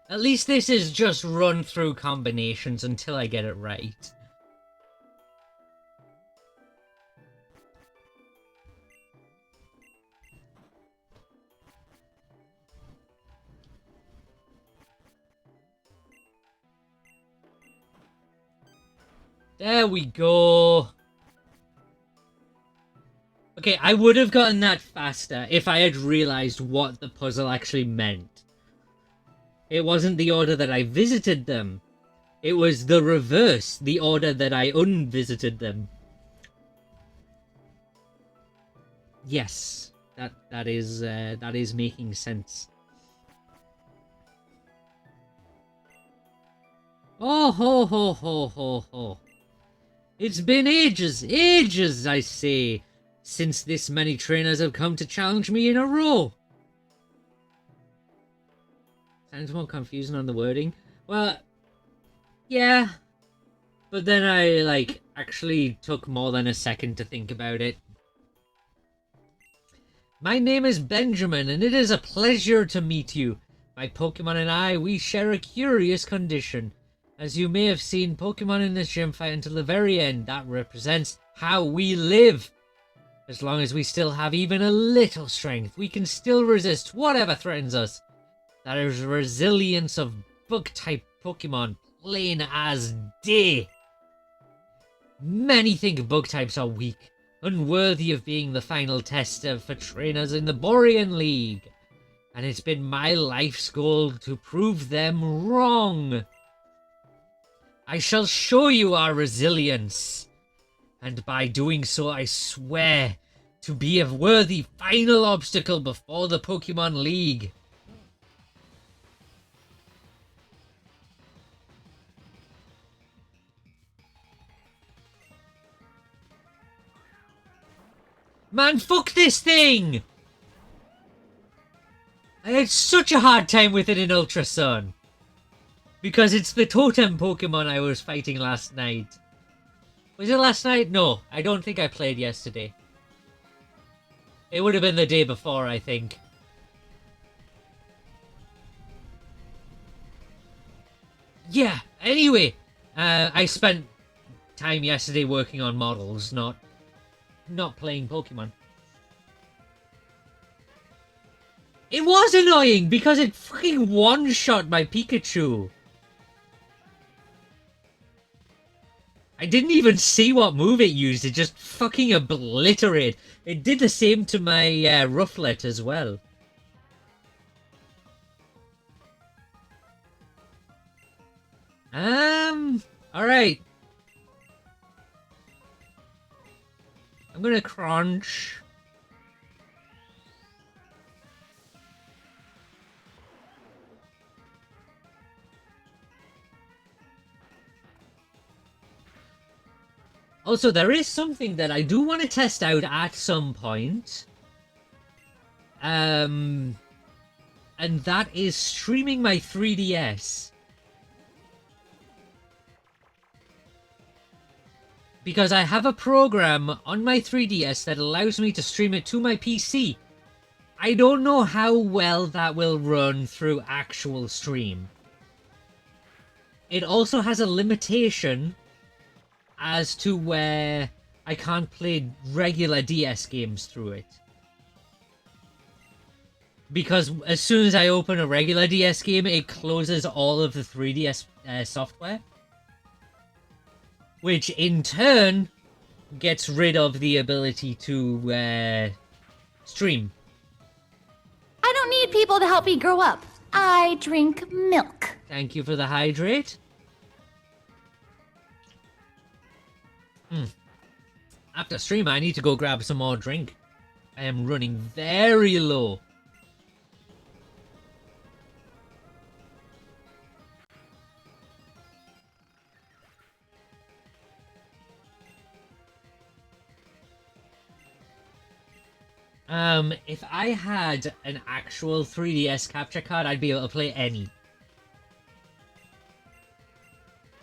S2: At least this is just run through combinations until I get it right. There we go. Okay, I would have gotten that faster if I had realized what the puzzle actually meant. It wasn't the order that I visited them. It was the reverse, the order that I unvisited them. Yes, that is making sense. Oh ho ho ho ho ho. It's been ages, I say, since this many trainers have come to challenge me in a row. Sounds more confusing on the wording. Well, yeah. But then I, actually took more than a second to think about it. My name is Benjamin, and it is a pleasure to meet you. My Pokemon and I, we share a curious condition. As you may have seen, Pokemon in this gym fight until the very end. That represents how we live. As long as we still have even a little strength, we can still resist whatever threatens us. That is resilience of bug-type Pokemon, plain as day. Many think bug types are weak, unworthy of being the final tester for trainers in the Borean League. And it's been my life's goal to prove them wrong. I shall show you our resilience. And by doing so, I swear to be a worthy final obstacle before the Pokemon League. Man, fuck this thing! I had such a hard time with it in Ultra Sun. Because it's the totem Pokemon I was fighting last night. Was it last night? No, I don't think I played yesterday. It would have been the day before, I think. Yeah, anyway. I spent time yesterday working on models, not playing Pokemon. It was annoying because it fucking one-shot my Pikachu. I didn't even see what move it used, it just fucking obliterated. It did the same to my Rufflet as well. Alright. I'm gonna crunch. Also, there is something that I do want to test out at some point. And that is streaming my 3DS. because I have a program on my 3DS that allows me to stream it to my PC. I don't know how well that will run through actual stream. It also has a limitation as to where I can't play regular DS games through it. Because as soon as I open a regular DS game, it closes all of the 3DS software. Which in turn gets rid of the ability to stream.
S3: I don't need people to help me grow up. I drink milk.
S2: Thank you for the hydrate. After stream, I need to go grab some more drink. I am running very low. If I had an actual 3DS capture card, I'd be able to play any.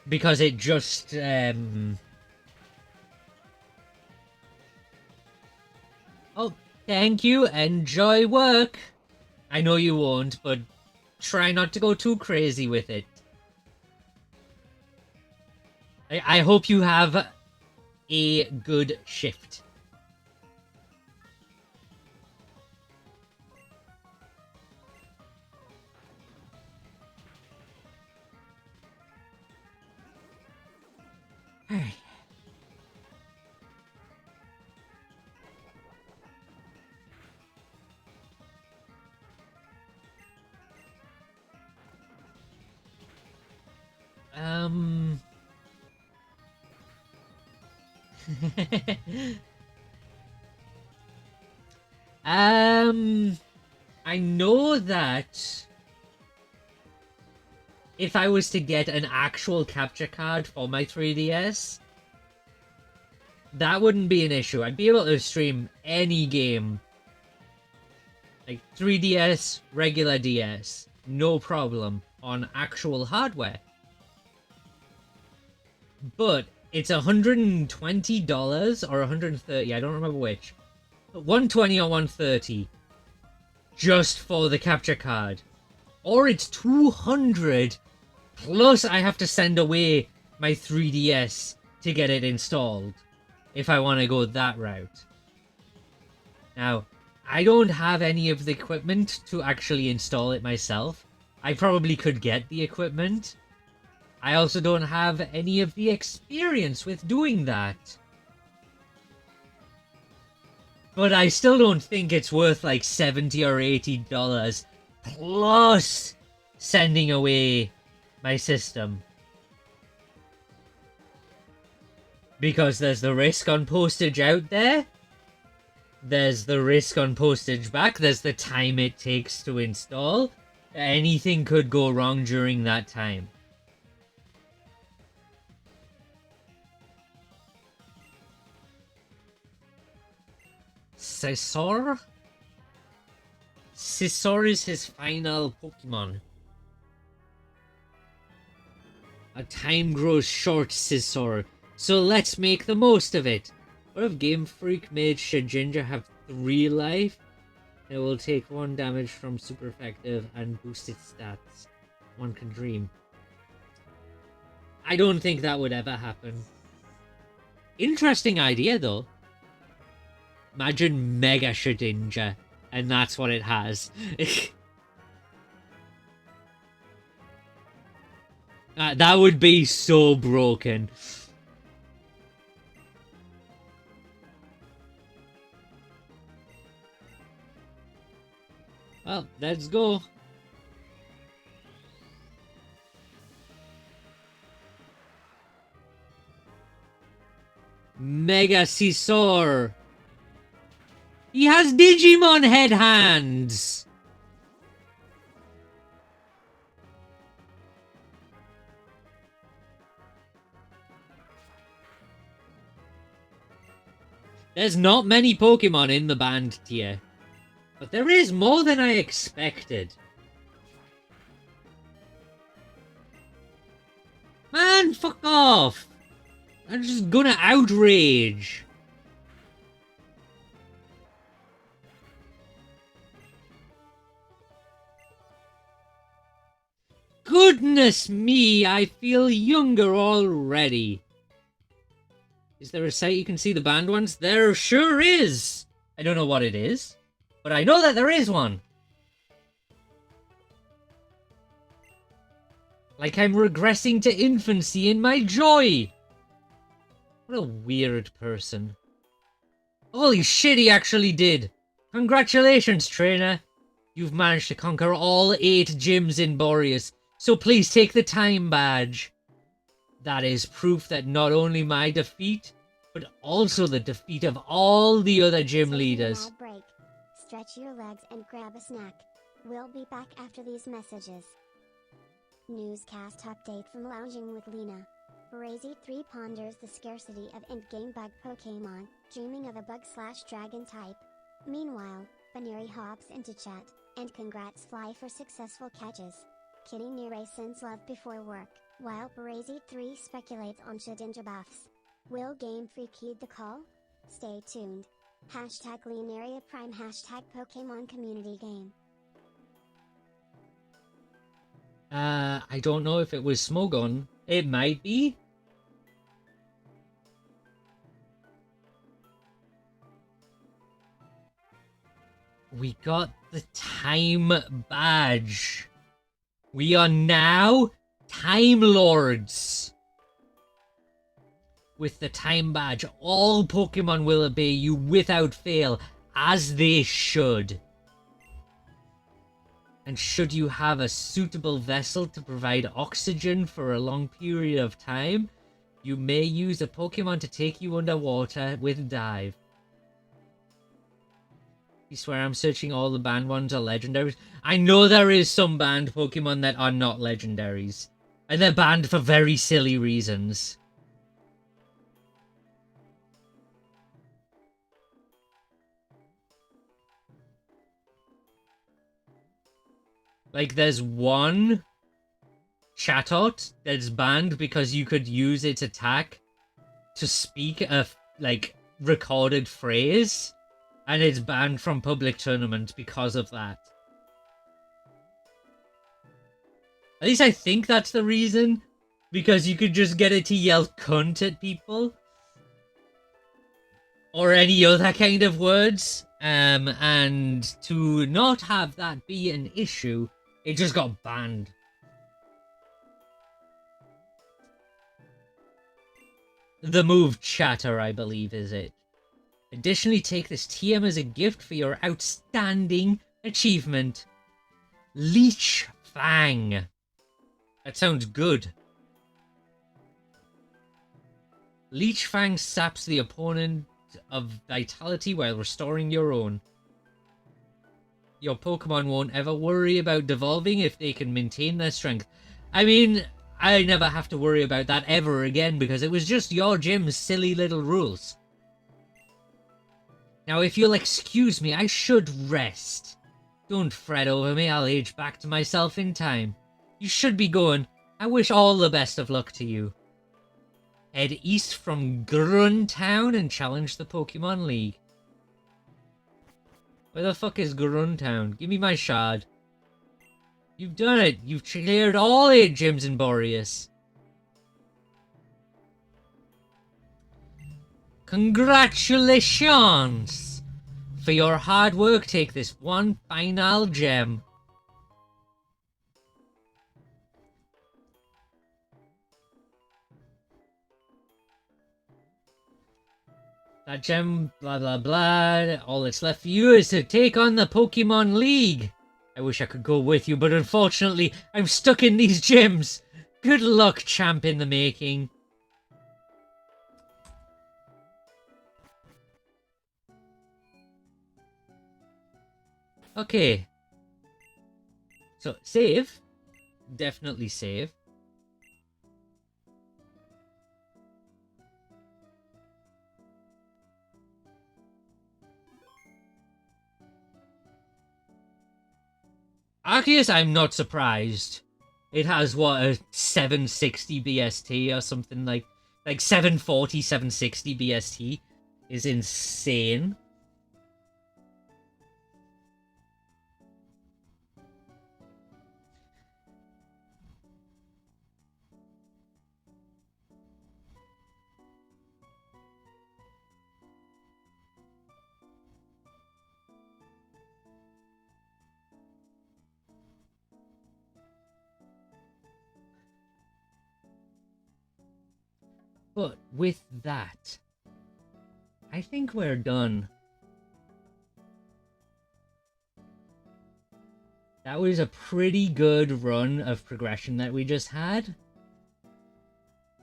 S2: Because it just, Oh, thank you. Enjoy work. I know you won't, but try not to go too crazy with it. I hope you have a good shift. Alright. I know that if I was to get an actual capture card for my 3DS, that wouldn't be an issue. I'd be able to stream any game. Like 3DS, regular DS, no problem on actual hardware. But it's $120 or $130, I don't remember which. $120 or $130 just for the capture card. Or it's $200 plus I have to send away my 3DS to get it installed if I want to go that route. Now, I don't have any of the equipment to actually install it myself. I probably could get the equipment. I also don't have any of the experience with doing that. But I still don't think it's worth like $70 or $80 plus sending away my system. Because there's the risk on postage out there. There's the risk on postage back. There's the time it takes to install. Anything could go wrong during that time. Scizor? Scizor is his final Pokemon. A time grows short, Scizor, so let's make the most of it. What if Game Freak made Shedinja have 3 life? It will take 1 damage from super effective and boost its stats. One can dream. I don't think that would ever happen. Interesting idea though. Imagine Mega Shedinja, and that's what it has. That would be so broken. Well, let's go. Mega Scizor. He has Digimon head hands! There's not many Pokemon in the banned tier. But there is more than I expected. Man, fuck off! I'm just gonna outrage. Goodness me, I feel younger already. Is there a site you can see the banned ones? There sure is! I don't know what it is, but I know that there is one. Like I'm regressing to infancy in my joy. What a weird person. Holy shit, he actually did. Congratulations, trainer. You've managed to conquer all 8 gyms in Boreas, so please take the time badge. That is proof that not only my defeat, but also the defeat of all the other gym leaders.
S1: Break. Stretch your legs and grab a snack. We'll be back after these messages. Newscast update from Lounging with Lena. Brazy 3 ponders the scarcity of endgame bug Pokémon, dreaming of a bug/dragon type. Meanwhile, Baneri hops into chat, and congrats Fly for successful catches. Kitty Nere sends love before work, while Brazy 3 speculates on Shedinja buffs. Will Game Freak heed the call? Stay tuned. Hashtag Leonaria Prime hashtag Pokemon Community Game.
S2: I don't know if it was Smogon. It might be. We got the time badge. We are now Time Lords. With the time badge, all Pokemon will obey you without fail, as they should. And should you have a suitable vessel to provide oxygen for a long period of time, you may use a Pokemon to take you underwater with Dive. You swear I'm searching all the banned ones are legendaries? I know there is some banned Pokemon that are not legendaries. And they're banned for very silly reasons. Like, there's one Chatot that's banned because you could use its attack to speak a, like, recorded phrase. And it's banned from public tournaments because of that. At least I think that's the reason. Because you could just get it to yell cunt at people. Or any other kind of words. And to not have that be an issue, it just got banned. The move Chatter, I believe, is it. Additionally, take this TM as a gift for your outstanding achievement. Leech Fang. That sounds good. Leech Fang saps the opponent of vitality while restoring your own. Your Pokemon won't ever worry about devolving if they can maintain their strength. I mean, I never have to worry about that ever again because it was just your gym's silly little rules. Now, if you'll excuse me, I should rest. Don't fret over me, I'll age back to myself in time. You should be going. I wish all the best of luck to you. Head east from Gruntown and challenge the Pokemon League. Where the fuck is Gruntown? Give me my shard. You've done it. You've cleared all 8 gyms in Boreas. Congratulations! For your hard work, take this one final gem. That gem, blah blah blah, all that's left for you is to take on the Pokemon League. I wish I could go with you, but unfortunately, I'm stuck in these gyms. Good luck, champ in the making. Okay. So, save. Definitely save. Arceus, I'm not surprised. It has, what, a 760 BST or something like... Like 740, 760 BST is insane. But with that, I think we're done. That was a pretty good run of progression that we just had.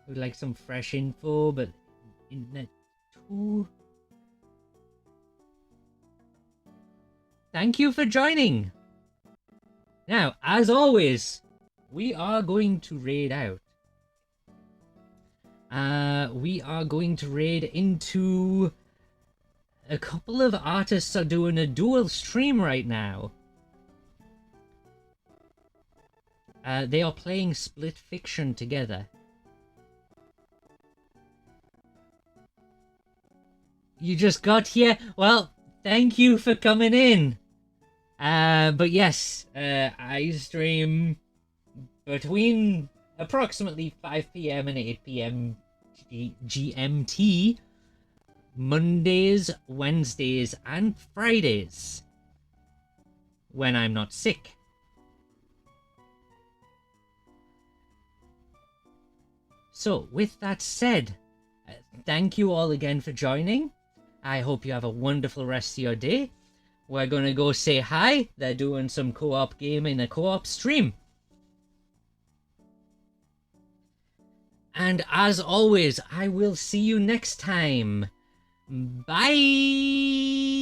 S2: Would like some fresh info, but internet 2. Thank you for joining. Now, as always, we are going to raid out. We are going to raid into a couple of artists are doing a dual stream right now. They are playing Split Fiction together. You just got here? Well, thank you for coming in. But yes, I stream between approximately 5 p.m. and 8 p.m. GMT, Mondays, Wednesdays, and Fridays, when I'm not sick. So, with that said, thank you all again for joining. I hope you have a wonderful rest of your day. We're gonna go say hi. They're doing some co-op game in a co-op stream. And as always, I will see you next time. Bye!